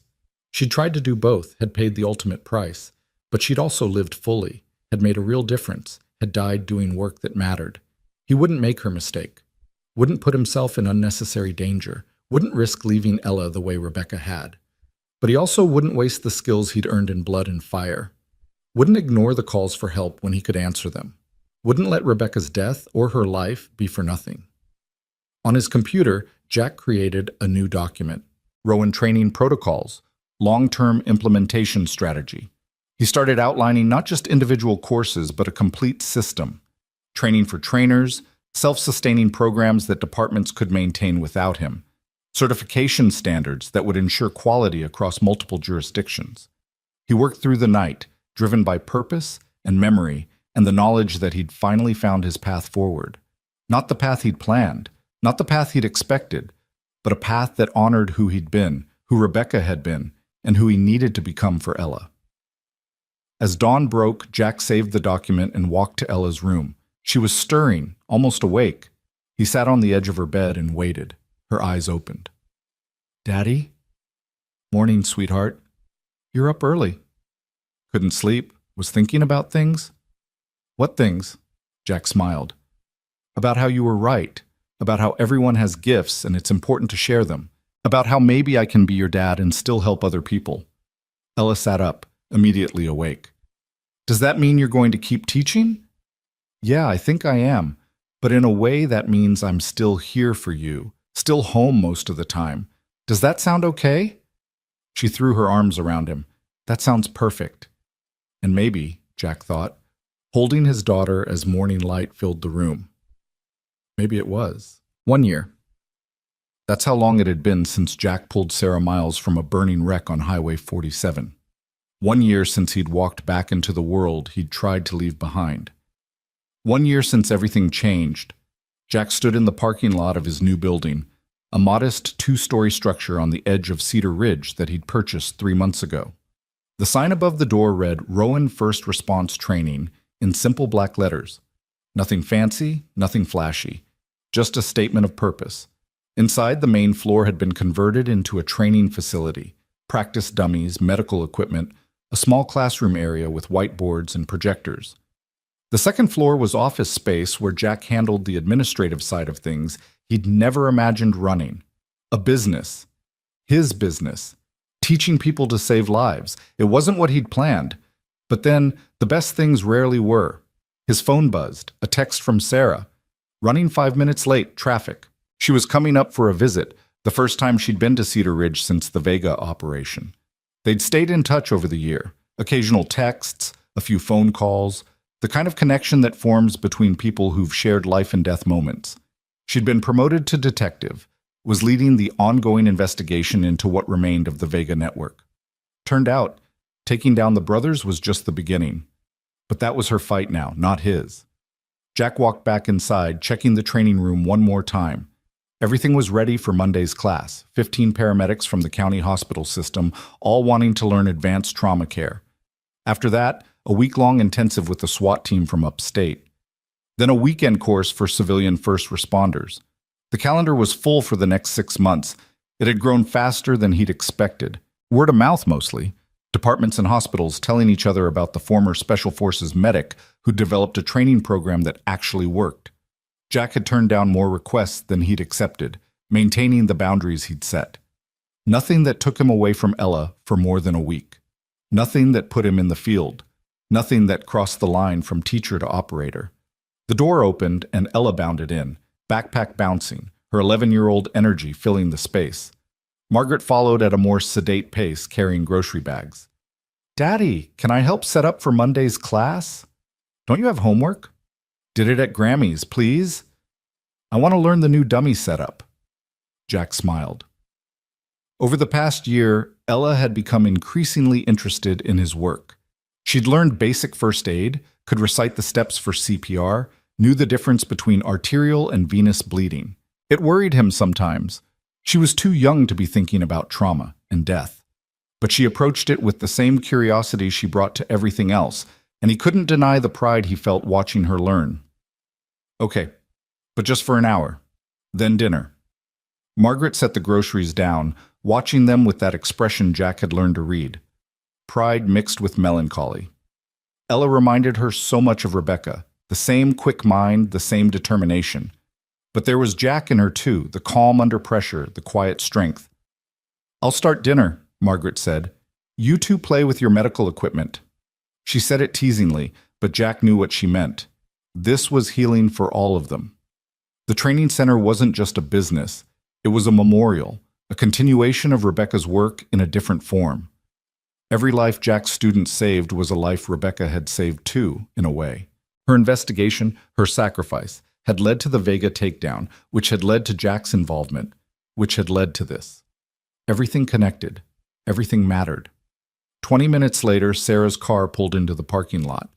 She'd tried to do both, had paid the ultimate price, but she'd also lived fully, had made a real difference, had died doing work that mattered. He wouldn't make her mistake, wouldn't put himself in unnecessary danger, wouldn't risk leaving Ella the way Rebecca had. But he also wouldn't waste the skills he'd earned in blood and fire, wouldn't ignore the calls for help when he could answer them, wouldn't let Rebecca's death or her life be for nothing. On his computer, Jack created a new document, Rowan Training Protocols, Long-Term Implementation Strategy. He started outlining not just individual courses, but a complete system, training for trainers, self-sustaining programs that departments could maintain without him, certification standards that would ensure quality across multiple jurisdictions. He worked through the night, driven by purpose and memory and the knowledge that he'd finally found his path forward. Not the path he'd planned, not the path he'd expected, but a path that honored who he'd been, who Rebecca had been, and who he needed to become for Ella. As dawn broke, Jack saved the document and walked to Ella's room. She was stirring, almost awake. He sat on the edge of her bed and waited, her eyes opened. "Daddy?" "Morning, sweetheart. You're up early." "Couldn't sleep. Was thinking about things." "What things?" Jack smiled. "About how you were right, about how everyone has gifts and it's important to share them, about how maybe I can be your dad and still help other people." Ella sat up, immediately awake. "Does that mean you're going to keep teaching?" "Yeah, I think I am, but in a way that means I'm still here for you, still home most of the time. Does that sound okay?" She threw her arms around him. "That sounds perfect." And maybe, Jack thought, holding his daughter as morning light filled the room. Maybe it was. 1 year. That's how long it had been since Jack pulled Sarah Miles from a burning wreck on Highway 47. 1 year since he'd walked back into the world he'd tried to leave behind. 1 year since everything changed. Jack stood in the parking lot of his new building, a modest 2-story structure on the edge of Cedar Ridge that he'd purchased 3 months ago. The sign above the door read Rowan First Response Training in simple black letters. Nothing fancy, nothing flashy, just a statement of purpose. Inside, the main floor had been converted into a training facility, practice dummies, medical equipment, a small classroom area with whiteboards and projectors. The second floor was office space where Jack handled the administrative side of things he'd never imagined running. A business. His business. Teaching people to save lives. It wasn't what he'd planned. But then, the best things rarely were. His phone buzzed, a text from Sarah. Running 5 minutes late, traffic. She was coming up for a visit, the first time she'd been to Cedar Ridge since the Vega operation. They'd stayed in touch over the year. Occasional texts, a few phone calls, the kind of connection that forms between people who've shared life and death moments. She'd been promoted to detective, was leading the ongoing investigation into what remained of the Vega network. Turned out, taking down the brothers was just the beginning. But that was her fight now, not his. Jack walked back inside, checking the training room one more time. Everything was ready for Monday's class, 15 paramedics from the county hospital system, all wanting to learn advanced trauma care. After that, a week-long intensive with the SWAT team from upstate. Then a weekend course for civilian first responders. The calendar was full for the next 6 months. It had grown faster than he'd expected. Word of mouth mostly. Departments and hospitals telling each other about the former Special Forces medic who developed a training program that actually worked. Jack had turned down more requests than he'd accepted, maintaining the boundaries he'd set. Nothing that took him away from Ella for more than a week. Nothing that put him in the field. Nothing that crossed the line from teacher to operator. The door opened and Ella bounded in, backpack bouncing, her 11-year-old energy filling the space. Margaret followed at a more sedate pace, carrying grocery bags. "Daddy, can I help set up for Monday's class? Don't you have homework? Did it at Grammy's, please. I want to learn the new dummy setup." Jack smiled. Over the past year, Ella had become increasingly interested in his work. She'd learned basic first aid, could recite the steps for CPR, knew the difference between arterial and venous bleeding. It worried him sometimes. She was too young to be thinking about trauma and death. But she approached it with the same curiosity she brought to everything else, and he couldn't deny the pride he felt watching her learn. "Okay, but just for an hour. Then dinner." Margaret set the groceries down, watching them with that expression Jack had learned to read. Pride mixed with melancholy. Ella reminded her so much of Rebecca, the same quick mind, the same determination. But there was Jack in her too, the calm under pressure, the quiet strength. "I'll start dinner," Margaret said. "You two play with your medical equipment." She said it teasingly, but Jack knew what she meant. This was healing for all of them. The training center wasn't just a business. It was a memorial, a continuation of Rebecca's work in a different form. Every life Jack's students saved was a life Rebecca had saved too, in a way. Her investigation, her sacrifice, had led to the Vega takedown, which had led to Jack's involvement, which had led to this. Everything connected. Everything mattered. 20 minutes later, Sarah's car pulled into the parking lot.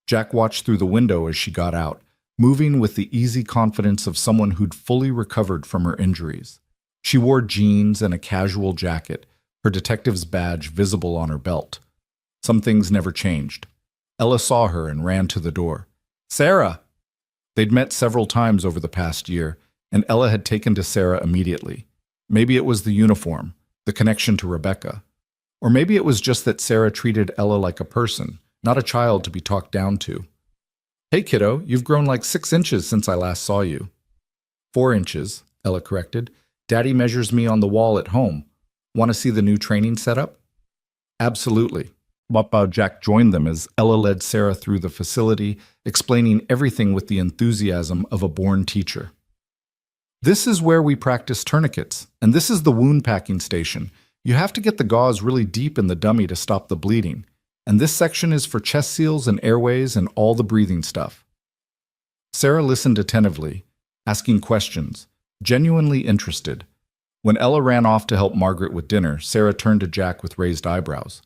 Jack watched through the window as she got out, moving with the easy confidence of someone who'd fully recovered from her injuries. She wore jeans and a casual jacket, her detective's badge visible on her belt. Some things never changed. Ella saw her and ran to the door. "Sarah!" They'd met several times over the past year, and Ella had taken to Sarah immediately. Maybe it was the uniform, the connection to Rebecca. Or maybe it was just that Sarah treated Ella like a person, not a child to be talked down to. "Hey kiddo, you've grown like 6 inches since I last saw you." 4 inches, Ella corrected. "Daddy measures me on the wall at home. Want to see the new training setup?" "Absolutely." Papa Jack joined them as Ella led Sarah through the facility, explaining everything with the enthusiasm of a born teacher. "This is where we practice tourniquets, and this is the wound packing station. You have to get the gauze really deep in the dummy to stop the bleeding. And this section is for chest seals and airways and all the breathing stuff." Sarah listened attentively, asking questions, genuinely interested. When Ella ran off to help Margaret with dinner, Sarah turned to Jack with raised eyebrows.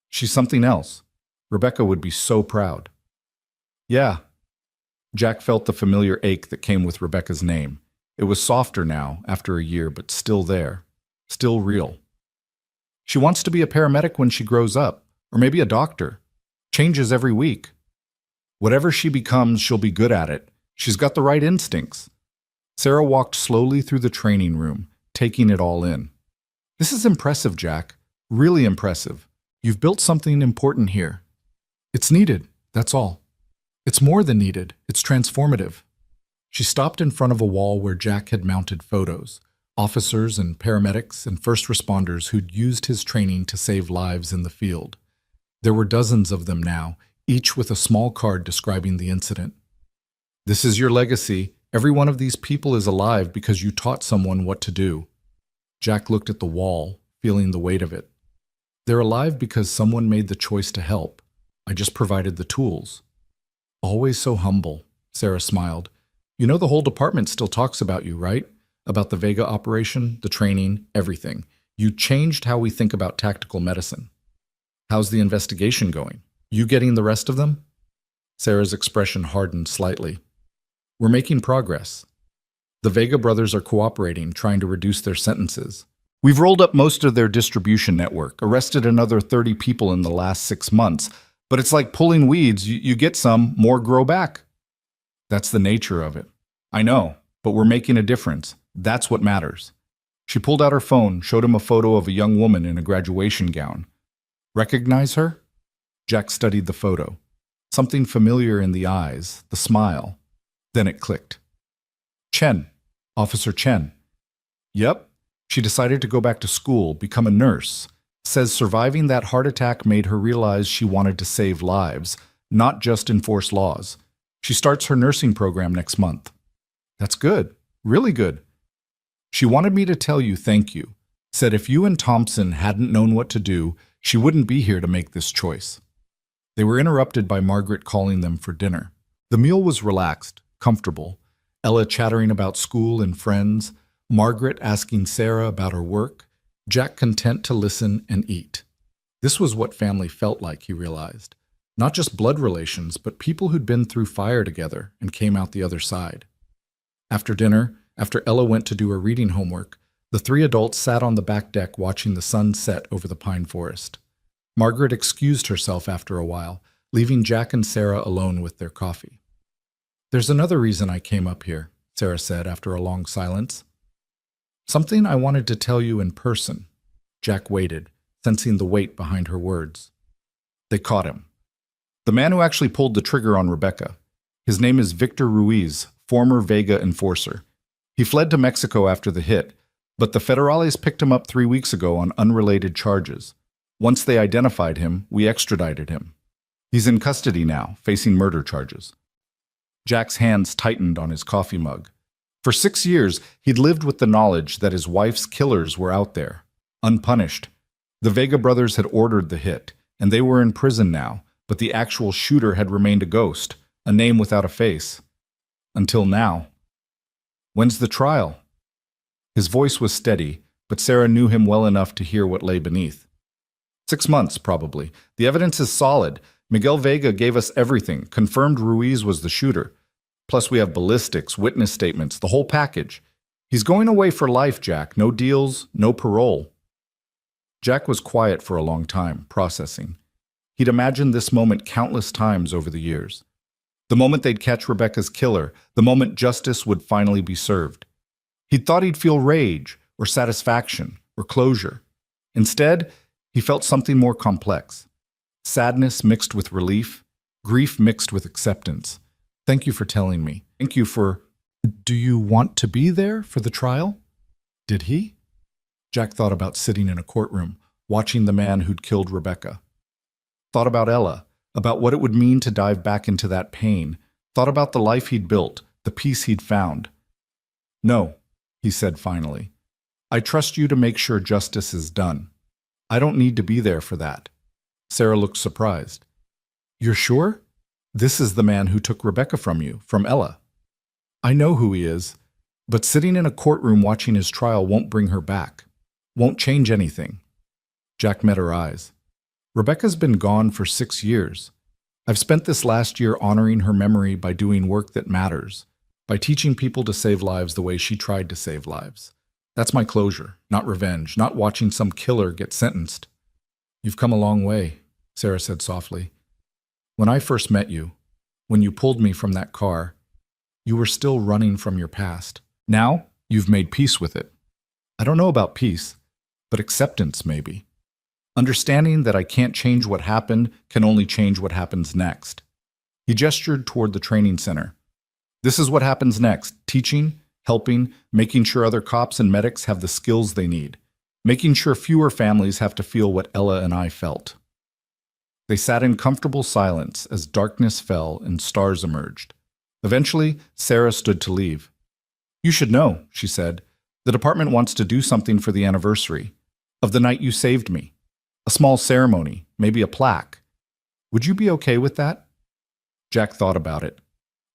"She's something else. Rebecca would be so proud." "Yeah." Jack felt the familiar ache that came with Rebecca's name. It was softer now, after a year, but still there. Still real. "She wants to be a paramedic when she grows up, or maybe a doctor. Changes every week. Whatever she becomes, she'll be good at it. She's got the right instincts." Sarah walked slowly through the training room, taking it all in. "This is impressive, Jack. Really impressive. You've built something important here. It's needed, that's all. It's more than needed, it's transformative." She stopped in front of a wall where Jack had mounted photos, officers and paramedics and first responders who'd used his training to save lives in the field. There were dozens of them now, each with a small card describing the incident. "This is your legacy. Every one of these people is alive because you taught someone what to do." Jack looked at the wall, feeling the weight of it. "They're alive because someone made the choice to help. I just provided the tools." "Always so humble," Sarah smiled. "You know the whole department still talks about you, right? about the Vega operation, the training, everything. You changed how we think about tactical medicine. How's the investigation going? You getting the rest of them? Sarah's expression hardened slightly. We're making progress. The Vega brothers are cooperating, trying to reduce their sentences. We've rolled up most of their distribution network, arrested another 30 people in the last 6 months, but it's like pulling weeds. You get some, more grow back. That's the nature of it. I know, but we're making a difference. That's what matters. She pulled out her phone, showed him a photo of a young woman in a graduation gown. Recognize her? Jack studied the photo. Something familiar in the eyes, the smile. Then it clicked. Chen. Officer Chen. Yep. She decided to go back to school, become a nurse. Says surviving that heart attack made her realize she wanted to save lives, not just enforce laws. She starts her nursing program next month. That's good. Really good. She wanted me to tell you thank you. Said if you and Thompson hadn't known what to do, she wouldn't be here to make this choice. They were interrupted by Margaret calling them for dinner. The meal was relaxed, comfortable. Ella chattering about school and friends, Margaret asking Sarah about her work, Jack content to listen and eat. This was what family felt like, he realized. Not just blood relations, but people who'd been through fire together and came out the other side. After dinner, after Ella went to do her reading homework, the 3 adults sat on the back deck watching the sun set over the pine forest. Margaret excused herself after a while, leaving Jack and Sarah alone with their coffee. There's another reason I came up here, Sarah said after a long silence. Something I wanted to tell you in person. Jack waited, sensing the weight behind her words. They caught him. The man who actually pulled the trigger on Rebecca. His name is Victor Ruiz, former Vega enforcer. He fled to Mexico after the hit, but the Federales picked him up 3 weeks ago on unrelated charges. Once they identified him, we extradited him. He's in custody now, facing murder charges. Jack's hands tightened on his coffee mug. For 6 years, he'd lived with the knowledge that his wife's killers were out there, unpunished. The Vega brothers had ordered the hit, and they were in prison now, but the actual shooter had remained a ghost, a name without a face. Until now. When's the trial? His voice was steady, but Sarah knew him well enough to hear what lay beneath. 6 months, probably. The evidence is solid. Miguel Vega gave us everything, confirmed Ruiz was the shooter. Plus we have ballistics, witness statements, the whole package. He's going away for life, Jack. No deals, no parole. Jack was quiet for a long time, processing. He'd imagined this moment countless times over the years. The moment they'd catch Rebecca's killer, the moment justice would finally be served. He'd thought he'd feel rage, or satisfaction, or closure. Instead, he felt something more complex. Sadness mixed with relief, grief mixed with acceptance. Thank you for telling me. Thank you for... Do you want to be there for the trial? Did he? Jack thought about sitting in a courtroom, watching the man who'd killed Rebecca. Thought about Ella, about what it would mean to dive back into that pain. Thought about the life he'd built, the peace he'd found. No, he said finally. I trust you to make sure justice is done. I don't need to be there for that. Sarah looked surprised. You're sure? This is the man who took Rebecca from you, from Ella. I know who he is, but sitting in a courtroom watching his trial won't bring her back. Won't change anything. Jack met her eyes. Rebecca's been gone for 6 years. I've spent this last year honoring her memory by doing work that matters, by teaching people to save lives the way she tried to save lives. That's my closure, not revenge, not watching some killer get sentenced. You've come a long way, Sarah said softly. When I first met you, when you pulled me from that car, you were still running from your past. Now, you've made peace with it. I don't know about peace, but acceptance maybe. Understanding that I can't change what happened can only change what happens next. He gestured toward the training center. This is what happens next, teaching, helping, making sure other cops and medics have the skills they need, making sure fewer families have to feel what Ella and I felt. They sat in comfortable silence as darkness fell and stars emerged. Eventually, Sarah stood to leave. You should know, she said. The department wants to do something for the anniversary of the night you saved me. A small ceremony, maybe a plaque. Would you be okay with that? Jack thought about it.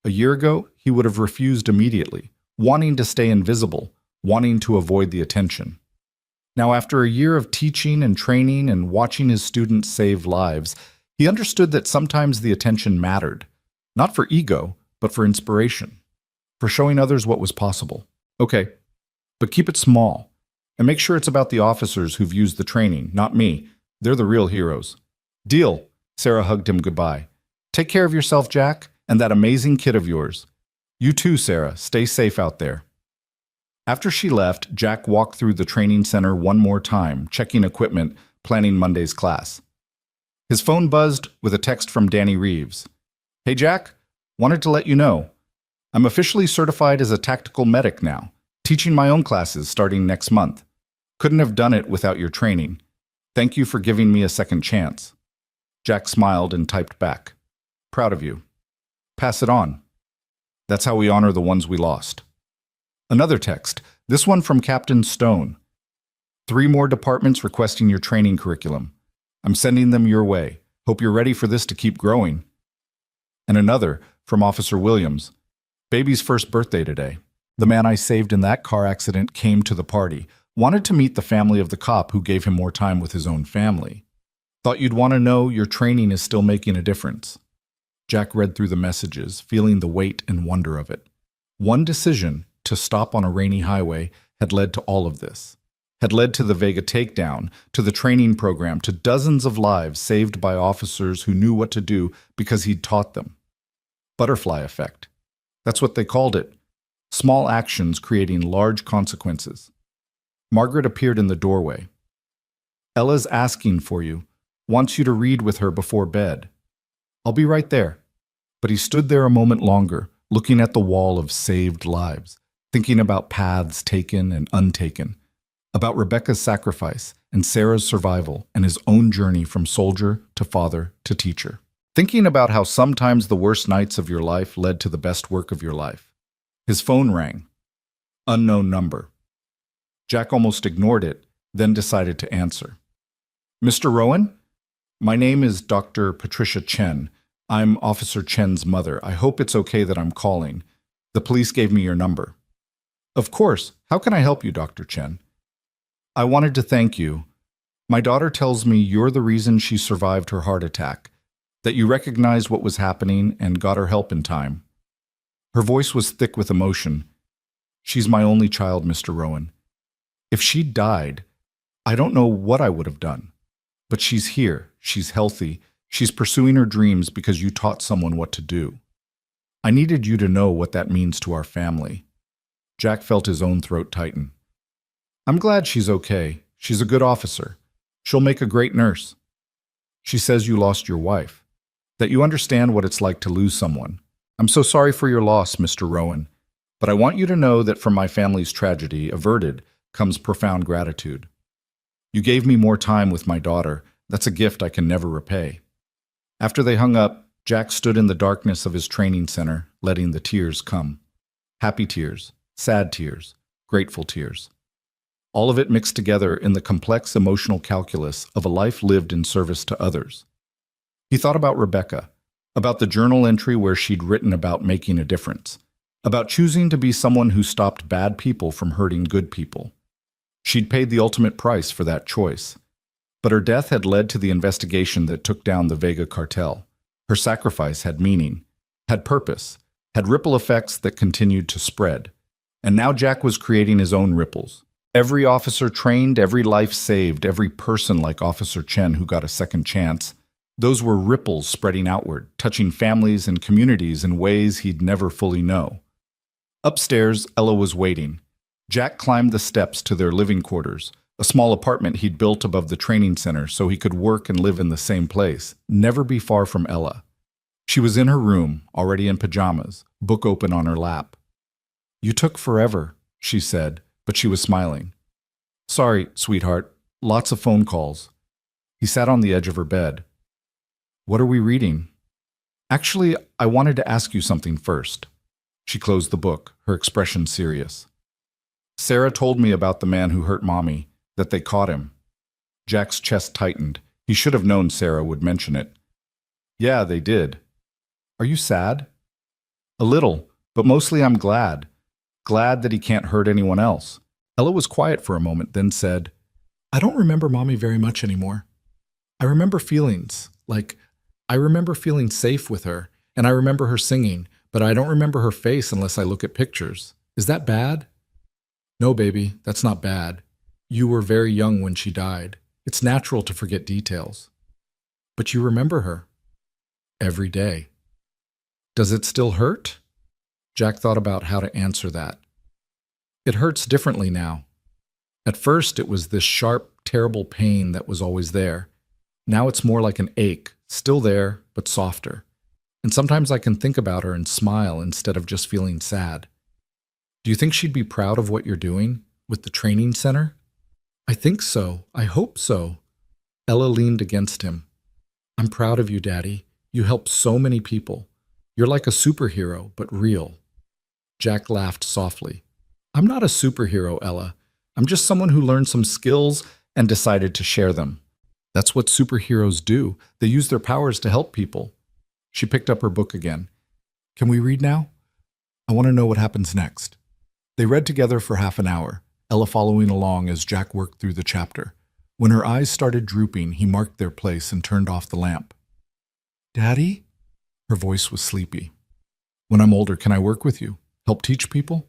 A year ago, he would have refused immediately, wanting to stay invisible, wanting to avoid the attention. Now, after a year of teaching and training and watching his students save lives, he understood that sometimes the attention mattered, not for ego, but for inspiration, for showing others what was possible. Okay, but keep it small, and make sure it's about the officers who've used the training, not me. They're the real heroes. Deal. Sarah hugged him goodbye. Take care of yourself, Jack, and that amazing kid of yours. You too, Sarah. Stay safe out there. After she left, Jack walked through the training center one more time, checking equipment, planning Monday's class. His phone buzzed with a text from Danny Reeves. Hey, Jack. Wanted to let you know. I'm officially certified as a tactical medic now, teaching my own classes starting next month. Couldn't have done it without your training. Thank you for giving me a second chance. Jack smiled and typed back. Proud of you. Pass it on. That's how we honor the ones we lost. Another text, this one from Captain Stone. 3 more departments requesting your training curriculum. I'm sending them your way. Hope you're ready for this to keep growing. And another from Officer Williams. Baby's first birthday today. The man I saved in that car accident came to the party. Wanted to meet the family of the cop who gave him more time with his own family. Thought you'd want to know your training is still making a difference. Jack read through the messages, feeling the weight and wonder of it. One decision, to stop on a rainy highway, had led to all of this. Had led to the Vega takedown, to the training program, to dozens of lives saved by officers who knew what to do because he'd taught them. Butterfly effect. That's what they called it. Small actions creating large consequences. Margaret appeared in the doorway. Ella's asking for you. Wants you to read with her before bed. I'll be right there. But he stood there a moment longer, looking at the wall of saved lives, thinking about paths taken and untaken, about Rebecca's sacrifice and Sarah's survival and his own journey from soldier to father to teacher. Thinking about how sometimes the worst nights of your life led to the best work of your life. His phone rang. Unknown number. Jack almost ignored it, then decided to answer. Mr. Rowan? My name is Dr. Patricia Chen. I'm Officer Chen's mother. I hope it's okay that I'm calling. The police gave me your number. Of course. How can I help you, Dr. Chen? I wanted to thank you. My daughter tells me you're the reason she survived her heart attack, that you recognized what was happening and got her help in time. Her voice was thick with emotion. She's my only child, Mr. Rowan. If she'd died, I don't know what I would have done. But she's here, she's healthy, she's pursuing her dreams because you taught someone what to do. I needed you to know what that means to our family. Jack felt his own throat tighten. I'm glad she's okay. She's a good officer. She'll make a great nurse. She says you lost your wife, that you understand what it's like to lose someone. I'm so sorry for your loss, Mr. Rowan, but I want you to know that from my family's tragedy averted comes profound gratitude. You gave me more time with my daughter. That's a gift I can never repay. After they hung up, Jack stood in the darkness of his training center, letting the tears come. Happy tears, sad tears, grateful tears. All of it mixed together in the complex emotional calculus of a life lived in service to others. He thought about Rebecca, about the journal entry where she'd written about making a difference, about choosing to be someone who stopped bad people from hurting good people. She'd paid the ultimate price for that choice. But her death had led to the investigation that took down the Vega cartel. Her sacrifice had meaning, had purpose, had ripple effects that continued to spread. And now Jack was creating his own ripples. Every officer trained, every life saved, every person like Officer Chen who got a second chance, those were ripples spreading outward, touching families and communities in ways he'd never fully know. Upstairs, Ella was waiting. Jack climbed the steps to their living quarters, a small apartment he'd built above the training center so he could work and live in the same place, never be far from Ella. She was in her room, already in pajamas, book open on her lap. You took forever, she said, but she was smiling. Sorry, sweetheart, lots of phone calls. He sat on the edge of her bed. What are we reading? Actually, I wanted to ask you something first. She closed the book, her expression serious. Sarah told me about the man who hurt Mommy, that they caught him. Jack's chest tightened. He should have known Sarah would mention it. Yeah, they did. Are you sad? A little, but mostly I'm glad. Glad that he can't hurt anyone else. Ella was quiet for a moment, then said, I don't remember Mommy very much anymore. I remember feelings, I remember feeling safe with her, and I remember her singing, but I don't remember her face unless I look at pictures. Is that bad? No, baby, that's not bad. You were very young when she died. It's natural to forget details. But you remember her. Every day. Does it still hurt? Jack thought about how to answer that. It hurts differently now. At first, it was this sharp, terrible pain that was always there. Now it's more like an ache, still there, but softer. And sometimes I can think about her and smile instead of just feeling sad. Do you think she'd be proud of what you're doing with the training center? I think so. I hope so. Ella leaned against him. I'm proud of you, Daddy. You help so many people. You're like a superhero, but real. Jack laughed softly. I'm not a superhero, Ella. I'm just someone who learned some skills and decided to share them. That's what superheroes do. They use their powers to help people. She picked up her book again. Can we read now? I want to know what happens next. They read together for half an hour, Ella following along as Jack worked through the chapter. When her eyes started drooping, he marked their place and turned off the lamp. Daddy? Her voice was sleepy. When I'm older, can I work with you? Help teach people?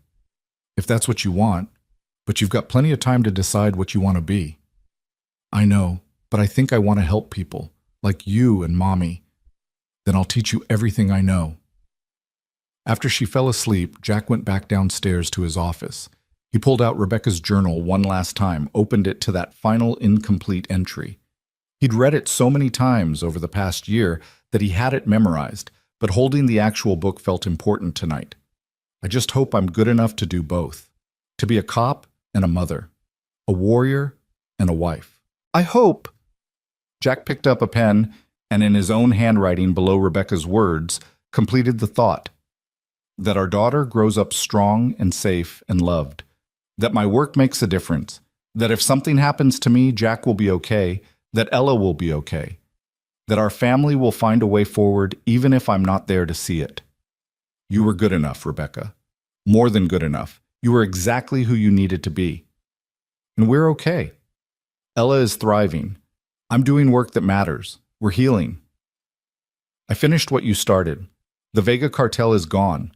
If that's what you want, but you've got plenty of time to decide what you want to be. I know, but I think I want to help people, like you and Mommy. Then I'll teach you everything I know. After she fell asleep, Jack went back downstairs to his office. He pulled out Rebecca's journal one last time, opened it to that final incomplete entry. He'd read it so many times over the past year that he had it memorized, but holding the actual book felt important tonight. I just hope I'm good enough to do both. To be a cop and a mother. A warrior and a wife. I hope. Jack picked up a pen and in his own handwriting below Rebecca's words, completed the thought. That our daughter grows up strong and safe and loved. That my work makes a difference. That if something happens to me, Jack will be okay. That Ella will be okay. That our family will find a way forward even if I'm not there to see it. You were good enough, Rebecca. More than good enough. You were exactly who you needed to be. And we're okay. Ella is thriving. I'm doing work that matters. We're healing. I finished what you started. The Vega cartel is gone.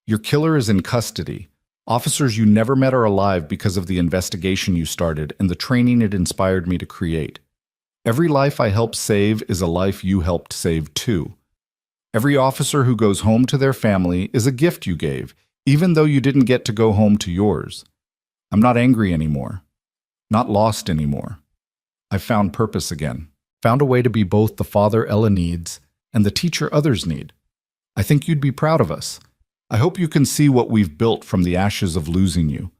Your killer is in custody. Officers you never met are alive because of the investigation you started and the training it inspired me to create. Every life I helped save is a life you helped save too. Every officer who goes home to their family is a gift you gave, even though you didn't get to go home to yours. I'm not angry anymore. Not lost anymore. I've found purpose again. Found a way to be both the father Ella needs and the teacher others need. I think you'd be proud of us. I hope you can see what we've built from the ashes of losing you.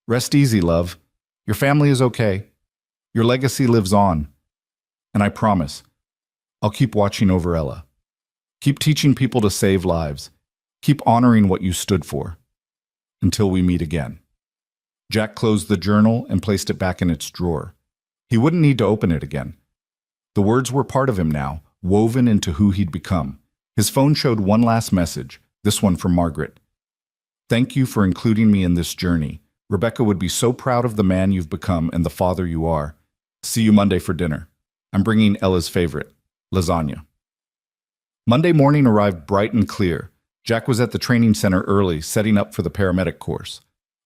Rest easy, love. Your family is okay. Your legacy lives on. And I promise, I'll keep watching over Ella. Keep teaching people to save lives. Keep honoring what you stood for. Until we meet again. Jack closed the journal and placed it back in its drawer. He wouldn't need to open it again. The words were part of him now, woven into who he'd become. His phone showed one last message, this one from Margaret. Thank you for including me in this journey. Rebecca would be so proud of the man you've become and the father you are. See you Monday for dinner. I'm bringing Ella's favorite, lasagna. Monday morning arrived bright and clear. Jack was at the training center early, setting up for the paramedic course.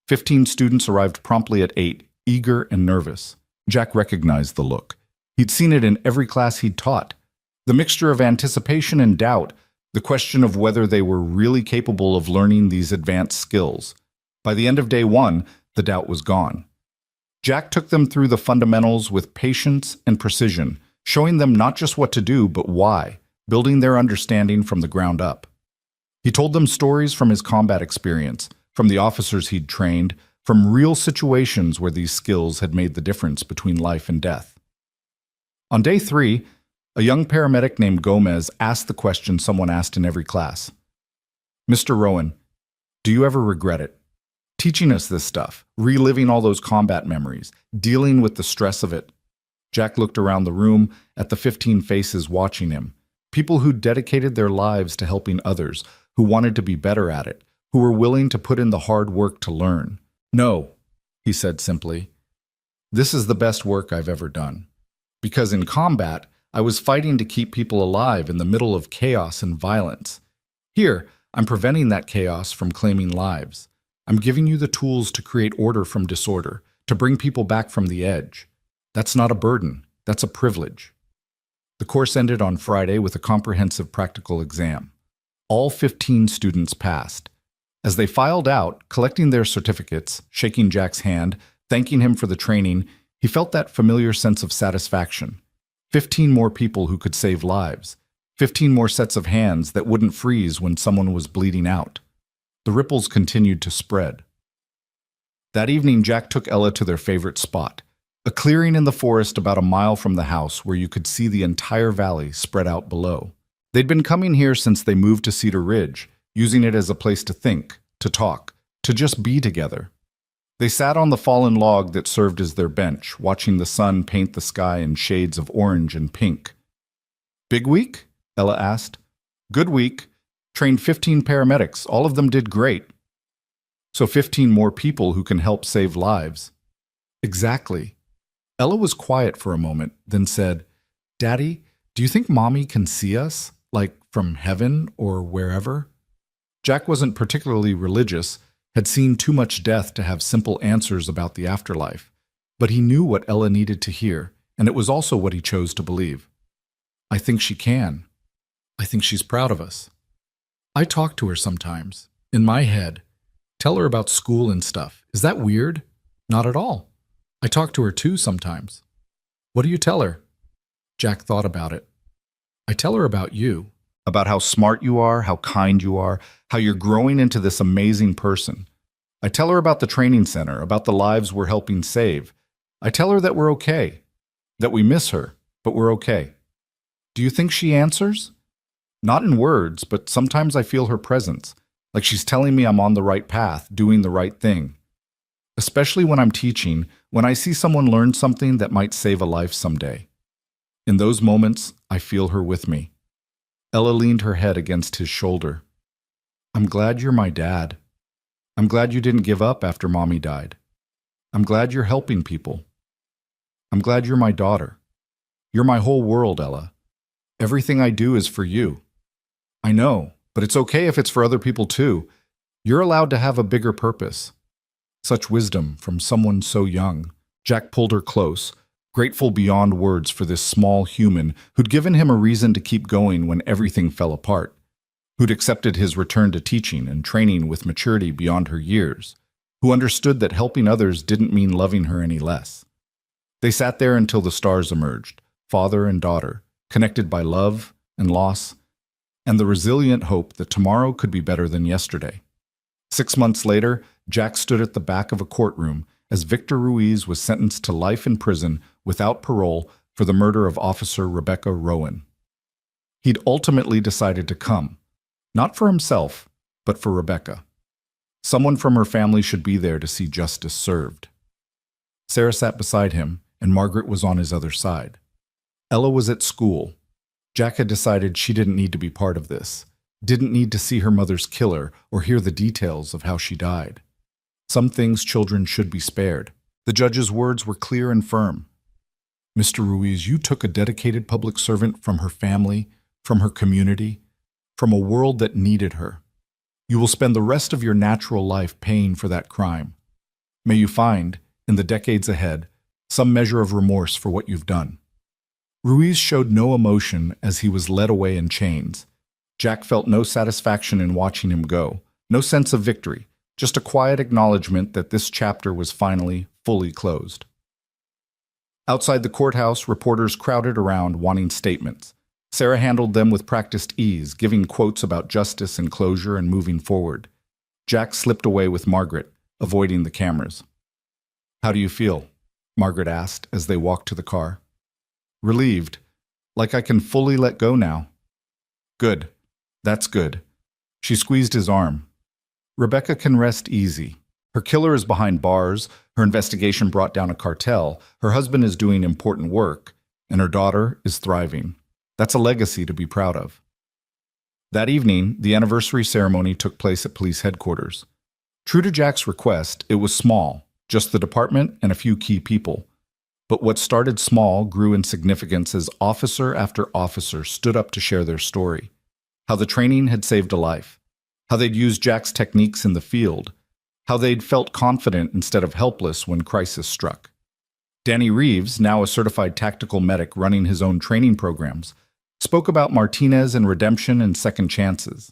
15 students arrived promptly at 8, eager and nervous. Jack recognized the look. He'd seen it in every class he'd taught. The mixture of anticipation and doubt, the question of whether they were really capable of learning these advanced skills. By the end of day 1, the doubt was gone. Jack took them through the fundamentals with patience and precision, showing them not just what to do, but why, building their understanding from the ground up. He told them stories from his combat experience, from the officers he'd trained, from real situations where these skills had made the difference between life and death. On day 3, a young paramedic named Gomez asked the question someone asked in every class. Mr. Rowan, do you ever regret it? Teaching us this stuff, reliving all those combat memories, dealing with the stress of it. Jack looked around the room at the 15 faces watching him, people who dedicated their lives to helping others, who wanted to be better at it, who were willing to put in the hard work to learn. No, he said simply. This is the best work I've ever done. Because in combat, I was fighting to keep people alive in the middle of chaos and violence. Here, I'm preventing that chaos from claiming lives. I'm giving you the tools to create order from disorder, to bring people back from the edge. That's not a burden, that's a privilege. The course ended on Friday with a comprehensive practical exam. All 15 students passed. As they filed out, collecting their certificates, shaking Jack's hand, thanking him for the training, he felt that familiar sense of satisfaction. 15 more people who could save lives. 15 more sets of hands that wouldn't freeze when someone was bleeding out. The ripples continued to spread. That evening, Jack took Ella to their favorite spot, a clearing in the forest about a mile from the house where you could see the entire valley spread out below. They'd been coming here since they moved to Cedar Ridge, using it as a place to think, to talk, to just be together. They sat on the fallen log that served as their bench, watching the sun paint the sky in shades of orange and pink. Big week? Ella asked. Good week. Trained 15 paramedics. All of them did great. So 15 more people who can help save lives. Exactly. Ella was quiet for a moment, then said, Daddy, do you think Mommy can see us, like from heaven or wherever? Jack wasn't particularly religious, had seen too much death to have simple answers about the afterlife, but he knew what Ella needed to hear, and it was also what he chose to believe. I think she can. I think she's proud of us. I talk to her sometimes, in my head. Tell her about school and stuff. Is that weird? Not at all. I talk to her too sometimes. What do you tell her? Jack thought about it. I tell her about you. About how smart you are, how kind you are, how you're growing into this amazing person. I tell her about the training center, about the lives we're helping save. I tell her that we're okay, that we miss her, but we're okay. Do you think she answers? Not in words, but sometimes I feel her presence, like she's telling me I'm on the right path, doing the right thing. Especially when I'm teaching, when I see someone learn something that might save a life someday. In those moments, I feel her with me. Ella leaned her head against his shoulder. I'm glad you're my dad. I'm glad you didn't give up after Mommy died. I'm glad you're helping people. I'm glad you're my daughter. You're my whole world, Ella. Everything I do is for you. I know, but it's okay if it's for other people too. You're allowed to have a bigger purpose. Such wisdom from someone so young. Jack pulled her close, grateful beyond words for this small human who'd given him a reason to keep going when everything fell apart, who'd accepted his return to teaching and training with maturity beyond her years, who understood that helping others didn't mean loving her any less. They sat there until the stars emerged, father and daughter, connected by love and loss, and the resilient hope that tomorrow could be better than yesterday. 6 months later, Jack stood at the back of a courtroom as Victor Ruiz was sentenced to life in prison without parole for the murder of Officer Rebecca Rowan. He'd ultimately decided to come, not for himself, but for Rebecca. Someone from her family should be there to see justice served. Sarah sat beside him, and Margaret was on his other side. Ella was at school. Jack had decided she didn't need to be part of this, didn't need to see her mother's killer or hear the details of how she died. Some things children should be spared. The judge's words were clear and firm. Mr. Ruiz, you took a dedicated public servant from her family, from her community, from a world that needed her. You will spend the rest of your natural life paying for that crime. May you find, in the decades ahead, some measure of remorse for what you've done. Ruiz showed no emotion as he was led away in chains. Jack felt no satisfaction in watching him go, no sense of victory. Just a quiet acknowledgement that this chapter was finally, fully closed. Outside the courthouse, reporters crowded around wanting statements. Sarah handled them with practiced ease, giving quotes about justice and closure and moving forward. Jack slipped away with Margaret, avoiding the cameras. How do you feel? Margaret asked as they walked to the car. Relieved, like I can fully let go now. Good. That's good. She squeezed his arm. Rebecca can rest easy. Her killer is behind bars, her investigation brought down a cartel, her husband is doing important work, and her daughter is thriving. That's a legacy to be proud of. That evening, the anniversary ceremony took place at police headquarters. True to Jack's request, it was small, just the department and a few key people. But what started small grew in significance as officer after officer stood up to share their story. How the training had saved a life. How they'd used Jack's techniques in the field. How they'd felt confident instead of helpless when crisis struck. Danny Reeves, now a certified tactical medic running his own training programs, spoke about Martinez and redemption and second chances.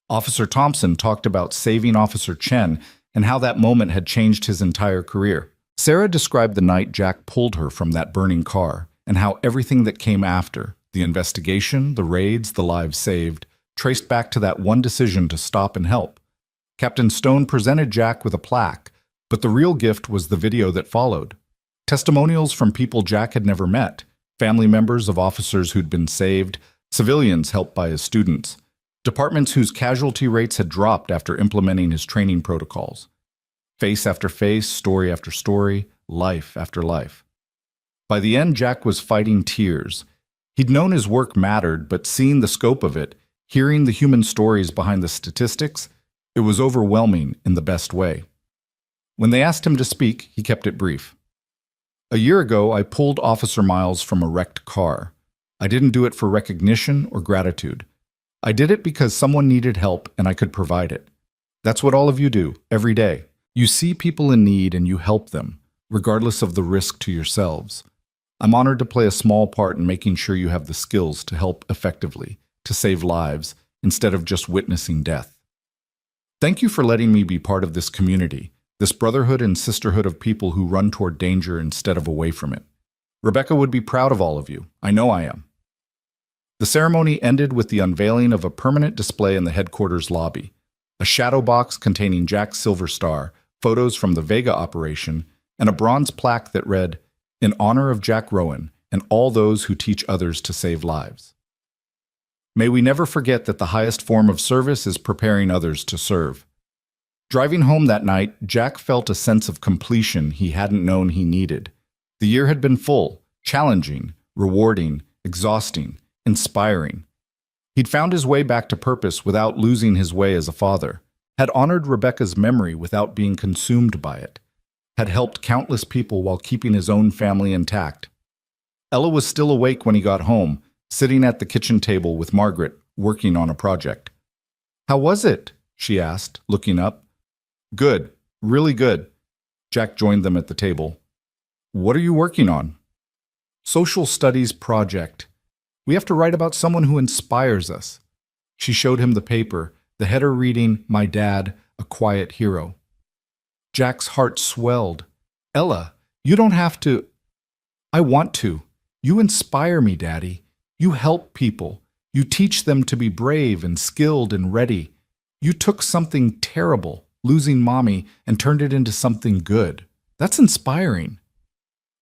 Officer Thompson talked about saving Officer Chen and how that moment had changed his entire career. Sarah described the night Jack pulled her from that burning car and how everything that came after, the investigation, the raids, the lives saved, traced back to that one decision to stop and help. Captain Stone presented Jack with a plaque, but the real gift was the video that followed. Testimonials from people Jack had never met, family members of officers who'd been saved, civilians helped by his students, departments whose casualty rates had dropped after implementing his training protocols. Face after face, story after story, life after life. By the end, Jack was fighting tears. He'd known his work mattered, but seeing the scope of it, hearing the human stories behind the statistics, it was overwhelming in the best way. When they asked him to speak, he kept it brief. A year ago, I pulled Officer Miles from a wrecked car. I didn't do it for recognition or gratitude. I did it because someone needed help and I could provide it. That's what all of you do, every day. You see people in need and you help them, regardless of the risk to yourselves. I'm honored to play a small part in making sure you have the skills to help effectively, to save lives, instead of just witnessing death. Thank you for letting me be part of this community, this brotherhood and sisterhood of people who run toward danger instead of away from it. Rebecca would be proud of all of you. I know I am. The ceremony ended with the unveiling of a permanent display in the headquarters lobby, a shadow box containing Jack's Silver Star, photos from the Vega operation, and a bronze plaque that read, "In honor of Jack Rowan and all those who teach others to save lives." May we never forget that the highest form of service is preparing others to serve. Driving home that night, Jack felt a sense of completion he hadn't known he needed. The year had been full, challenging, rewarding, exhausting, inspiring. He'd found his way back to purpose without losing his way as a father, had honored Rebecca's memory without being consumed by it, had helped countless people while keeping his own family intact. Ella was still awake when he got home, sitting at the kitchen table with Margaret, working on a project. "How was it?" she asked, looking up. "Good, really good." Jack joined them at the table. "What are you working on?" "Social studies project. We have to write about someone who inspires us." She showed him the paper, the header reading, "My Dad, a Quiet Hero." Jack's heart swelled. "Ella, you don't have to." "I want to. You inspire me, Daddy. You help people. You teach them to be brave and skilled and ready. You took something terrible, losing Mommy, and turned it into something good. That's inspiring."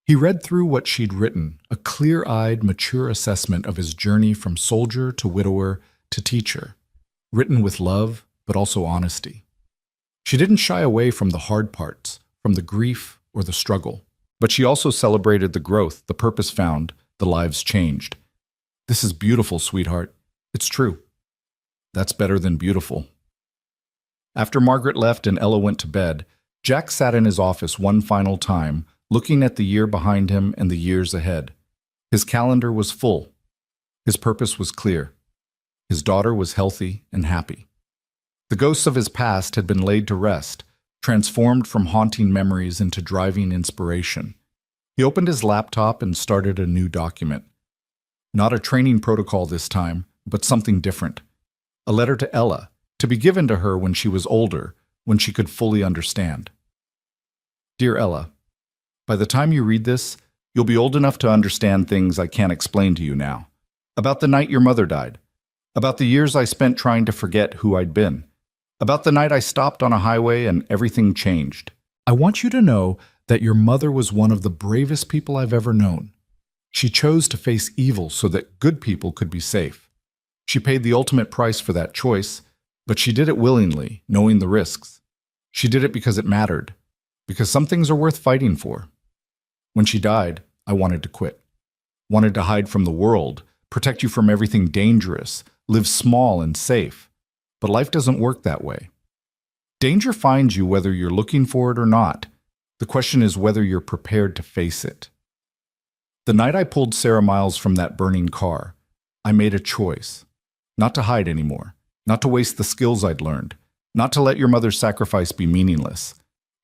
He read through what she'd written, a clear-eyed, mature assessment of his journey from soldier to widower to teacher, written with love, but also honesty. She didn't shy away from the hard parts, from the grief or the struggle, but she also celebrated the growth, the purpose found, the lives changed. "This is beautiful, sweetheart. It's true." "That's better than beautiful." After Margaret left and Ella went to bed, Jack sat in his office one final time, looking at the year behind him and the years ahead. His calendar was full. His purpose was clear. His daughter was healthy and happy. The ghosts of his past had been laid to rest, transformed from haunting memories into driving inspiration. He opened his laptop and started a new document. Not a training protocol this time, but something different. A letter to Ella, to be given to her when she was older, when she could fully understand. Dear Ella, by the time you read this, you'll be old enough to understand things I can't explain to you now. About the night your mother died. About the years I spent trying to forget who I'd been. About the night I stopped on a highway and everything changed. I want you to know that your mother was one of the bravest people I've ever known. She chose to face evil so that good people could be safe. She paid the ultimate price for that choice, but she did it willingly, knowing the risks. She did it because it mattered, because some things are worth fighting for. When she died, I wanted to quit. Wanted to hide from the world, protect you from everything dangerous, live small and safe. But life doesn't work that way. Danger finds you whether you're looking for it or not. The question is whether you're prepared to face it. The night I pulled Sarah Miles from that burning car, I made a choice. Not to hide anymore, not to waste the skills I'd learned, not to let your mother's sacrifice be meaningless.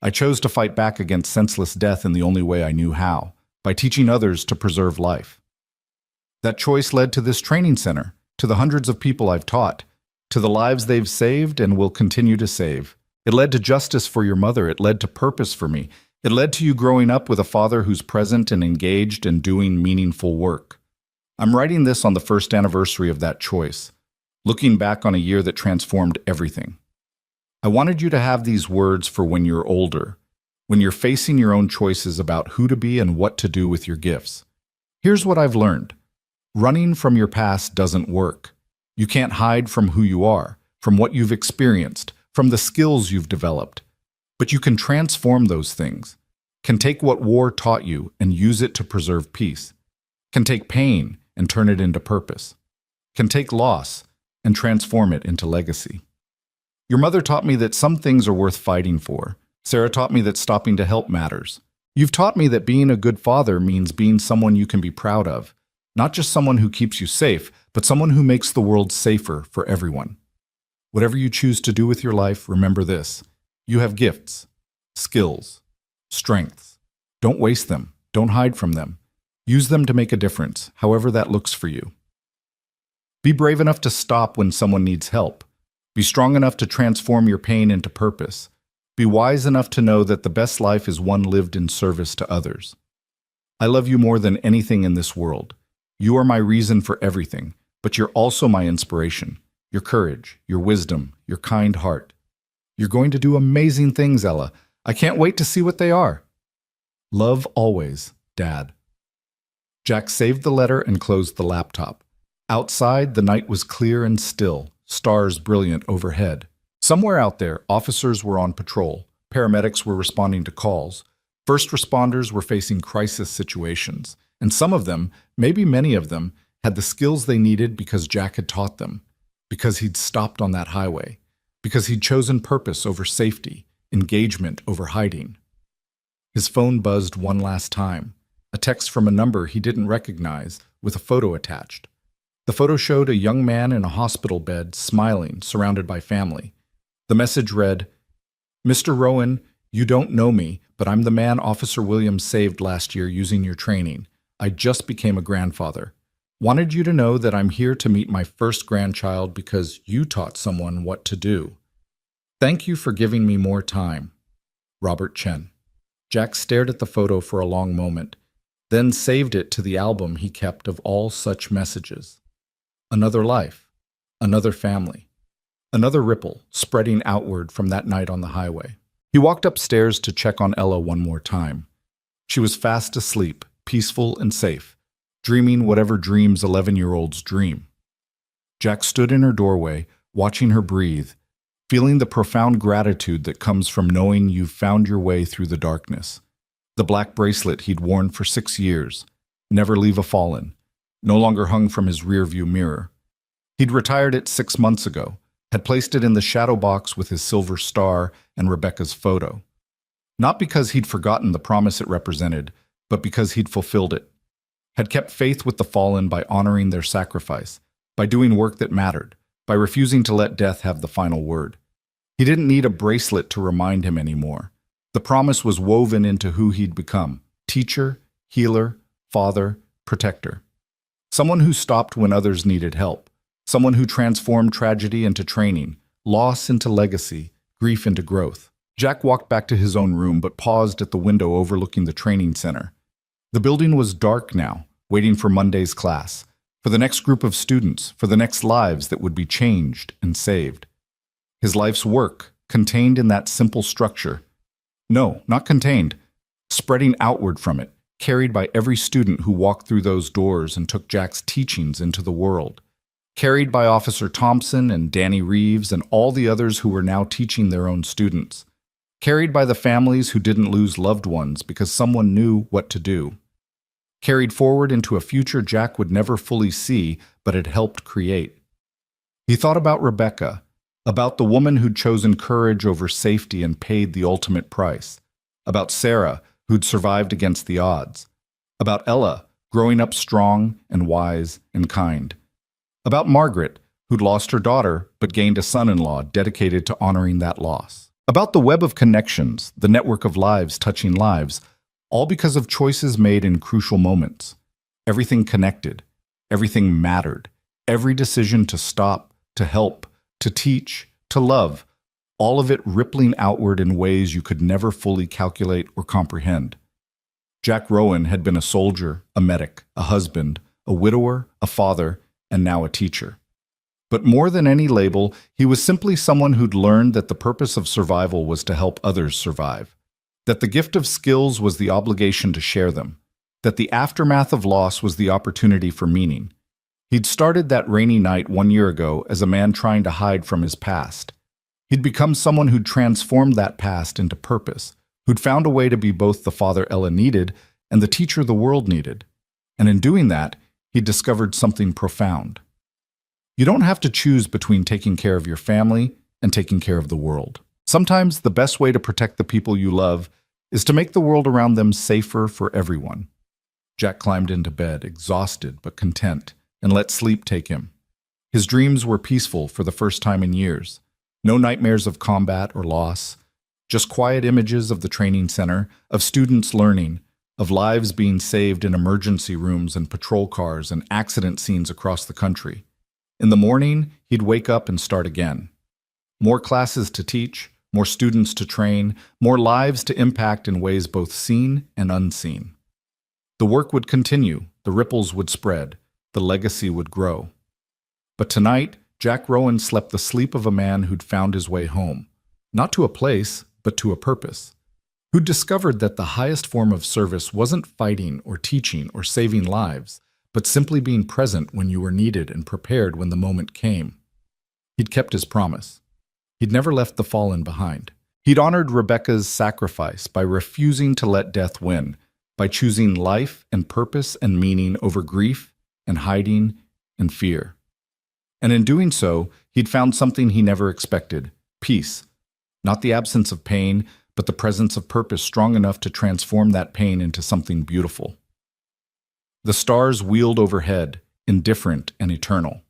I chose to fight back against senseless death in the only way I knew how, by teaching others to preserve life. That choice led to this training center, to the hundreds of people I've taught, to the lives they've saved and will continue to save. It led to justice for your mother. It led to purpose for me. It led to you growing up with a father who's present and engaged and doing meaningful work. I'm writing this on the first anniversary of that choice, looking back on a year that transformed everything. I wanted you to have these words for when you're older, when you're facing your own choices about who to be and what to do with your gifts. Here's what I've learned. Running from your past doesn't work. You can't hide from who you are, from what you've experienced, from the skills you've developed. But you can transform those things, can take what war taught you and use it to preserve peace, can take pain and turn it into purpose, can take loss and transform it into legacy. Your mother taught me that some things are worth fighting for. Sarah taught me that stopping to help matters. You've taught me that being a good father means being someone you can be proud of, not just someone who keeps you safe, but someone who makes the world safer for everyone. Whatever you choose to do with your life, remember this. You have gifts, skills, strengths. Don't waste them. Don't hide from them. Use them to make a difference, however that looks for you. Be brave enough to stop when someone needs help. Be strong enough to transform your pain into purpose. Be wise enough to know that the best life is one lived in service to others. I love you more than anything in this world. You are my reason for everything, but you're also my inspiration, your courage, your wisdom, your kind heart. You're going to do amazing things, Ella. I can't wait to see what they are. Love always, Dad. Jack saved the letter and closed the laptop. Outside, the night was clear and still, stars brilliant overhead. Somewhere out there, officers were on patrol, paramedics were responding to calls, first responders were facing crisis situations, and some of them, maybe many of them, had the skills they needed because Jack had taught them, because he'd stopped on that highway, because he'd chosen purpose over safety, engagement over hiding. His phone buzzed one last time, a text from a number he didn't recognize with a photo attached. The photo showed a young man in a hospital bed, smiling, surrounded by family. The message read, "Mr. Rowan, you don't know me, but I'm the man Officer Williams saved last year using your training. I just became a grandfather. Wanted you to know that I'm here to meet my first grandchild because you taught someone what to do. Thank you for giving me more time. Robert Chen." Jack stared at the photo for a long moment, then saved it to the album he kept of all such messages. Another life, another family, another ripple spreading outward from that night on the highway. He walked upstairs to check on Ella one more time. She was fast asleep, peaceful and safe, dreaming whatever dreams 11-year-olds dream. Jack stood in her doorway, watching her breathe, feeling the profound gratitude that comes from knowing you've found your way through the darkness. The black bracelet he'd worn for 6 years, never leave a fallen, no longer hung from his rearview mirror. He'd retired it 6 months ago, had placed it in the shadow box with his silver star and Rebecca's photo. Not because he'd forgotten the promise it represented, but because he'd fulfilled it. Had kept faith with the fallen by honoring their sacrifice, by doing work that mattered, by refusing to let death have the final word. He didn't need a bracelet to remind him anymore. The promise was woven into who he'd become: teacher, healer, father, protector. Someone who stopped when others needed help. Someone who transformed tragedy into training, loss into legacy, grief into growth. Jack walked back to his own room but paused at the window overlooking the training center. The building was dark now, waiting for Monday's class, for the next group of students, for the next lives that would be changed and saved. His life's work, contained in that simple structure. No, not contained, spreading outward from it, carried by every student who walked through those doors and took Jack's teachings into the world. Carried by Officer Thompson and Danny Reeves and all the others who were now teaching their own students. Carried by the families who didn't lose loved ones because someone knew what to do. Carried forward into a future Jack would never fully see, but had helped create. He thought about Rebecca, about the woman who'd chosen courage over safety and paid the ultimate price. About Sarah, who'd survived against the odds. About Ella, growing up strong and wise and kind. About Margaret, who'd lost her daughter but gained a son-in-law dedicated to honoring that loss. About the web of connections, the network of lives touching lives, all because of choices made in crucial moments. Everything connected. Everything mattered. Every decision to stop, to help, to teach, to love, all of it rippling outward in ways you could never fully calculate or comprehend. Jack Rowan had been a soldier, a medic, a husband, a widower, a father, and now a teacher. But more than any label, he was simply someone who'd learned that the purpose of survival was to help others survive, that the gift of skills was the obligation to share them, that the aftermath of loss was the opportunity for meaning. He'd started that rainy night 1 year ago as a man trying to hide from his past. He'd become someone who'd transformed that past into purpose, who'd found a way to be both the father Ella needed and the teacher the world needed. And in doing that, he'd discovered something profound. You don't have to choose between taking care of your family and taking care of the world. Sometimes the best way to protect the people you love is to make the world around them safer for everyone. Jack climbed into bed, exhausted but content, and let sleep take him. His dreams were peaceful for the first time in years. No nightmares of combat or loss, just quiet images of the training center, of students learning, of lives being saved in emergency rooms and patrol cars and accident scenes across the country. In the morning, he'd wake up and start again. More classes to teach, more students to train, more lives to impact in ways both seen and unseen. The work would continue, the ripples would spread, the legacy would grow. But tonight, Jack Rowan slept the sleep of a man who'd found his way home, not to a place, but to a purpose, who'd discovered that the highest form of service wasn't fighting or teaching or saving lives, but simply being present when you were needed and prepared when the moment came. He'd kept his promise. He'd never left the fallen behind. He'd honored Rebecca's sacrifice by refusing to let death win, by choosing life and purpose and meaning over grief and hiding and fear. And in doing so, he'd found something he never expected: peace. Not the absence of pain, but the presence of purpose strong enough to transform that pain into something beautiful. The stars wheeled overhead, indifferent and eternal.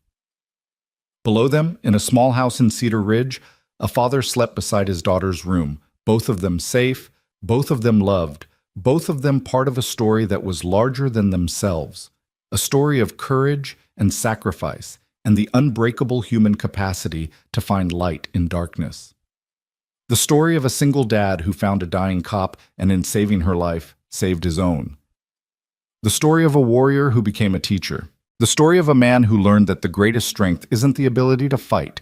Below them, in a small house in Cedar Ridge, a father slept beside his daughter's room, both of them safe, both of them loved, both of them part of a story that was larger than themselves, a story of courage and sacrifice and the unbreakable human capacity to find light in darkness. The story of a single dad who found a dying cop and in saving her life, saved his own. The story of a warrior who became a teacher. The story of a man who learned that the greatest strength isn't the ability to fight,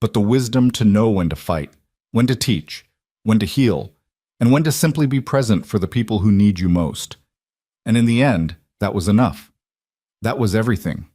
but the wisdom to know when to fight, when to teach, when to heal, and when to simply be present for the people who need you most. And in the end, that was enough. That was everything.